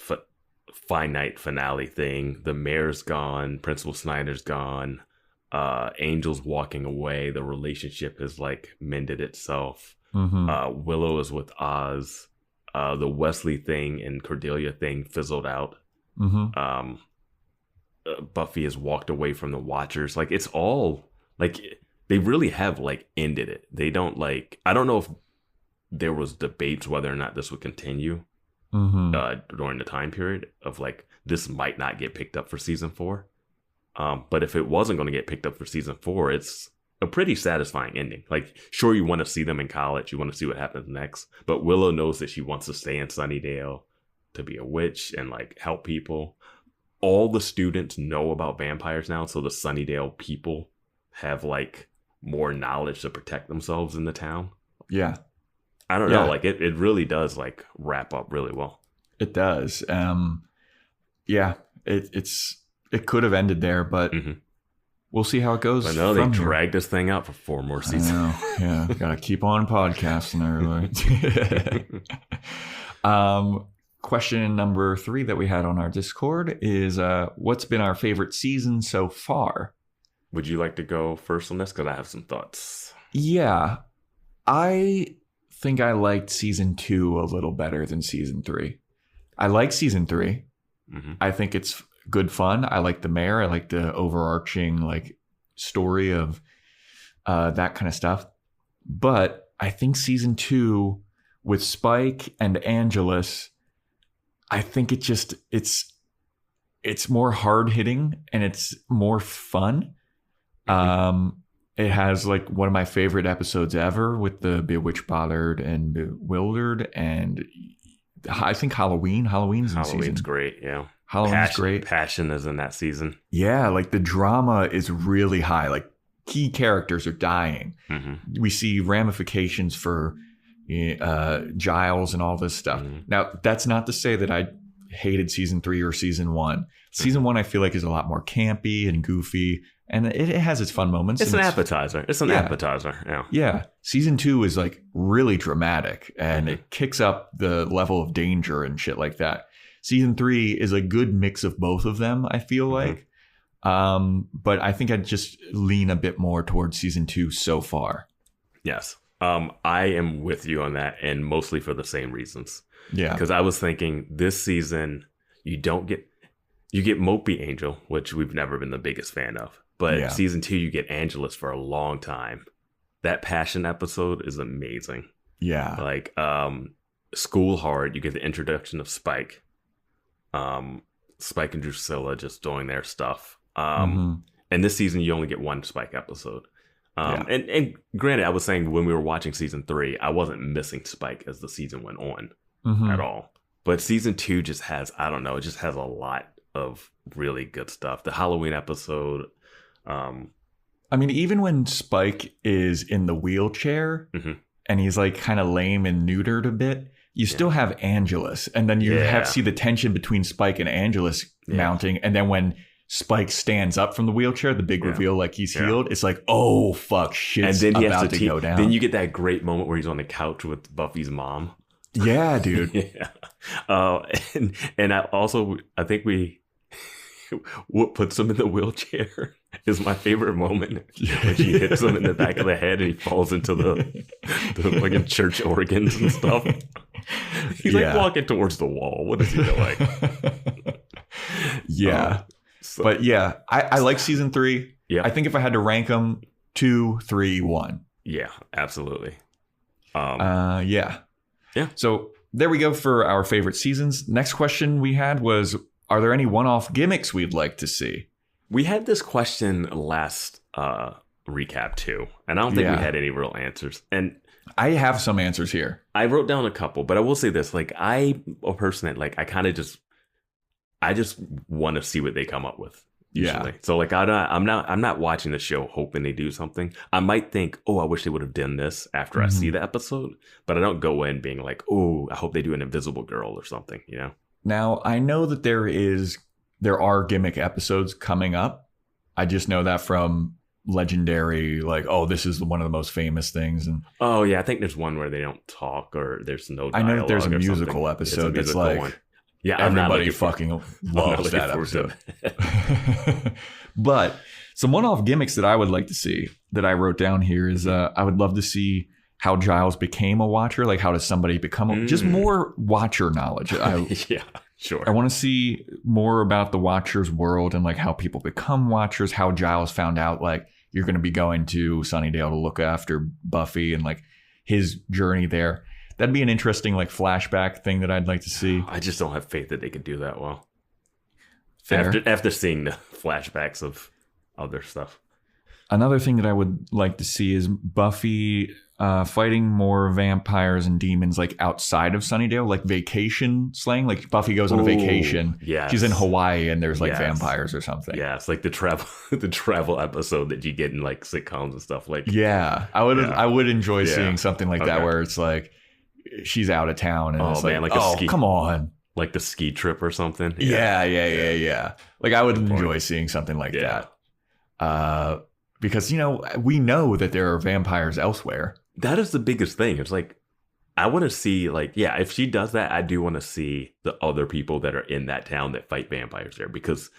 finite finale thing. The mayor's gone. Principal Snyder's gone. Angel's walking away. The relationship has like mended itself. Willow is with Oz. The Wesley thing and Cordelia thing fizzled out. Buffy has walked away from the Watchers. Like, it's all like they really have like ended it. They don't like. I don't know if there was debates whether or not this would continue during the time period of like this might not get picked up for season 4. But if it wasn't going to get picked up for season 4, it's a pretty satisfying ending. Like, sure, you want to see them in college. You want to see what happens next. But Willow knows that she wants to stay in Sunnydale to be a witch and, like, help people. All the students know about vampires now. So the Sunnydale people have, like, more knowledge to protect themselves in the town. Yeah. I don't know. Like, it really does, like, wrap up really well. It does. It could have ended there, but we'll see how it goes. I know they dragged this thing out for 4 more seasons. I know. Yeah, gotta keep on podcasting, everybody. Question number 3 that we had on our Discord is, what's been our favorite season so far? Would you like to go first on this? Because I have some thoughts. Yeah, I think I liked season 2 a little better than season 3. I like season 3. I think it's good fun. I like the mayor. I like the overarching like story of that kind of stuff. But I think season 2 with Spike and Angelus, I think it's more hard hitting and it's more fun. It has like one of my favorite episodes ever with the Bewitched, Bothered, and Bewildered, and I think Halloween's in season. Halloween's great, yeah. Halloween's great. Passion is in that season. Yeah, like the drama is really high. Like key characters are dying. Mm-hmm. We see ramifications for Giles and all this stuff. Mm-hmm. Now, that's not to say that I hated season 3 or season 1. Season 1, I feel like, is a lot more campy and goofy, and it has its fun moments. It's an appetizer. It's an appetizer. Yeah. Yeah. Season 2 is like really dramatic, and it kicks up the level of danger and shit like that. Season 3 is a good mix of both of them, I feel like. But I think I'd just lean a bit more towards season 2 so far. Yes. I am with you on that, and mostly for the same reasons. Yeah. Because I was thinking this season, you get Mopey Angel, which we've never been the biggest fan of. But season 2, you get Angelus for a long time. That Passion episode is amazing. Yeah. Like, School Hard, you get the introduction of Spike. Spike and Drusilla just doing their stuff. And this season, you only get one Spike episode. And granted, I was saying when we were watching season 3, I wasn't missing Spike as the season went on at all. But season 2 just has, I don't know, it just has a lot of really good stuff. The Halloween episode. I mean, even when Spike is in the wheelchair and he's like kind of lame and neutered a bit, you still have Angelus. And then you see the tension between Spike and Angelus mounting. And then when Spike stands up from the wheelchair, the big reveal, like he's healed. It's like, oh, fuck, shit's and then he about to go down. Then you get that great moment where he's on the couch with Buffy's mom. Yeah, dude. And I think what puts him in the wheelchair is my favorite moment. When she hits him in the back of the head and he falls into the fucking church organs and stuff. He's like walking towards the wall. What does he look like? But yeah, I like season 3. Yeah. I think if I had to rank them, 2, 3, 1. Yeah, absolutely. Yeah. So there we go for our favorite seasons. Next question we had was, are there any one-off gimmicks we'd like to see? We had this question last recap too, and I don't think we had any real answers. And I have some answers here. I wrote down a couple, but I will say this: like, I just want to see what they come up with. Usually. Yeah. So like, I'm not watching the show hoping they do something. I might think, oh, I wish they would have done this after I see the episode, but I don't go in being like, oh, I hope they do an Invisible Girl or something. You know. Now, I know that there are gimmick episodes coming up. I just know that from Legendary, like, oh, this is one of the most famous things. And oh, yeah, I think there's one where they don't talk or there's no dialogue. I know that there's a musical episode that's like, one. Yeah, everybody fucking loves that episode. But some one-off gimmicks that I would like to see that I wrote down here is I would love to see how Giles became a Watcher. Like, how does somebody become just more Watcher knowledge? Yeah, sure. I want to see more about the Watcher's world and like how people become Watchers, how Giles found out like you're going to be going to Sunnydale to look after Buffy and like his journey there. That'd be an interesting like flashback thing that I'd like to see. I just don't have faith that they could do that well. Fair. After seeing the flashbacks of other stuff. Another thing that I would like to see is Buffy fighting more vampires and demons like outside of Sunnydale, like vacation slang. Like Buffy goes on a vacation. Yes. She's in Hawaii and there's like vampires or something. Yeah, it's like the travel episode that you get in like sitcoms and stuff. Like I would enjoy seeing something like that where it's like she's out of town and it's like a ski, come on. Like the ski trip or something. Yeah. Like I would enjoy seeing something like that. Because, you know, we know that there are vampires elsewhere. That is the biggest thing. It's like, I want to see, like, if she does that, I do want to see the other people that are in that town that fight vampires there. Because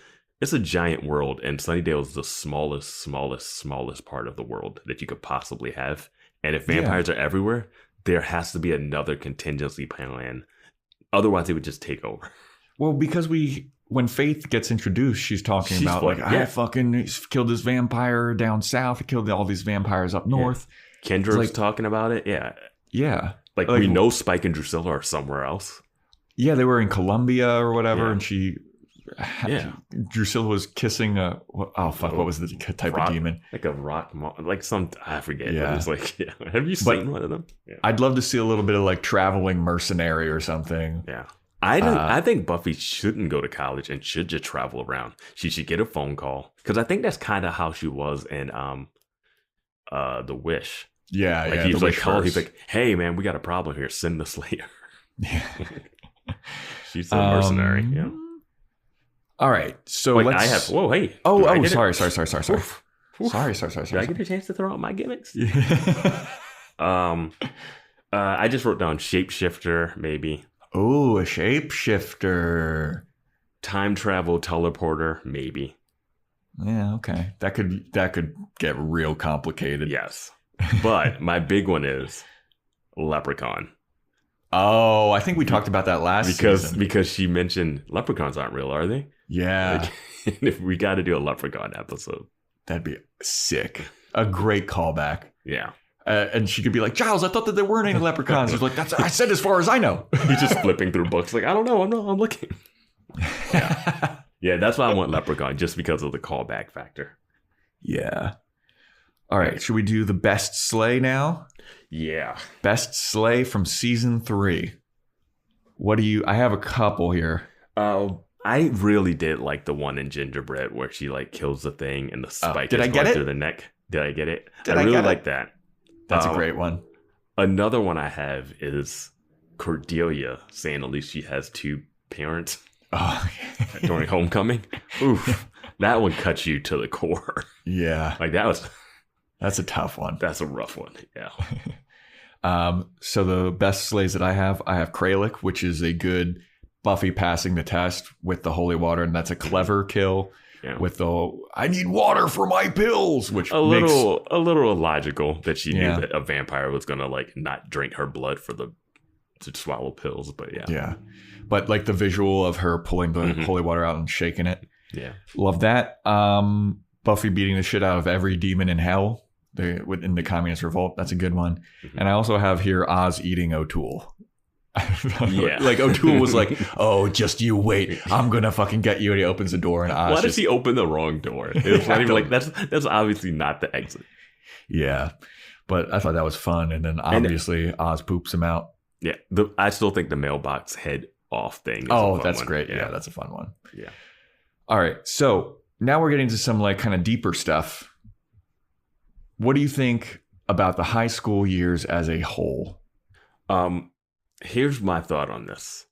it's a giant world, and Sunnydale is the smallest part of the world that you could possibly have. And if vampires are everywhere, there has to be another contingency plan. Otherwise, they would just take over. Well, because when Faith gets introduced, she's talking about like, I fucking killed this vampire down south. I killed all these vampires up north. Kendra's like, talking about it. Yeah. Like we know Spike and Drusilla are somewhere else. Yeah, they were in Colombia or whatever. And Drusilla was kissing what was the type of demon? Like a rock, like some, I forget. Yeah. It's like, have you seen one of them? Yeah. I'd love to see a little bit of like traveling mercenary or something. Yeah. I think Buffy shouldn't go to college and should just travel around. She should get a phone call, because I think that's kind of how she was in The Wish. Yeah, like yeah. he was like, call, he's like, hey man, we got a problem here. Send the Slayer. Yeah. She's a mercenary. Yeah. All right, so Wait, let's. I have. Whoa, hey. Sorry. Sorry. Did I get a chance to throw out my gimmicks? I just wrote down shapeshifter, maybe. Oh, a shapeshifter. Time travel teleporter, maybe. Yeah, okay. That could get real complicated. Yes. But my big one is leprechaun. Oh, I think we talked about that last season. Because she mentioned leprechauns aren't real, are they? Yeah. Like, if we got to do a leprechaun episode. That'd be sick. A great callback. Yeah. And she could be like, Giles, I thought that there weren't any leprechauns. He's like, I said as far as I know. He's just flipping through books like, I don't know. I'm looking. Yeah. Yeah, that's why I want leprechaun, just because of the callback factor. Yeah. All right. Should we do the best sleigh now? Yeah. Best sleigh from season 3. I have a couple here. I really did like the one in Gingerbread where she like kills the thing and the spike did is I get going it? through the neck. Did I get it? Did I I really get it? like that. That's a great one. Another one I have is Cordelia saying at least she has 2 parents during homecoming. Oof. That one cuts you to the core. Yeah. Like that's a tough one. That's a rough one. Yeah. So the best sleighs that I have Kralik, which is a good Buffy passing the test with the holy water, and that's a clever kill. Yeah. With the I need water for my pills, which makes a little illogical that she knew that a vampire was gonna like not drink her blood to swallow pills, but yeah. Yeah. But like the visual of her pulling the holy water out and shaking it. Yeah. Love that. Buffy beating the shit out of every demon in hell in the Communist Revolt. That's a good one. Mm-hmm. And I also have here Oz eating O'Toole. Yeah. Like O'Toole was like, oh, just you wait. I'm going to fucking get you. And he opens the door and Oz. Why does he open the wrong door? It's not even like, that's obviously not the exit. Yeah. But I thought that was fun. And then obviously Oz poops him out. Yeah. I still think the mailbox head off thing is that's one. Great. Yeah, that's a fun one. Yeah. All right. So now we're getting to some like kind of deeper stuff. What do you think about the high school years as a whole? Here's my thought on this.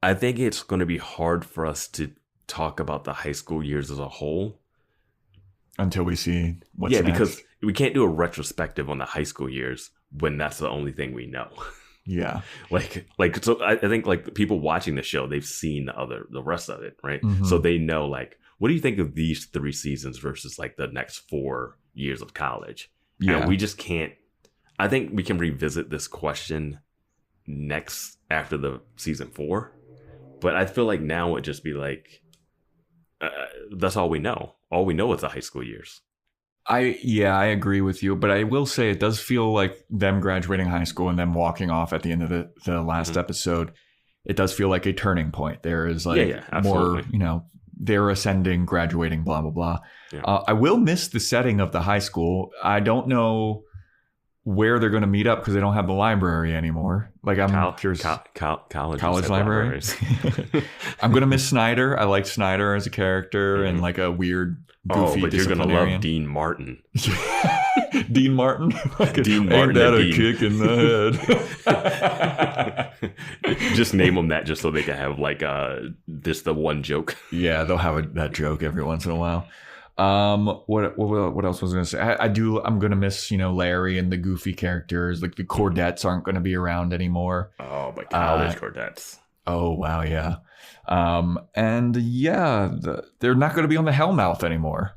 I think it's going to be hard for us to talk about the high school years as a whole until we see what's next. Because we can't do a retrospective on the high school years when that's the only thing we know. Yeah. So I think like people watching the show, they've seen the rest of it, right? Mm-hmm. So they know like, what do you think of these 3 seasons versus like the next 4 years of college? Yeah. And we just can't. I think we can revisit this question next after the season 4, but I feel like now would just be like, that's all we know. All we know is the high school years. I agree with you, but I will say it does feel like them graduating high school and them walking off at the end of the last episode. It does feel like a turning point. There is like more, they're ascending, graduating, blah, blah, blah. Yeah. I will miss the setting of the high school. I don't know where they're going to meet up because they don't have the library anymore. Like I'm curious. College libraries. I'm going to miss Snyder. I like Snyder as a character and like a weird, goofy but you're going to love Dean Martin. Dean Martin? Dean Martin. Ain't that a kick in the head? Just name them that just so they can have like this the one joke. Yeah, they'll have that joke every once in a while. What else was I going to say? I'm going to miss, Larry and the goofy characters. Like the Cordettes aren't going to be around anymore. Oh, but college Cordettes. Oh, wow. Yeah. And yeah, they're not going to be on the Hellmouth anymore.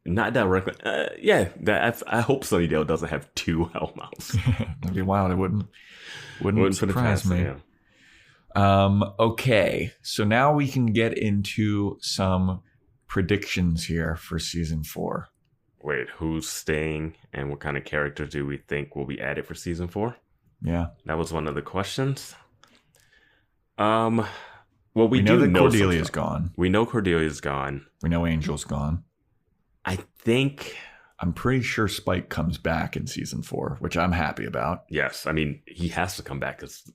Not directly. I hope Sunnydale doesn't have 2 Hellmouths. That'd be wild. It wouldn't surprise me. Yeah. Okay. So now we can get into some predictions here for season 4. Wait, who's staying and what kind of character do we think will be added for season 4? Yeah. That was one of the questions. Well, we know that Cordelia's gone. We know Cordelia's gone. We know Angel's gone. I'm pretty sure Spike comes back in season 4, which I'm happy about. Yes. I mean, he has to come back because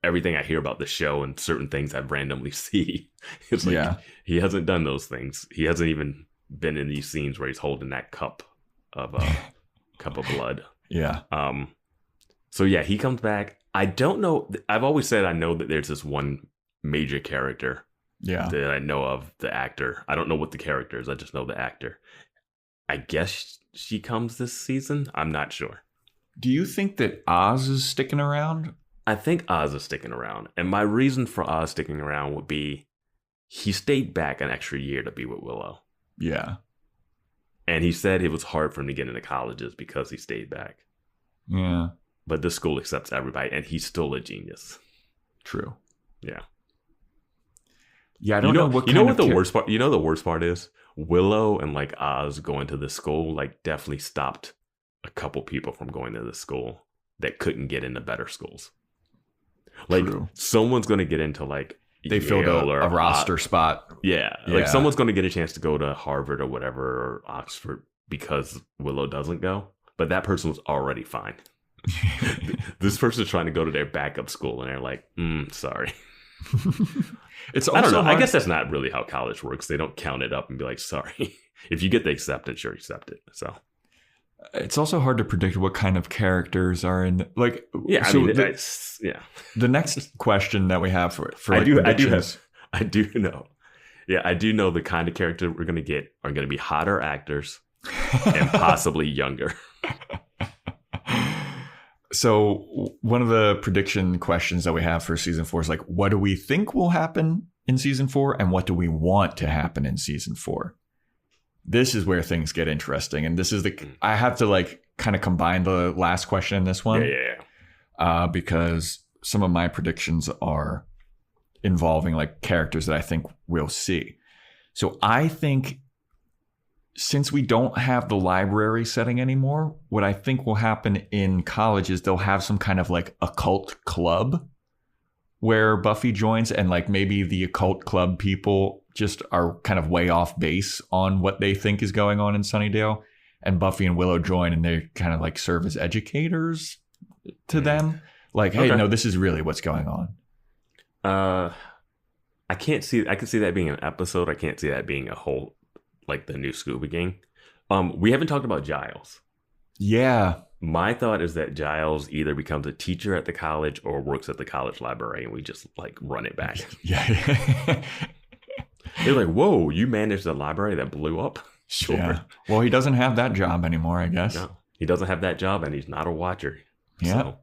everything I hear about the show and certain things I randomly see, it's like he hasn't done those things. He hasn't even been in these scenes where he's holding that cup of blood. Yeah. So yeah, he comes back. I don't know. I've always said I know that there's this one major character that I know of, the actor. I don't know what the character is. I just know the actor. I guess she comes this season. I'm not sure. Do you think that Oz is sticking around? I think Oz is sticking around. And my reason for Oz sticking around would be he stayed back an extra year to be with Willow. Yeah. And he said it was hard for him to get into colleges because he stayed back. Yeah. But this school accepts everybody, and he's still a genius. True. Yeah. Yeah, I don't know what you know what the worst part. You know the worst part is Willow and like Oz going to this school like definitely stopped a couple people from going to this school that couldn't get into better schools. Like someone's going to get into like they filled a roster spot. Yeah, like someone's going to get a chance to go to Harvard or whatever or Oxford because Willow doesn't go, but that person was already fine. This person's trying to go to their backup school, and they're like, sorry. It's also I don't know. I guess that's not really how college works. They don't count it up and be like, sorry. If you get the acceptance, you're accepted. So it's also hard to predict what kind of characters are in. Like, yeah, so I mean, the next question that we have for I do know. Yeah, I do know the kind of character we're going to get are going to be hotter actors and possibly younger. So one of the prediction questions that we have for season 4 is like, what do we think will happen in season 4 and what do we want to happen in season 4? This is where things get interesting. And this is I have to like kind of combine the last question in this one. Because some of my predictions are involving like characters that I think we'll see. So I think since we don't have the library setting anymore, what I think will happen in college is they'll have some kind of like occult club where Buffy joins, and like maybe the occult club people just are kind of way off base on what they think is going on in Sunnydale, and Buffy and Willow join and they kind of like serve as educators to them. Like, hey, no, this is really what's going on. I can see that being an episode. I can't see that being a whole, like the new Scooby Gang. We haven't talked about Giles. Yeah. My thought is that Giles either becomes a teacher at the college or works at the college library, and we just like run it back. Yeah. They're like, whoa, you managed the library that blew up? Sure. Yeah. Well, he doesn't have that job anymore, I guess. No, he doesn't have that job, and he's not a watcher. Yeah. So.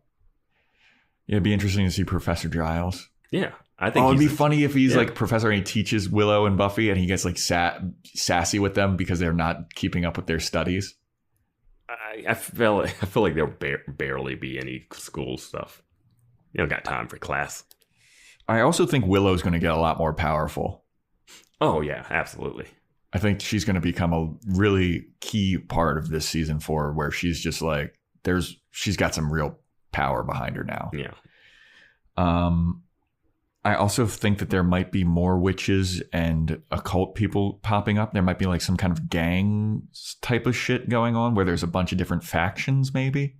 Yeah, it'd be interesting to see Professor Giles. Yeah. I think it'd be funny if he's like professor and he teaches Willow and Buffy and he gets like sassy with them because they're not keeping up with their studies. I feel like there'll barely be any school stuff. You don't got time for class. I also think Willow's going to get a lot more powerful. Oh, yeah, absolutely. I think she's going to become a really key part of this season 4 where she's just like, she's got some real power behind her now. Yeah. I also think that there might be more witches and occult people popping up. There might be like some kind of gang type of shit going on where there's a bunch of different factions maybe.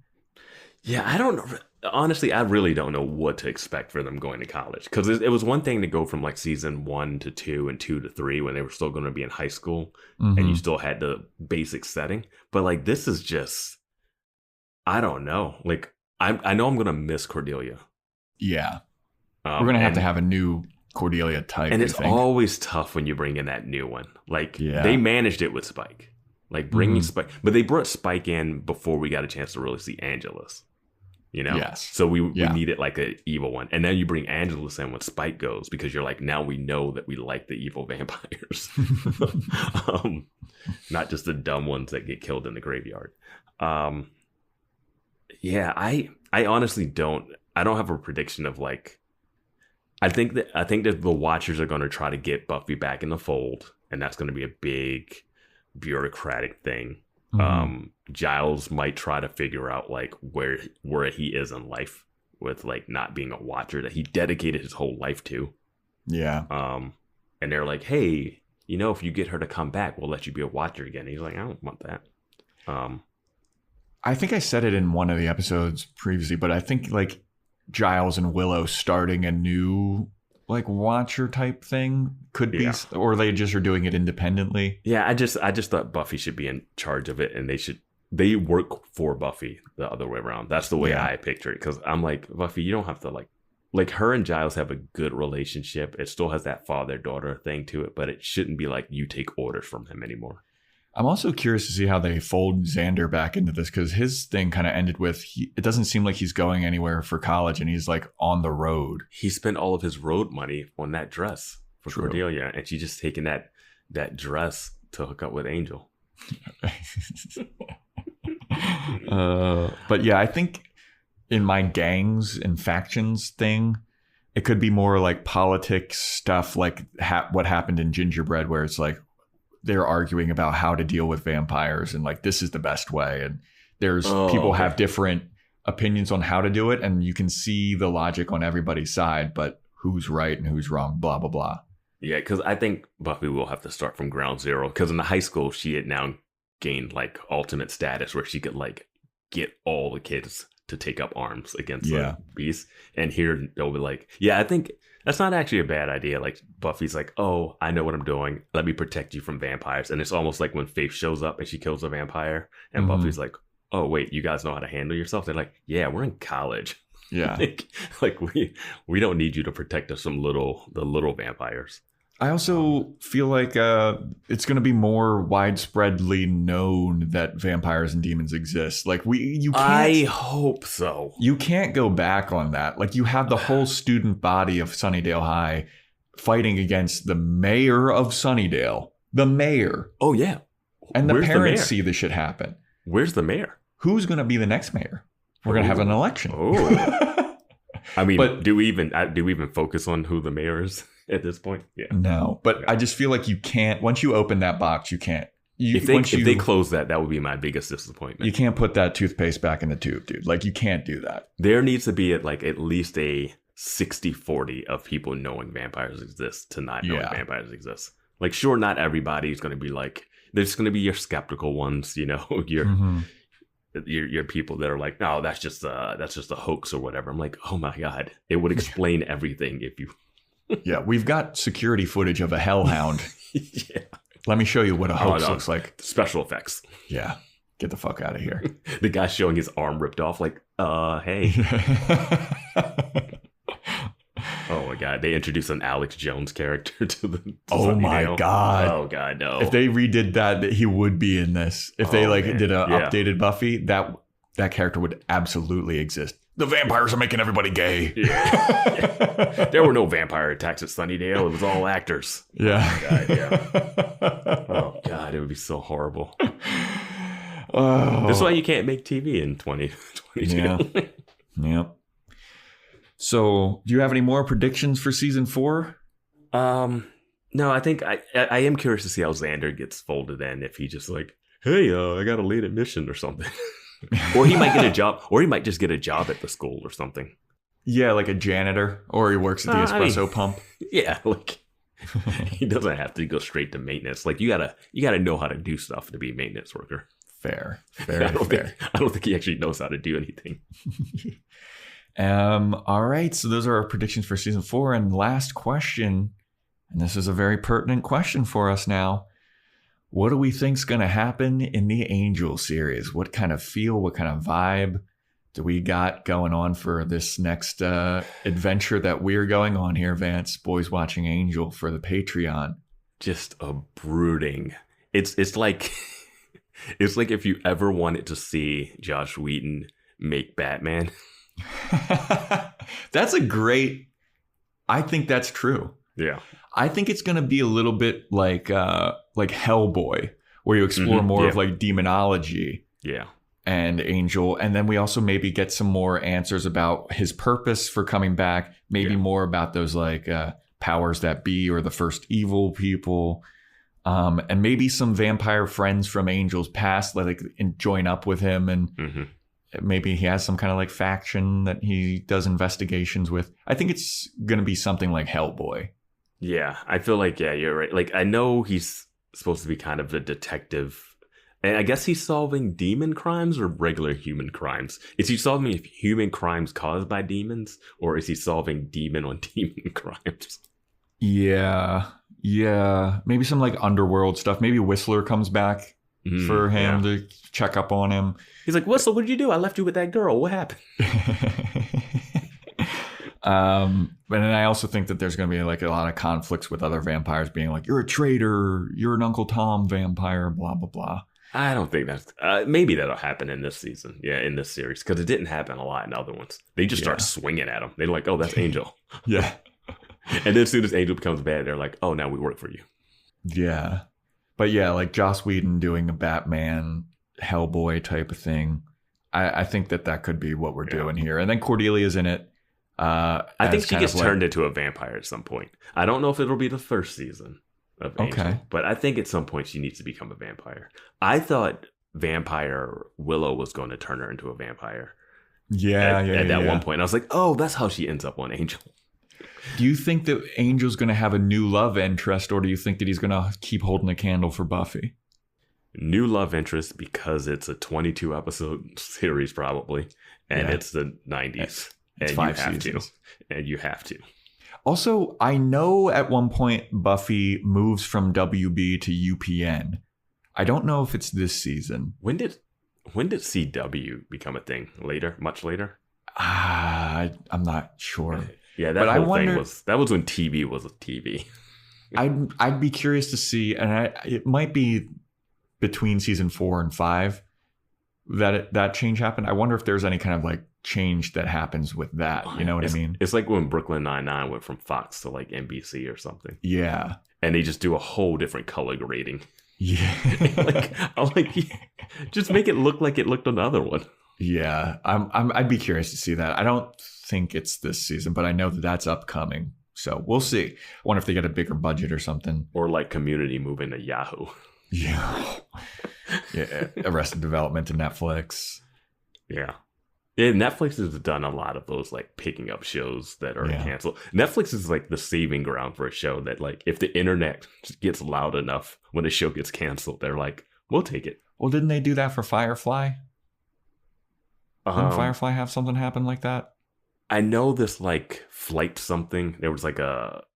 Yeah, I don't know. Honestly, I really don't know what to expect for them going to college. Because it was one thing to go from like season 1 to 2 and 2 to 3 when they were still going to be in high school and you still had the basic setting. But like this is just, I don't know. Like I know I'm going to miss Cordelia. Yeah. We're going to have a new Cordelia type. And it's always tough when you bring in that new one. Like, they managed it with Spike. Like, bringing Spike. But they brought Spike in before we got a chance to really see Angelus. You know? Yes. So we needed, like, an evil one. And then you bring Angelus in when Spike goes because you're like, now we know that we like the evil vampires. Not just the dumb ones that get killed in the graveyard. Yeah, I honestly don't. I don't have a prediction of, like, I think that the Watchers are going to try to get Buffy back in the fold, and that's going to be a big bureaucratic thing. Giles might try to figure out like where he is in life with like not being a Watcher that he dedicated his whole life to. Yeah. And they're like, hey, you know, if you get her to come back, we'll let you be a Watcher again. And he's like, I don't want that. I think I said it in one of the episodes previously, but I think like Giles and Willow starting a new like Watcher type thing could be, or they just are doing it independently. Yeah, I just thought Buffy should be in charge of it, and they work for Buffy the other way around. That's the way I picture it, because I'm like, Buffy, you don't have to like her and Giles have a good relationship. It still has that father-daughter thing to it, but it shouldn't be like you take orders from him anymore. I'm also curious to see how they fold Xander back into this, because his thing kind of ended with, it doesn't seem like he's going anywhere for college, and he's like on the road. He spent all of his road money on that dress for Cordelia, and she's just taking that dress to hook up with Angel. But yeah, I think in my gangs and factions thing, it could be more like politics stuff, like what happened in Gingerbread, where it's like they're arguing about how to deal with vampires and like this is the best way, and there's people have different opinions on how to do it, and you can see the logic on everybody's side, but who's right and who's wrong, blah blah blah. Yeah, because I think Buffy will have to start from ground zero, because in the high school she had now gained like ultimate status where she could like get all the kids to take up arms against the beast, and here they'll be like, I think that's not actually a bad idea. Like Buffy's like, oh, I know what I'm doing. Let me protect you from vampires. And it's almost like when Faith shows up and she kills a vampire, and Buffy's like, oh, wait, you guys know how to handle yourself? They're like, yeah, we're in college. Yeah. like we don't need you to protect us from the little vampires. I also feel like it's going to be more widespreadly known that vampires and demons exist. Like you can't. I hope so. You can't go back on that. Like you have the whole student body of Sunnydale High fighting against the mayor of Sunnydale. The mayor. Oh yeah. And the parents see this shit happen. Where's the mayor? Who's going to be the next mayor? We're going to have an election. Oh. I mean, but do we even focus on who the mayor is at this point? Yeah. No, but I just feel like you can't. Once you open that box, you can't. If they close that would be my biggest disappointment. You can't put that toothpaste back in the tube, dude. Like you can't do that. There needs to be at least a 60-40 of people knowing vampires exist to not knowing vampires exist. Like, sure, not everybody's going to be like. There's going to be your skeptical ones, you know, your people that are like, no, that's just a hoax or whatever. I'm like, oh my God, it would explain everything if you. Yeah, we've got security footage of a hellhound. Yeah. Let me show you what a hoax looks like. Special effects. Yeah. Get the fuck out of here. The guy showing his arm ripped off, like, hey. Oh my God. They introduced an Alex Jones character to the. Oh my God. Oh God, no. If they redid that, he would be in this. If they did an updated Buffy, that character would absolutely exist. The vampires are making everybody gay. Yeah. There were no vampire attacks at Sunnydale. It was all actors. Yeah. Oh God, yeah. Oh God, it would be so horrible. Oh. That's why you can't make TV in 2022. Yeah. Yep. So, do you have any more predictions for season 4? No, I think I am curious to see how Xander gets folded in. If he just like, hey, I got a late admission or something. Or he might get a job, or he might just get a job at the school or something. Yeah, like a janitor, or he works at the espresso pump. Yeah, like he doesn't have to go straight to maintenance. Like you gotta know how to do stuff to be a maintenance worker. Fair. I don't think he actually knows how to do anything. All right, so those are our predictions for season 4, and last question, and this is a very pertinent question for us now. What do we think's going to happen in the Angel series? What kind of feel, what kind of vibe do we got going on for this next adventure that we're going on here, Vance? Boys Watching Angel for the Patreon. Just a brooding. It's like it's like if you ever wanted to see Joss Whedon make Batman. That's a great. I think that's true. Yeah. I think it's going to be a little bit like Hellboy, where you explore more of like demonology. Yeah. And Angel. And then we also maybe get some more answers about his purpose for coming back. Maybe more about those like powers that be or the first evil people. And maybe some vampire friends from Angel's past like join up with him, and maybe he has some kind of like faction that he does investigations with. I think it's going to be something like Hellboy. Yeah, I feel like, you're right. Like, I know he's supposed to be kind of the detective And I guess he's solving demon crimes or regular human crimes. Is he solving human crimes caused by demons, or is he solving demon on demon crimes? Yeah. Maybe some like underworld stuff. Maybe Whistler comes back for him to check up on him. He's like, Whistler, what did you do? I left you with that girl. What happened? But then I also think that there's going to be like a lot of conflicts with other vampires being like, you're a traitor, you're an Uncle Tom vampire, blah, blah, blah. I don't think that's... maybe that'll happen in this season. Yeah, in this series. Because it didn't happen a lot in other ones. They just start swinging at him. They're like, oh, that's Angel. Yeah. And then as soon as Angel becomes bad, they're like, oh, now we work for you. Yeah. But yeah, like Joss Whedon doing a Batman, Hellboy type of thing. I think that could be what we're doing here. And then Cordelia's in it. I think she gets turned into a vampire at some point. I don't know if it'll be the first season of Angel, but I think at some point she needs to become a vampire. I thought vampire Willow was going to turn her into a vampire. At that one point, I was like, oh, that's how she ends up on Angel. Do you think that Angel's going to have a new love interest, or do you think that he's going to keep holding a candle for Buffy? New love interest, because it's a 22 episode series probably, and it's the 90s. It's and 5 you have seasons. And you have to. Also, I know at one point Buffy moves from WB to UPN. I don't know if it's this season. When did CW become a thing? Later? Much later? I'm not sure. Yeah, that whole thing was when TV was a TV. I'd be curious to see, and it might be between season 4 and 5 that change happened. I wonder if there's any kind of like change that happens with that. You know what I mean? It's like when Brooklyn Nine-Nine went from Fox to like NBC or something. Yeah, and they just do a whole different color grading. Yeah, I'm like, just make it look like it looked on the other one. Yeah, I'd be curious to see that. I don't think it's this season, but I know that that's upcoming. So we'll see. I wonder if they get a bigger budget or something. Or like Community moving to Yahoo. Yeah. Arrested Development to Netflix. Yeah. Netflix has done a lot of those like picking up shows that are canceled. Netflix is like the saving ground for a show that like if the internet gets loud enough when a show gets canceled, they're like, we'll take it. Well, didn't they do that for Firefly? Didn't Firefly have something happen like that? I know this like Flight something. There was like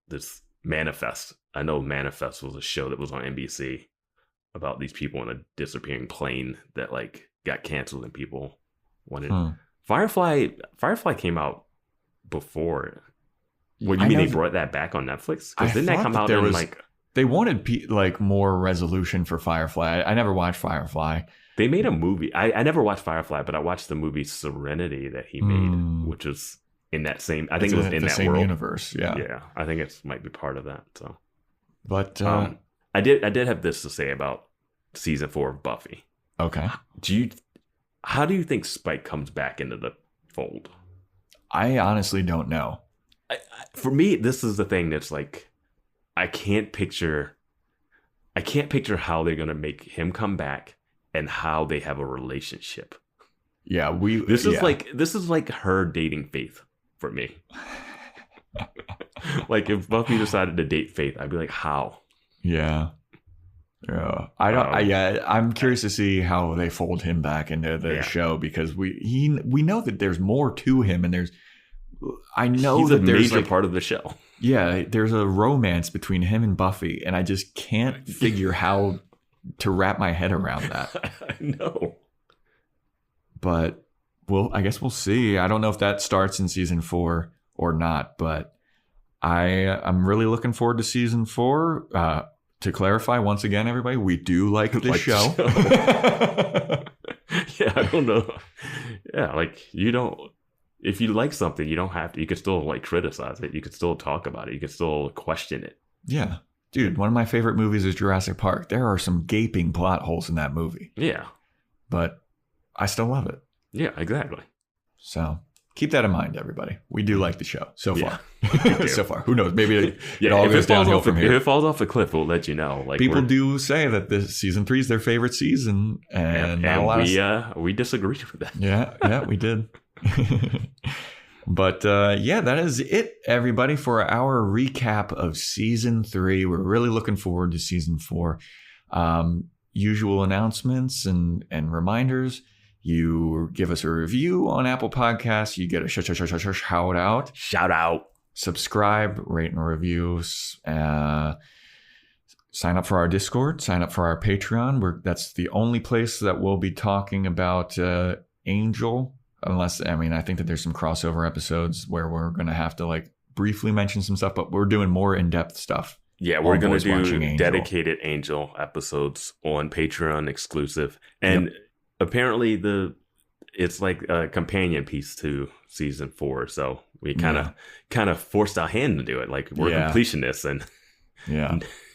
this Manifest. I know Manifest was a show that was on NBC about these people in a disappearing plane that like got canceled and people wanted. Firefly came out before. What, you mean they brought that back on Netflix? Because didn't that come out in like... They wanted like more resolution for Firefly. I never watched Firefly. They made a movie. I never watched Firefly, but I watched the movie Serenity that he made, which was in that same... I think it was in that same world. Universe, yeah. Yeah, I think it might be part of that. So, but I did have this to say about season 4 of Buffy. Okay. How do you think Spike comes back into the fold? I honestly don't know. For me, this is the thing that's like, I can't picture how they're gonna make him come back and how they have a relationship. Yeah, this is like her dating Faith for me. Like if Buffy decided to date Faith, I'd be like, how? Yeah. Yeah, I'm curious to see how they fold him back into the show, because we know that there's more to him, and he's a major part of the show. Yeah, there's a romance between him and Buffy, and I just can't figure how to wrap my head around that. I know, but I guess we'll see. I don't know if that starts in season 4 or not, but I'm really looking forward to season 4. To clarify, once again, everybody, we do like this show. Yeah, I don't know. Yeah, like if you like something, you don't have to. You could still like criticize it. You could still talk about it. You could still question it. Yeah. Dude, one of my favorite movies is Jurassic Park. There are some gaping plot holes in that movie. Yeah. But I still love it. Yeah, exactly. So keep that in mind, everybody. We do like the show so far. So far. Who knows? Maybe it all goes downhill from here. If it falls off a cliff, we'll let you know. Like people do say that this season 3 is their favorite season, and we disagreed with that. Yeah, we did. But that is it, everybody, for our recap of season 3. We're really looking forward to season 4. usual announcements and reminders. You give us a review on Apple Podcasts. You get a shout out. Shout out. Subscribe, rate and review. Sign up for our Discord. Sign up for our Patreon. That's the only place that we'll be talking about Angel. Unless, I think that there's some crossover episodes where we're going to have to like briefly mention some stuff, but we're doing more in-depth stuff. Yeah, we're going to do dedicated Angel episodes on Patreon exclusive. And apparently it's like a companion piece to season 4. So we kind of forced our hand to do it. Like we're completionists and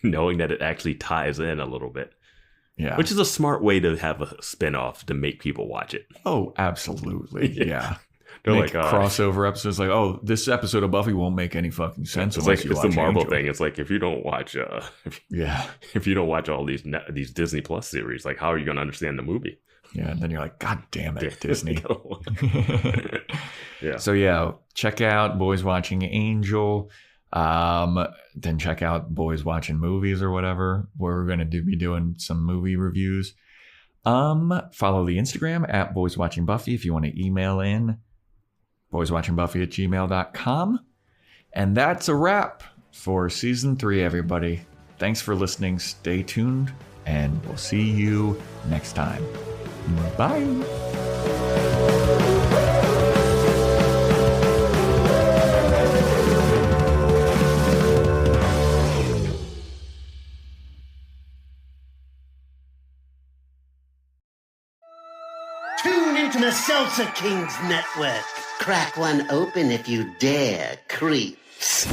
knowing that it actually ties in a little bit. Yeah. Which is a smart way to have a spinoff to make people watch it. Oh, absolutely. Yeah. They're like crossover episodes like, oh, this episode of Buffy won't make any fucking sense. It's like it's the Marvel thing. It's like if you don't watch if you don't watch all these Disney Plus series, like how are you going to understand the movie? Yeah, and then you're like, God damn it, Disney. Yeah. So check out Boys Watching Angel. Then check out Boys Watching Movies or whatever. We're going to be doing some movie reviews. Follow the Instagram at Boys Watching Buffy if you want to email in. boyswatchingbuffy@gmail.com. And that's a wrap for season 3, everybody. Thanks for listening. Stay tuned, and we'll see you next time. Bye. Tune into the Salsa Kings Network. Crack one open if you dare, creeps.